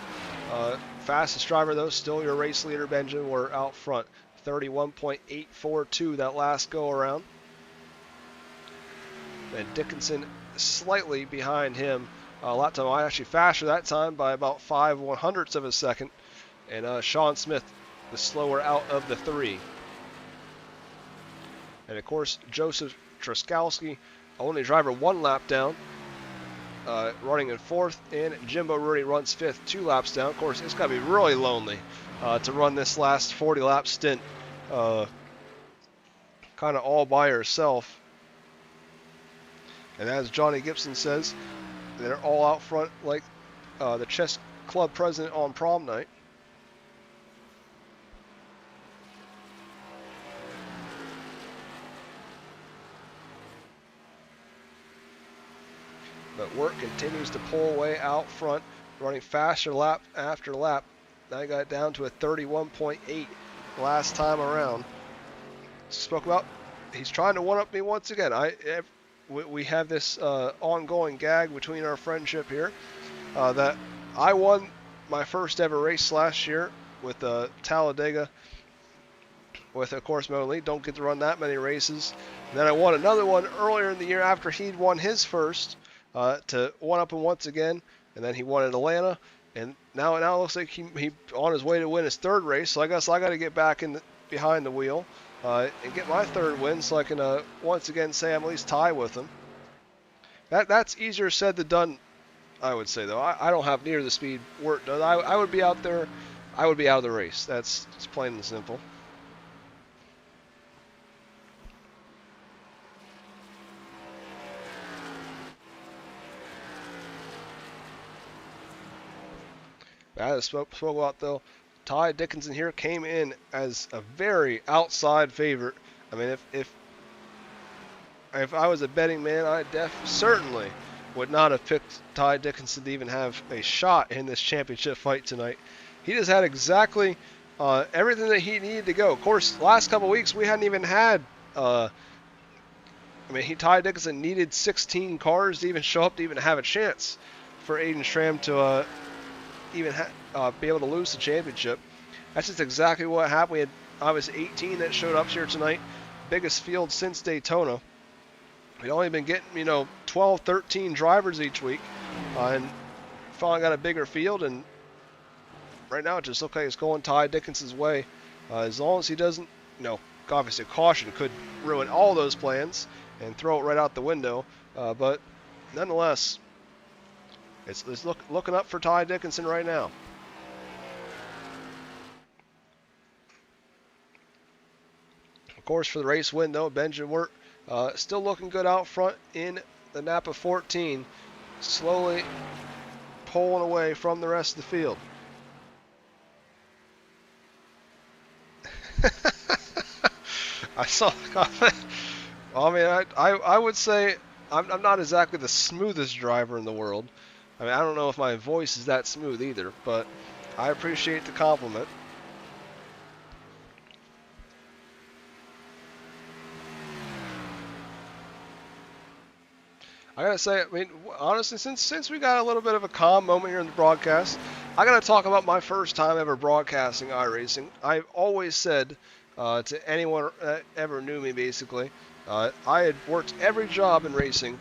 Fastest driver, though, still your race leader, Benjamin, were out front. 31.842 that last go around. And Dickinson slightly behind him. Lap time actually faster that time by about 5/100ths of a second. And Sean Smith, the slower out of the three. And of course, Joseph Truskowski, only driver one lap down. Running in fourth, and Jimbo Rudy runs fifth, 2 laps down. Of course, it's got to be really lonely to run this last 40-lap stint kind of all by herself. And as Johnny Gibson says, they're all out front like the chess club president on prom night. But Work continues to pull away out front, running faster lap after lap. Now he got it down to a 31.8 last time around. Spoke about, he's trying to one-up me once again. We have this ongoing gag between our friendship here that I won my first ever race last year with Talladega with, of course, Mo Lee. Don't get to run that many races. And then I won another one earlier in the year after he'd won his first. To one-up him once again, and then he won in Atlanta, and now it looks like he on his way to win his third race. So I guess I got to get back behind the wheel and get my third win, so I can once again say I'm at least tied with him. That's easier said than done, I would say, though. I don't have near the speed Wirt does. I would be out there. I would be out of the race. That's just plain and simple. As spoke about, though, Ty Dickinson here came in as a very outside favorite. I mean, if I was a betting man, I certainly would not have picked Ty Dickinson to even have a shot in this championship fight tonight. He just had exactly everything that he needed to go. Of course, last couple weeks we hadn't even had. Ty Dickinson needed 16 cars to even show up to even have a chance for Aiden Schramm to even be able to lose the championship. That's just exactly what happened. We had obviously 18 that showed up here tonight, biggest field since Daytona. We'd only been getting 12, 13 drivers each week, and finally got a bigger field. And right now it just looks like it's going Ty Dickinson's way, as long as he doesn't, obviously caution could ruin all those plans and throw it right out the window. But nonetheless, it's looking up for Ty Dickinson right now. Of course, for the race win, though, Benjamin Wirt still looking good out front in the Napa 14, slowly pulling away from the rest of the field. I saw the comment. I mean, I would say I'm not exactly the smoothest driver in the world. I mean, I don't know if my voice is that smooth either, but I appreciate the compliment. I gotta say, I mean, honestly, since we got a little bit of a calm moment here in the broadcast, I gotta talk about my first time ever broadcasting iRacing. I've always said to anyone that ever knew me, basically, I had worked every job in racing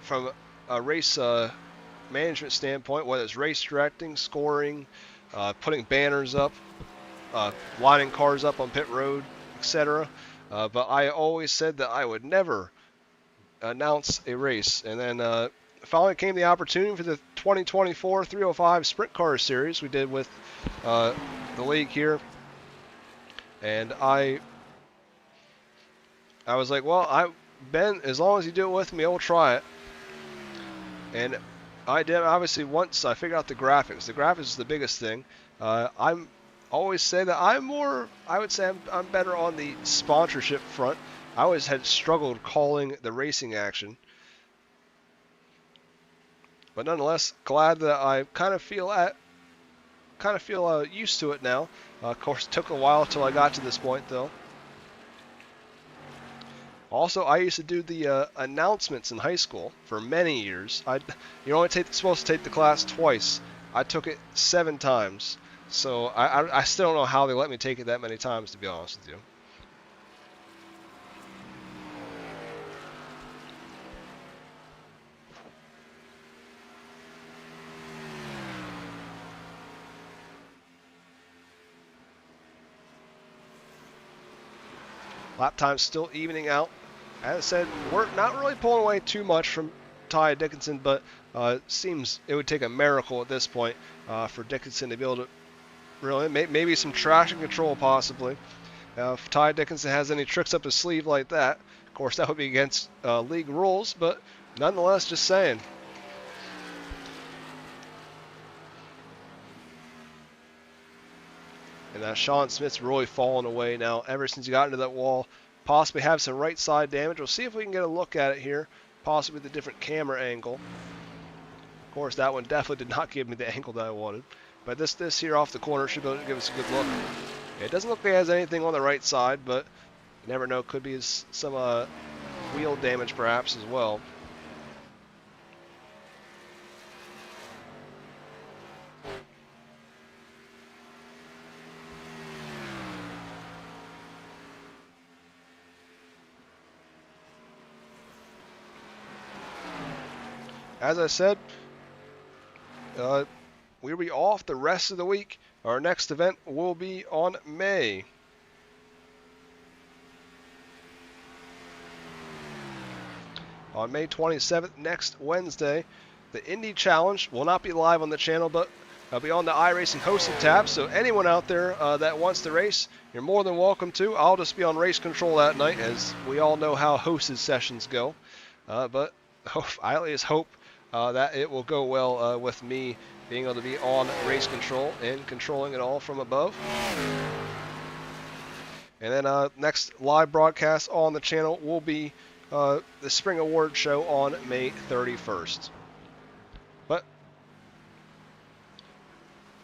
from a race management standpoint, whether it's race directing, scoring, putting banners up, lining cars up on pit road, etc. but I always said that I would never announce a race. And then finally came the opportunity for the 2024 305 Sprint Car Series we did with the league here. And I was like, well, Ben, as long as you do it with me, I will try it. And I did, obviously, once I figured out the graphics. The graphics is the biggest thing. I'm always say that I would say I'm better on the sponsorship front. I always had struggled calling the racing action. But nonetheless, glad that I kind of feel used to it now. Of course, it took a while till I got to this point, though. Also, I used to do the announcements in high school for many years. You're only supposed to take the class twice. I took it 7 times. So I still don't know how they let me take it that many times, to be honest with you. Lap time still evening out. As I said, we're not really pulling away too much from Ty Dickinson, but it seems it would take a miracle at this point for Dickinson to be able to really, maybe some traction control possibly. If Ty Dickinson has any tricks up his sleeve like that, of course that would be against league rules, but nonetheless, just saying. And Sean Smith's really fallen away now ever since he got into that wall. Possibly have some right side damage. We'll see if we can get a look at it here, possibly with a different camera angle. Of course, that one definitely did not give me the angle that I wanted. But this here off the corner should be able to give us a good look. It doesn't look like it has anything on the right side, but you never know. Could be some wheel damage perhaps as well. As I said, we'll be off the rest of the week. Our next event will be on May. On May 27th, next Wednesday, the Indy Challenge will not be live on the channel, but it'll be on the iRacing hosted tab. So anyone out there that wants to race, you're more than welcome to. I'll just be on race control that night, as we all know how hosted sessions go. But I at least hope that it will go well with me being able to be on race control and controlling it all from above. And then next live broadcast on the channel will be the Spring Award Show on May 31st. But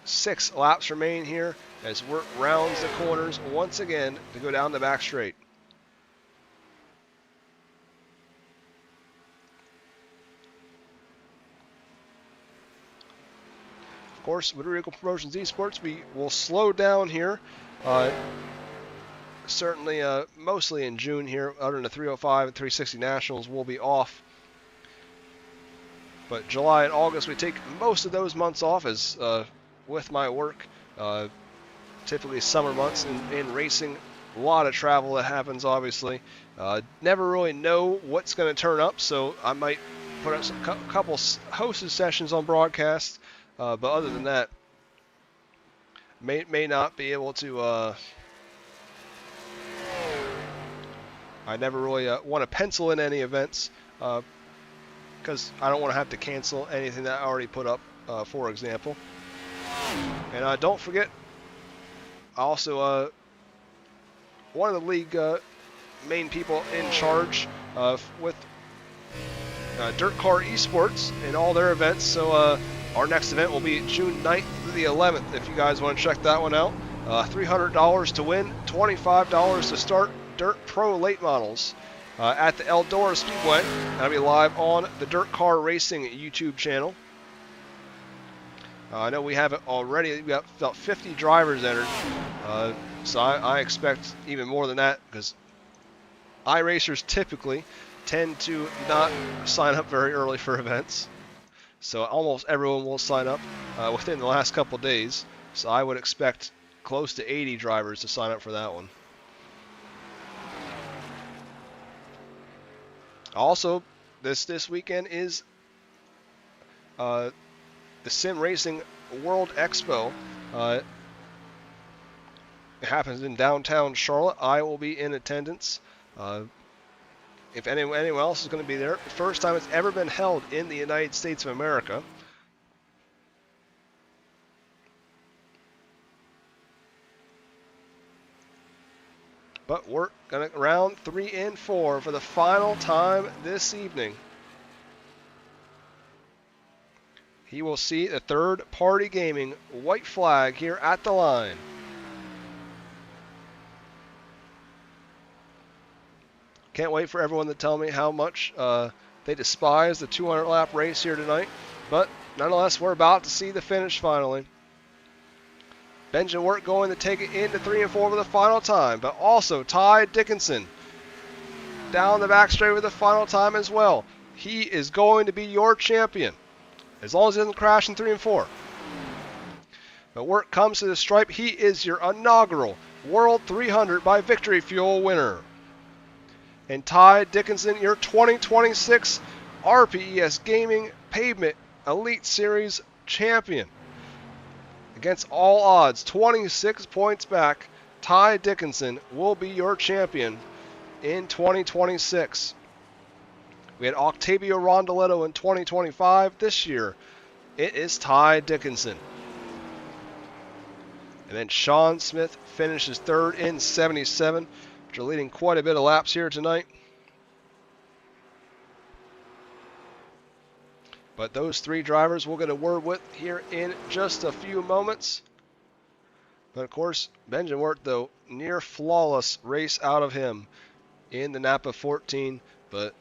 6 laps remain here as Wirt rounds the corners once again to go down the back straight. Of course, with Reigel Promotions Esports, we will slow down here. Certainly, mostly in June here, other than the 305 and 360 Nationals will be off. But July and August, we take most of those months off as with my work. Typically summer months in racing, a lot of travel that happens, obviously. Never really know what's going to turn up, so I might put up a couple hosted sessions on broadcast. But other than that, may not be able to. I never really want to pencil in any events because I don't want to have to cancel anything that I already put up, for example. And don't forget, also one of the league main people in charge with 𝐑𝐏𝐿 Esports in all their events. So our next event will be June 9th through the 11th, if you guys want to check that one out. $300 to win, $25 to start Dirt Pro late models at the Eldora Speedway. That'll be live on the Dirt Car Racing YouTube channel. I know we have it already. We've got about 50 drivers entered. So I expect even more than that, because iRacers typically tend to not sign up very early for events. So almost everyone will sign up within the last couple days. So I would expect close to 80 drivers to sign up for that one. Also, this weekend is the Sim Racing World Expo. It happens in downtown Charlotte. I will be in attendance. If anyone else is going to be there, the first time it's ever been held in the United States of America. But we're going to round 3 and 4 for the final time this evening. He will see the third party gaming white flag here at the line. Can't wait for everyone to tell me how much they despise the 200 lap race here tonight. But nonetheless, we're about to see the finish finally. Benjamin Wirt going to take it into 3 and 4 for the final time, but also Ty Dickinson down the back straight with the final time as well. He is going to be your champion as long as he doesn't crash in 3 and 4. But Wirt comes to the stripe. He is your inaugural World 300 by Victory Fuel winner. And Ty Dickinson, your 2026 RPES Gaming Pavement Elite Series champion. Against all odds, 26 points back, Ty Dickinson will be your champion in 2026. We had Octavio Rondoletto in 2025. This year, it is Ty Dickinson. And then Sean Smith finishes third in 77, which are leading quite a bit of laps here tonight. But those three drivers we'll get a word with here in just a few moments. But of course, Benjamin Wirt, though, near flawless race out of him in the Napa 14. But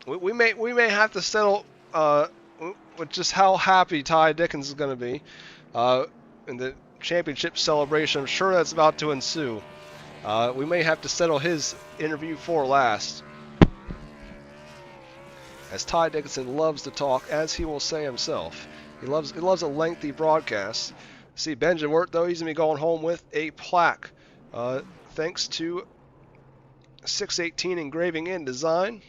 we may have to settle with just how happy Ty Dickens is going to be in the championship celebration. I'm sure that's about to ensue. We may have to settle his interview for last, as Ty Dickinson loves to talk, as he will say himself. He loves a lengthy broadcast. See, Benjamin Wirt, though, he's going to be going home with a plaque, thanks to 618 Engraving and Design.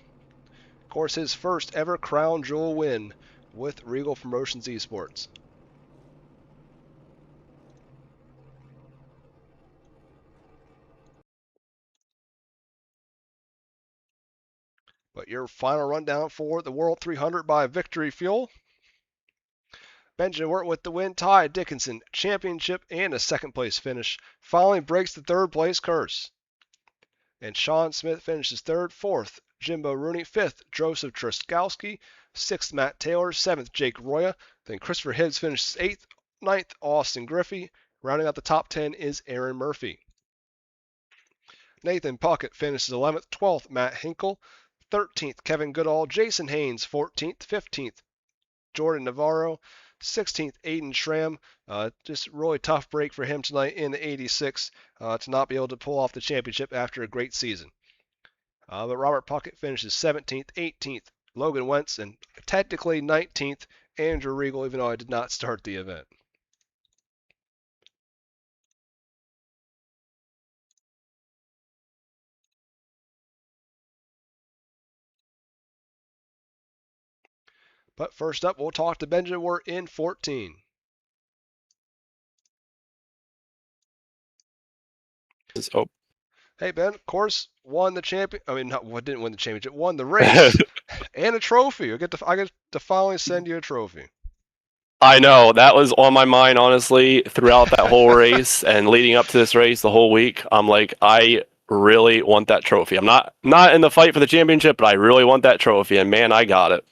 Of course, his first ever crown jewel win with Reigel Promotions Esports. But your final rundown for the World 300 by Victory Fuel. Benjamin Wirt with the win. Ty Dickinson, championship and a second place finish. Finally breaks the third place curse. And Sean Smith finishes third. Fourth, Jimbo Rooney. Fifth, Joseph Truskowski. Sixth, Matt Taylor. Seventh, Jake Roya. Then Christopher Hibbs finishes eighth. Ninth, Austin Griffey. Rounding out the top 10 is Aaron Murphy. Nathan Puckett finishes 11th. 12th, Matt Hinkle. 13th, Kevin Goodall. Jason Haynes, 14th. 15th, Jordan Navarro. 16th, Aiden Schramm. Just really tough break for him tonight in the 86 to not be able to pull off the championship after a great season. But Robert Puckett finishes 17th, 18th, Logan Wentz, and technically 19th, Andrew Reigel, even though I did not start the event. But first up, we'll talk to Benjamin Wirt in 14. Oh. Hey, Ben, of course, won the champion. I mean, didn't win the championship, won the race and a trophy. I get to finally send you a trophy. I know, that was on my mind, honestly, throughout that whole race and leading up to this race the whole week. I'm like, I really want that trophy. I'm not in the fight for the championship, but I really want that trophy, and man, I got it.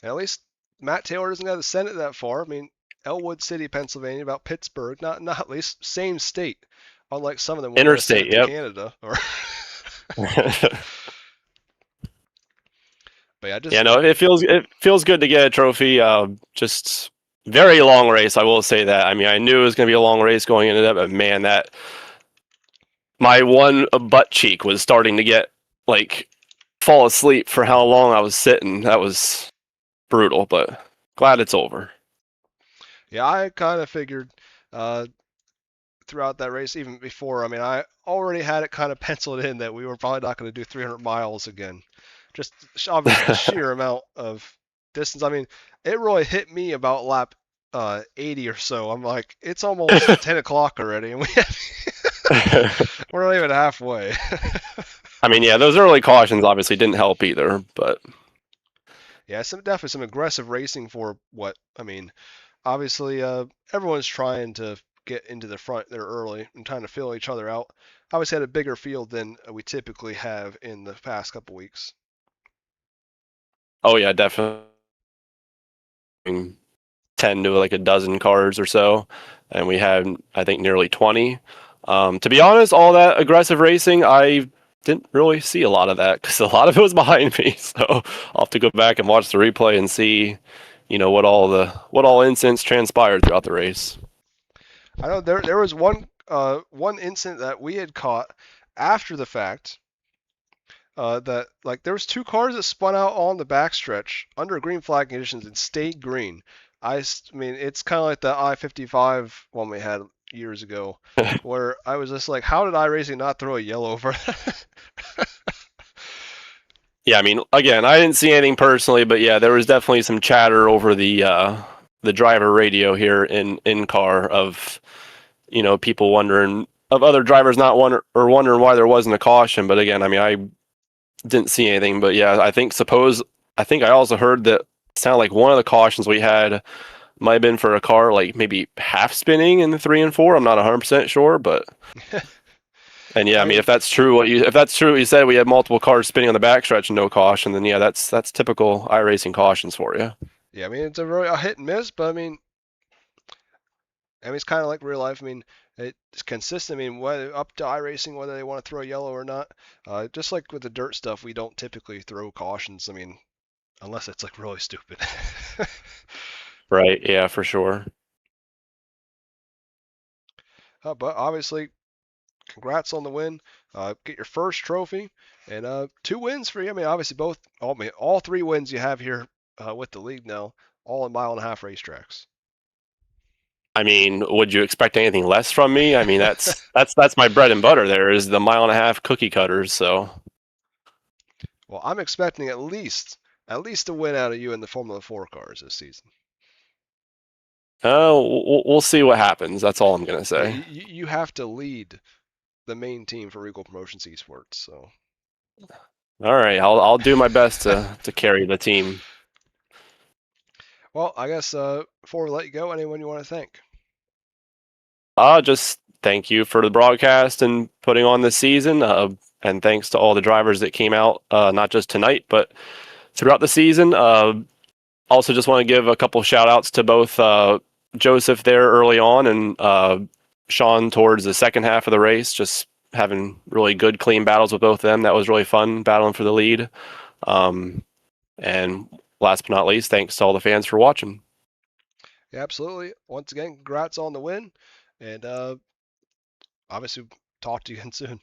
And at least Matt Taylor doesn't have to send it that far. I mean, Elwood City, Pennsylvania, about Pittsburgh, not at least same state. Unlike some of them, Interstate, to yep. Canada. Or but yeah, yeah, no, it feels good to get a trophy. Just very long race, I will say that. I mean, I knew it was going to be a long race going into that, but man, that my one butt cheek was starting to get like fall asleep for how long I was sitting. That was brutal, but glad it's over. Yeah, I kind of figured throughout that race, even before. I mean, I already had it kind of penciled in that we were probably not going to do 300 miles again. Just obviously the sheer amount of distance. I mean, it really hit me about lap 80 or so. I'm like, it's almost 10 o'clock already, and we're not even halfway. I mean, yeah, those early cautions obviously didn't help either, but Yeah, definitely some aggressive racing for what I mean. Obviously, everyone's trying to get into the front there early and trying to fill each other out. Obviously, had a bigger field than we typically have in the past couple weeks. oh yeah, definitely 10 to like a dozen cars or so, and we had I think nearly 20. To be honest, all that aggressive racing, I didn't really see a lot of that because a lot of it was behind me. So I'll have to go back and watch the replay and see, what all incidents transpired throughout the race. I know there was one incident that we had caught after the fact. That like there was two cars that spun out on the backstretch under green flag conditions and stayed green. I mean, it's kind of like the I-55 one we had years ago, where I was just like, how did iRacing not throw a yellow over that? Yeah, I mean, again, I didn't see anything personally, but yeah, there was definitely some chatter over the driver radio here in car of people wondering of other drivers not wondering why there wasn't a caution. But again, I mean, I didn't see anything. But yeah, I think I also heard that it sounded like one of the cautions we had might have been for a car like maybe half spinning in the 3 and 4. I'm not 100% sure, but. And yeah, I mean, if that's true what you said, we had multiple cars spinning on the backstretch and no caution, then yeah, that's typical iRacing cautions for you. Yeah, I mean it's a hit and miss, but I mean it's kind of like real life. I mean it's consistent. I mean whether up to iRacing whether they want to throw yellow or not. Just like with the dirt stuff, we don't typically throw cautions. I mean unless it's like really stupid. Right? Yeah, for sure. But obviously, congrats on the win. Get your first trophy and 2 wins for you. I mean, obviously all 3 wins you have here with the league now, all in mile-and-a-half racetracks. I mean, would you expect anything less from me? I mean, that's my bread and butter. There is the mile-and-a-half cookie cutters. So, Well, I'm expecting at least a win out of you in the Formula 4 cars this season. we'll see what happens. That's all I'm gonna Yeah, say. you have to lead the main team for Regal Promotions Esports. So, All right, I'll do my best to carry the team. well, I guess before we let you go, anyone you want to thank? Just thank you for the broadcast and putting on this season. And thanks to all the drivers that came out, not just tonight, but throughout the season. Also, just want to give a couple shout outs to both Joseph there early on and Sean towards the second half of the race. Just having really good, clean battles with both of them. That was really fun battling for the lead. And last but not least, thanks to all the fans for watching. Yeah, absolutely. Once again, congrats on the win. And obviously, talk to you again soon.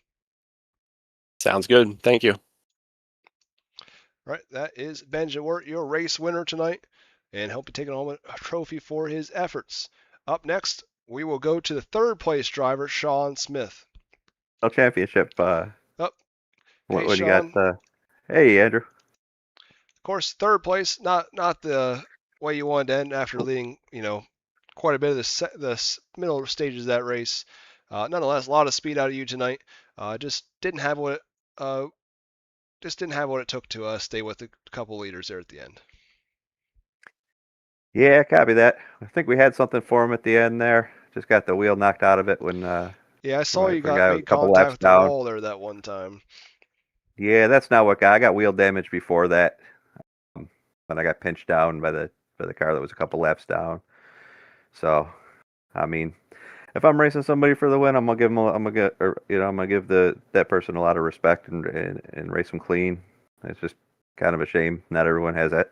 Sounds good. Thank you. All right, that is 𝐏𝐚𝐻𝐿, your race winner tonight, and he'll be taking home a trophy for his efforts. Up next, we will go to the third place driver, Sean Smith. Championship. Oh, What hey, do you got? Sean. Hey, Andrew. Of course, third place, not the way you wanted to end after leading, quite a bit of the middle stages of that race. Nonetheless, a lot of speed out of you tonight. Just didn't have what it took to stay with a couple leaders there at the end. Yeah, copy that. I think we had something for him at the end there. Just got the wheel knocked out of it when. Yeah, I saw when you forgot got a made couple contact laps with the down. wall there that one time. Yeah, that's not what got. I got wheel damage before that. When I got pinched down by the car that was a couple laps down. So, I mean, if I'm racing somebody for the win, I'm gonna give that person a lot of respect and race them clean. It's just kind of a shame not everyone has that.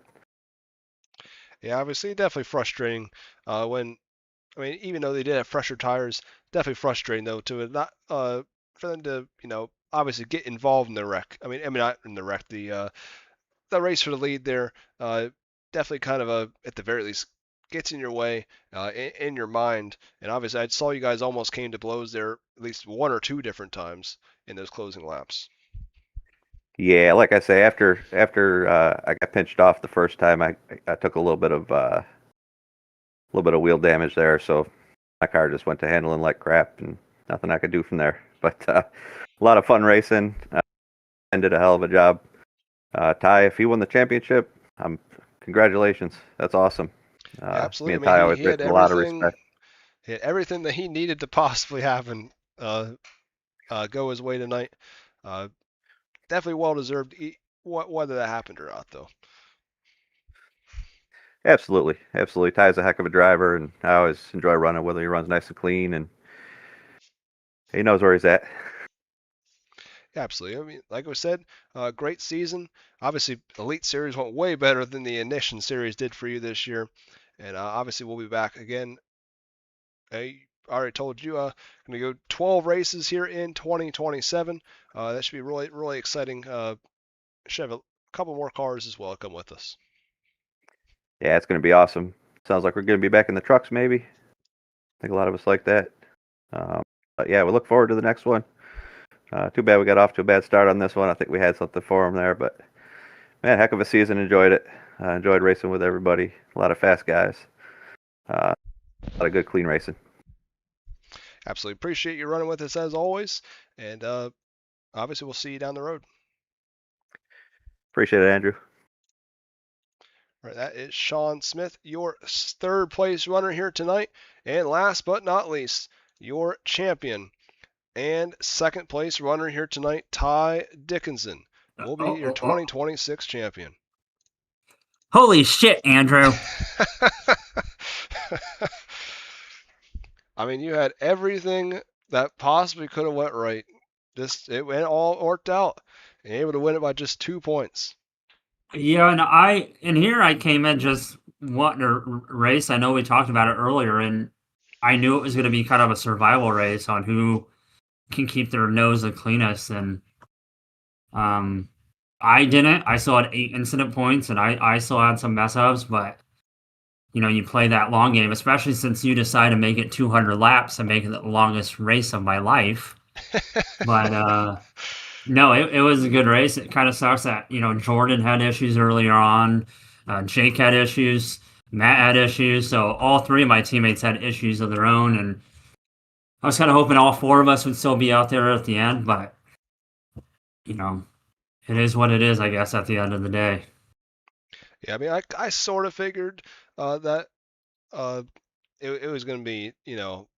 Yeah, obviously, definitely frustrating. Even though they did have fresher tires, definitely frustrating though to not for them to obviously get involved in the wreck. I mean not in the wreck, the race for the lead there. Definitely kind of at the very least gets in your way in your mind. And obviously, I saw you guys almost came to blows there at least one or two different times in those closing laps. Yeah, like I say, after I got pinched off the first time, I took a little bit of wheel damage there, so my car just went to handling like crap, and nothing I could do from there. But a lot of fun racing. And did a hell of a job. Ty, if he won the championship, congratulations. That's awesome. Absolutely. Me and Ty always he get had a lot of everything. respect. He had everything that he needed to possibly have and go his way tonight. Definitely well deserved. Whether that happened or not, though. Absolutely. Ty's a heck of a driver, and I always enjoy running with him. He runs nice and clean, and he knows where he's at. Absolutely. I mean, like I said, great season. Obviously, Elite Series went way better than the Ignition Series did for you this year. And obviously, we'll be back again. I already told you, going to go 12 races here in 2027. That should be really, really exciting. Should have a couple more cars as well come with us. Yeah, it's going to be awesome. Sounds like we're going to be back in the trucks, maybe. I think a lot of us like that. But yeah, we look forward to the next one. Too bad we got off to a bad start on this one. I think we had something for them there, but man, heck of a season. Enjoyed it. Enjoyed racing with everybody. A lot of fast guys. A lot of good, clean racing. Absolutely. Appreciate you running with us as always. And obviously, we'll see you down the road. Appreciate it, Andrew. All right, that is Sean Smith, your third place runner here tonight. And last but not least, your champion and second place runner here tonight, Ty Dickinson, will be your 2026 champion. Holy shit, Andrew. I mean, you had everything that possibly could have went right. It all worked out. And able to win it by just 2 points. Yeah, and here I came in just wanting to race. I know we talked about it earlier, and I knew it was going to be kind of a survival race on who can keep their nose the cleanest. And I didn't. I still had 8 incident points, and I still had some mess ups. But you play that long game, especially since you decided to make it 200 laps and make it the longest race of my life. But no, it was a good race. It kind of sucks that, Jordan had issues earlier on. Jake had issues. Matt had issues. So all 3 of my teammates had issues of their own. And I was kind of hoping all 4 of us would still be out there at the end. But, it is what it is, I guess, at the end of the day. Yeah, I mean, I sort of figured that it was going to be,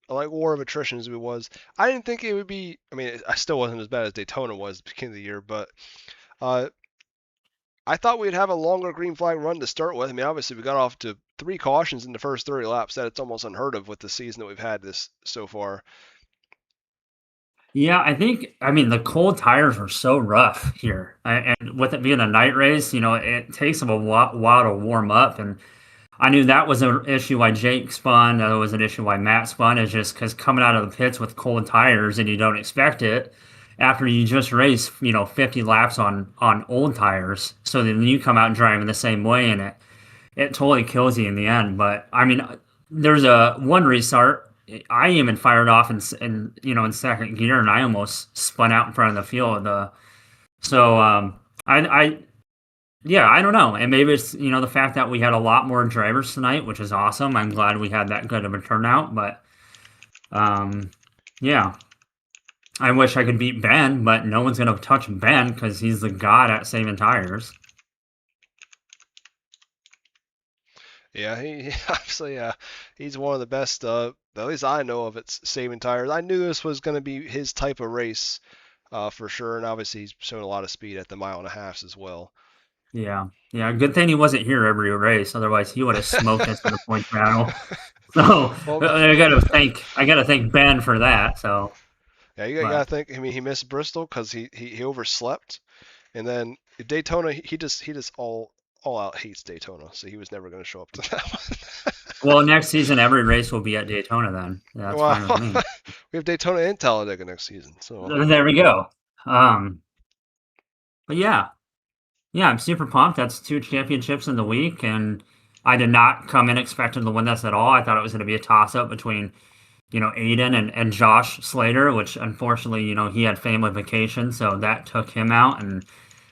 like war of attrition as it was. I didn't think it would be. I mean, I still wasn't as bad as Daytona was at the beginning of the year, but I thought we'd have a longer green flag run to start with. I mean, obviously we got off to 3 cautions in the first 30 laps. That it's almost unheard of with the season that we've had this so far. Yeah, the cold tires were so rough here. And with it being a night race, it takes them a while to warm up. And I knew that was an issue why Jake spun. That was an issue why Matt spun. Is just because coming out of the pits with cold tires and you don't expect it after you just race, 50 laps on old tires. So then you come out driving the same way, and it totally kills you in the end. But I mean, there's one restart. I even fired off in second gear, and I almost spun out in front of the field. I don't know. And maybe it's, the fact that we had a lot more drivers tonight, which is awesome. I'm glad we had that good of a turnout. But, yeah. I wish I could beat Ben, but no one's going to touch Ben because he's the god at saving tires. Yeah, he obviously he's one of the best, at least I know of, at saving tires. I knew this was going to be his type of race for sure, and obviously he's shown a lot of speed at the 1.5 miles as well. Yeah. Good thing he wasn't here every race, otherwise he would have smoked us for the point battle. So I gotta thank Ben for that. So yeah, you gotta think. I mean, he missed Bristol because he overslept, and then Daytona he just all out hates Daytona, so he was never going to show up to that one. Well, next season every race will be at Daytona then. That's fine with me. We have Daytona and Talladega next season, so there we go. But yeah, I'm super pumped. That's 2 championships in the week, and I did not come in expecting to win this at all. I thought it was going to be a toss-up between, Aiden and Josh Slater, which unfortunately, he had family vacation, so that took him out. And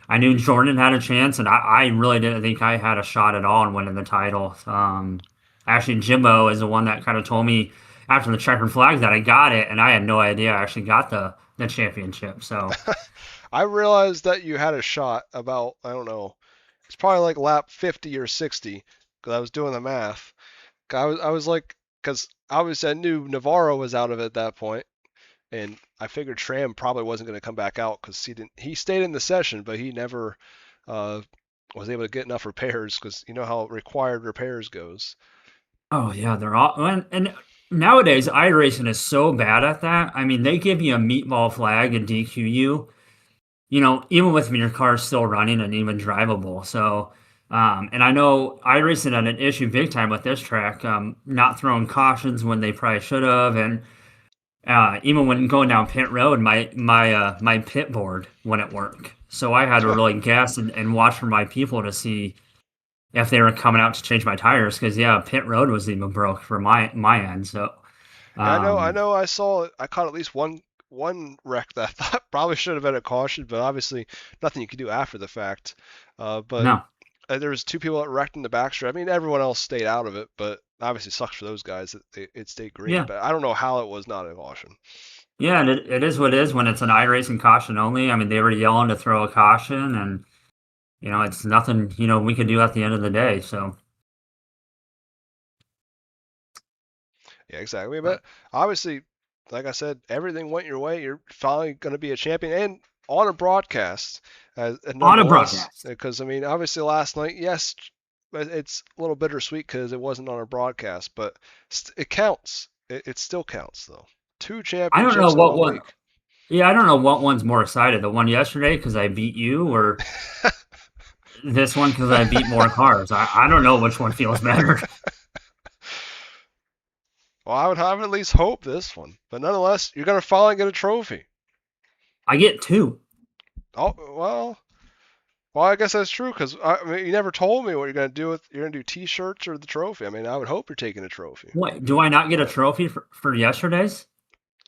I knew Jordan had a chance, and I really didn't think I had a shot at all in winning the title. Actually, Jimbo is the one that kind of told me after the checkered flags that I got it, and I had no idea I actually got the championship. So I realized that you had a shot about, I don't know, it's probably like lap 50 or 60, because I was doing the math. I was like, because obviously I knew Navarro was out of it at that point, and I figured Tram probably wasn't going to come back out because he stayed in the session, but he never was able to get enough repairs because you know how required repairs goes. oh yeah, they're all and nowadays iRacing is so bad at that. I mean, they give you a meatball flag and DQ you, even with your car still running and even drivable. So, and I know iRacing had an issue big time with this track, not throwing cautions when they probably should have, and even when going down pit road, my pit board wouldn't work. So I had to really guess and watch for my people to see if they were coming out to change my tires because pit road was even broke for my end. So I know. I saw it. I caught at least one wreck that I thought probably should have been a caution, but obviously nothing you could do after the fact. But no. There was two people that wrecked in the backstretch. I mean, everyone else stayed out of it, but obviously sucks for those guys that it stayed green. Yeah. But I don't know how it was not a caution. Yeah, and it is what it is when it's an iRacing caution only. I mean, they were yelling to throw a caution, and it's nothing we could do at the end of the day. So yeah, exactly. But obviously, like I said, everything went your way. You're finally going to be a champion and on a broadcast. On a broadcast. Because I mean, obviously last night, yes, it's a little bittersweet because it wasn't on a broadcast, but it counts. It still counts though. 2 championships. I don't know what in 1 one. week. Yeah, I don't know what one's more excited. The one yesterday because I beat you, or this one because I beat more cars. I don't know which one feels better. Well, I would have at least hope this one, but nonetheless, you're gonna finally get a trophy. I get 2. Oh well. Well, I guess that's true because I mean, you never told me what you're gonna do with. You're gonna do T-shirts or the trophy. I mean, I would hope you're taking a trophy. What? Do I not get a trophy for yesterday's?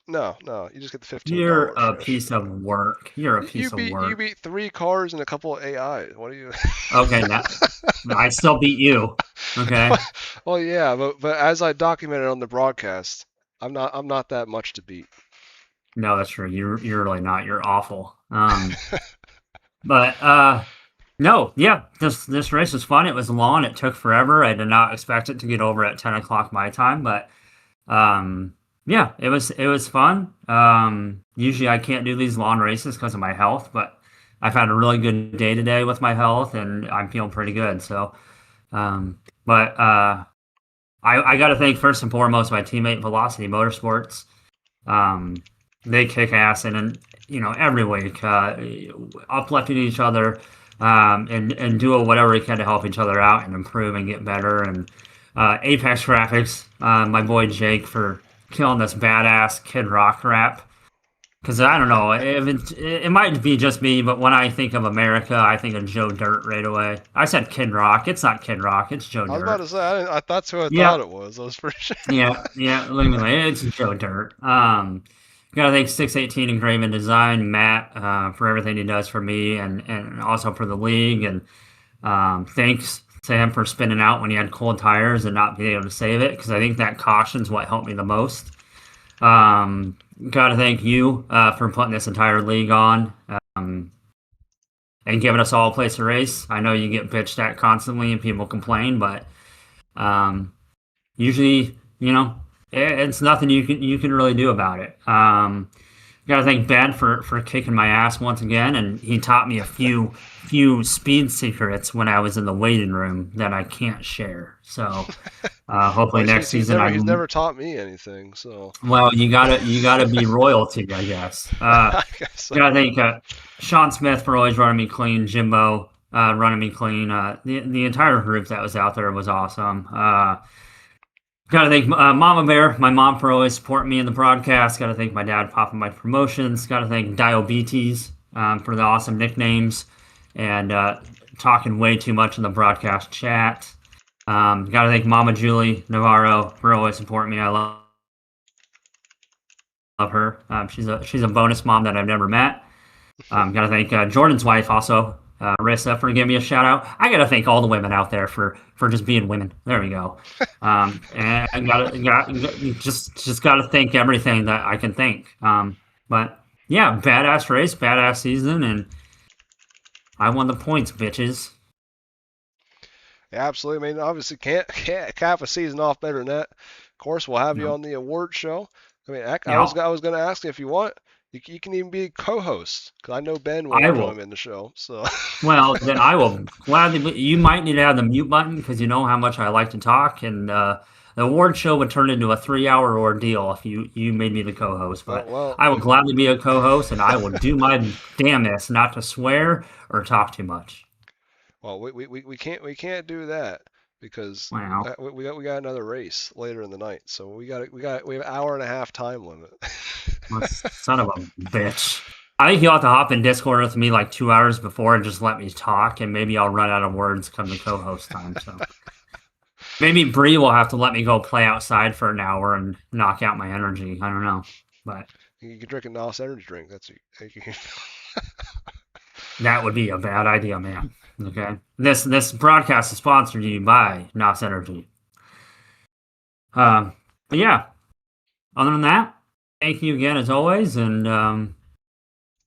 No, you just get the $15. You're a piece of work. You're a piece of work. You beat 3 cars and a couple of AI. What are you? Okay, now I still beat you. Okay. Well, yeah, but as I documented on the broadcast, I'm not that much to beat. No, that's true. You're really not. You're awful. But no, yeah, this race was fun. It was long. It took forever. I did not expect it to get over at 10 o'clock my time, but yeah, it was fun. Usually I can't do these long races because of my health, but I've had a really good day today with my health, and I'm feeling pretty good. So, but I got to thank first and foremost my teammate Velocity Motorsports. They kick ass and every week uplifting each other and doing whatever we can to help each other out and improve and get better. And Apex Graphics, my boy Jake for killing this badass Kid Rock rap. Because I don't know, it might be just me, but when I think of America, I think of Joe Dirt right away. I said Kid Rock. It's not Kid Rock. It's Joe Dirt. I was about to say, that's who I thought it was. I was pretty sure. Yeah. It's Joe Dirt. Gotta thank 618 Engraving Design, Matt, for everything he does for me and also for the league. And thanks to him for spinning out when he had cold tires and not being able to save it, because I think that caution's what helped me the most. Gotta thank you for putting this entire league on and giving us all a place to race. I know you get bitched at constantly and people complain, but usually, it's nothing you can really do about it. Gotta thank Ben for kicking my ass once again, and he taught me a few speed secrets when I was in the waiting room that I can't share. So hopefully next season he's never taught me anything. So well, you gotta be royalty, I guess. I guess so. Gotta thank Sean Smith for always running me clean, Jimbo running me clean. The entire group that was out there was awesome. Gotta thank Mama Bear, my mom, for always supporting me in the broadcast. Gotta thank my dad popping my promotions. Gotta thank Diabetes for the awesome nicknames and talking way too much in the broadcast chat. Got to thank Mama Julie Navarro for always supporting me. I love her. She's a bonus mom that I've never met. Got to thank Jordan's wife also, Rissa, for giving me a shout out. I got to thank all the women out there for just being women. There we go. And just got to thank everything that I can thank. But yeah, badass race, badass season, and I won the points, bitches. Yeah, absolutely. I mean, obviously can't cap a season off better than that. Of course, we'll have you No. on the award show. I mean, I Yeah. was going to ask you if you want. You can even be co-host because I know Ben will I will. join me in the show. So Well, then I will gladly. You might need to have the mute button because you know how much I like to talk, and the award show would turn into a 3-hour ordeal if you made me the co-host. But well, I will gladly be a co-host, and I will do my damnedest not to swear or talk too much. well, we can't do that because Wow. we got another race later in the night. So we have an hour and a half time limit. Son of a bitch. I think you'll have to hop in Discord with me like 2 hours before and just let me talk, and maybe I'll run out of words come the co-host time. So maybe Bree will have to let me go play outside for an hour and knock out my energy. I don't know, but You can drink a NOS energy drink. that would be a bad idea, man. Okay, this broadcast is sponsored to you by NOS Energy. But yeah, other than that, thank you again as always, and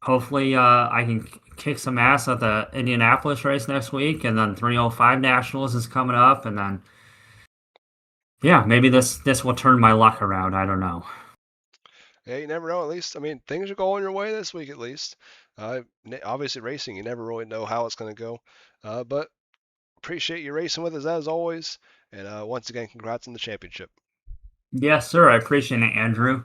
hopefully I can kick some ass at the Indianapolis race next week, and then 305 Nationals is coming up, and then yeah, maybe this will turn my luck around. I don't know. Yeah, you never know. At least, I mean, things are going your way this week at least. Obviously, racing, you never really know how it's going to go. But appreciate you racing with us as always. And once again, congrats on the championship. Yes, sir. I appreciate it, Andrew.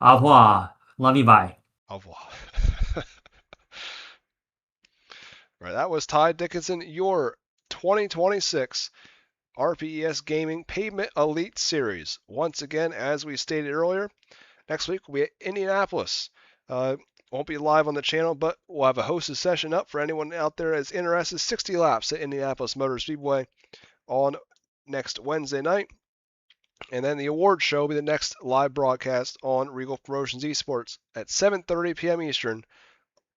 Au revoir. Love you. Bye. Au revoir. Right, that was Ty Dickinson, your 2026 RPES Gaming Pavement Elite Series. Once again, as we stated earlier, next week we'll be at Indianapolis. Won't be live on the channel, but we'll have a hosted session up for anyone out there that's interested. 60 laps at Indianapolis Motor Speedway on next Wednesday night. And then the award show will be the next live broadcast on Reigel Promotions Esports at 7:30 p.m. Eastern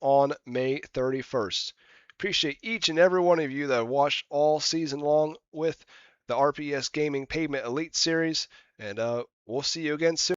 on May 31st. Appreciate each and every one of you that have watched all season long with the RPS Gaming Pavement Elite Series, and we'll see you again soon.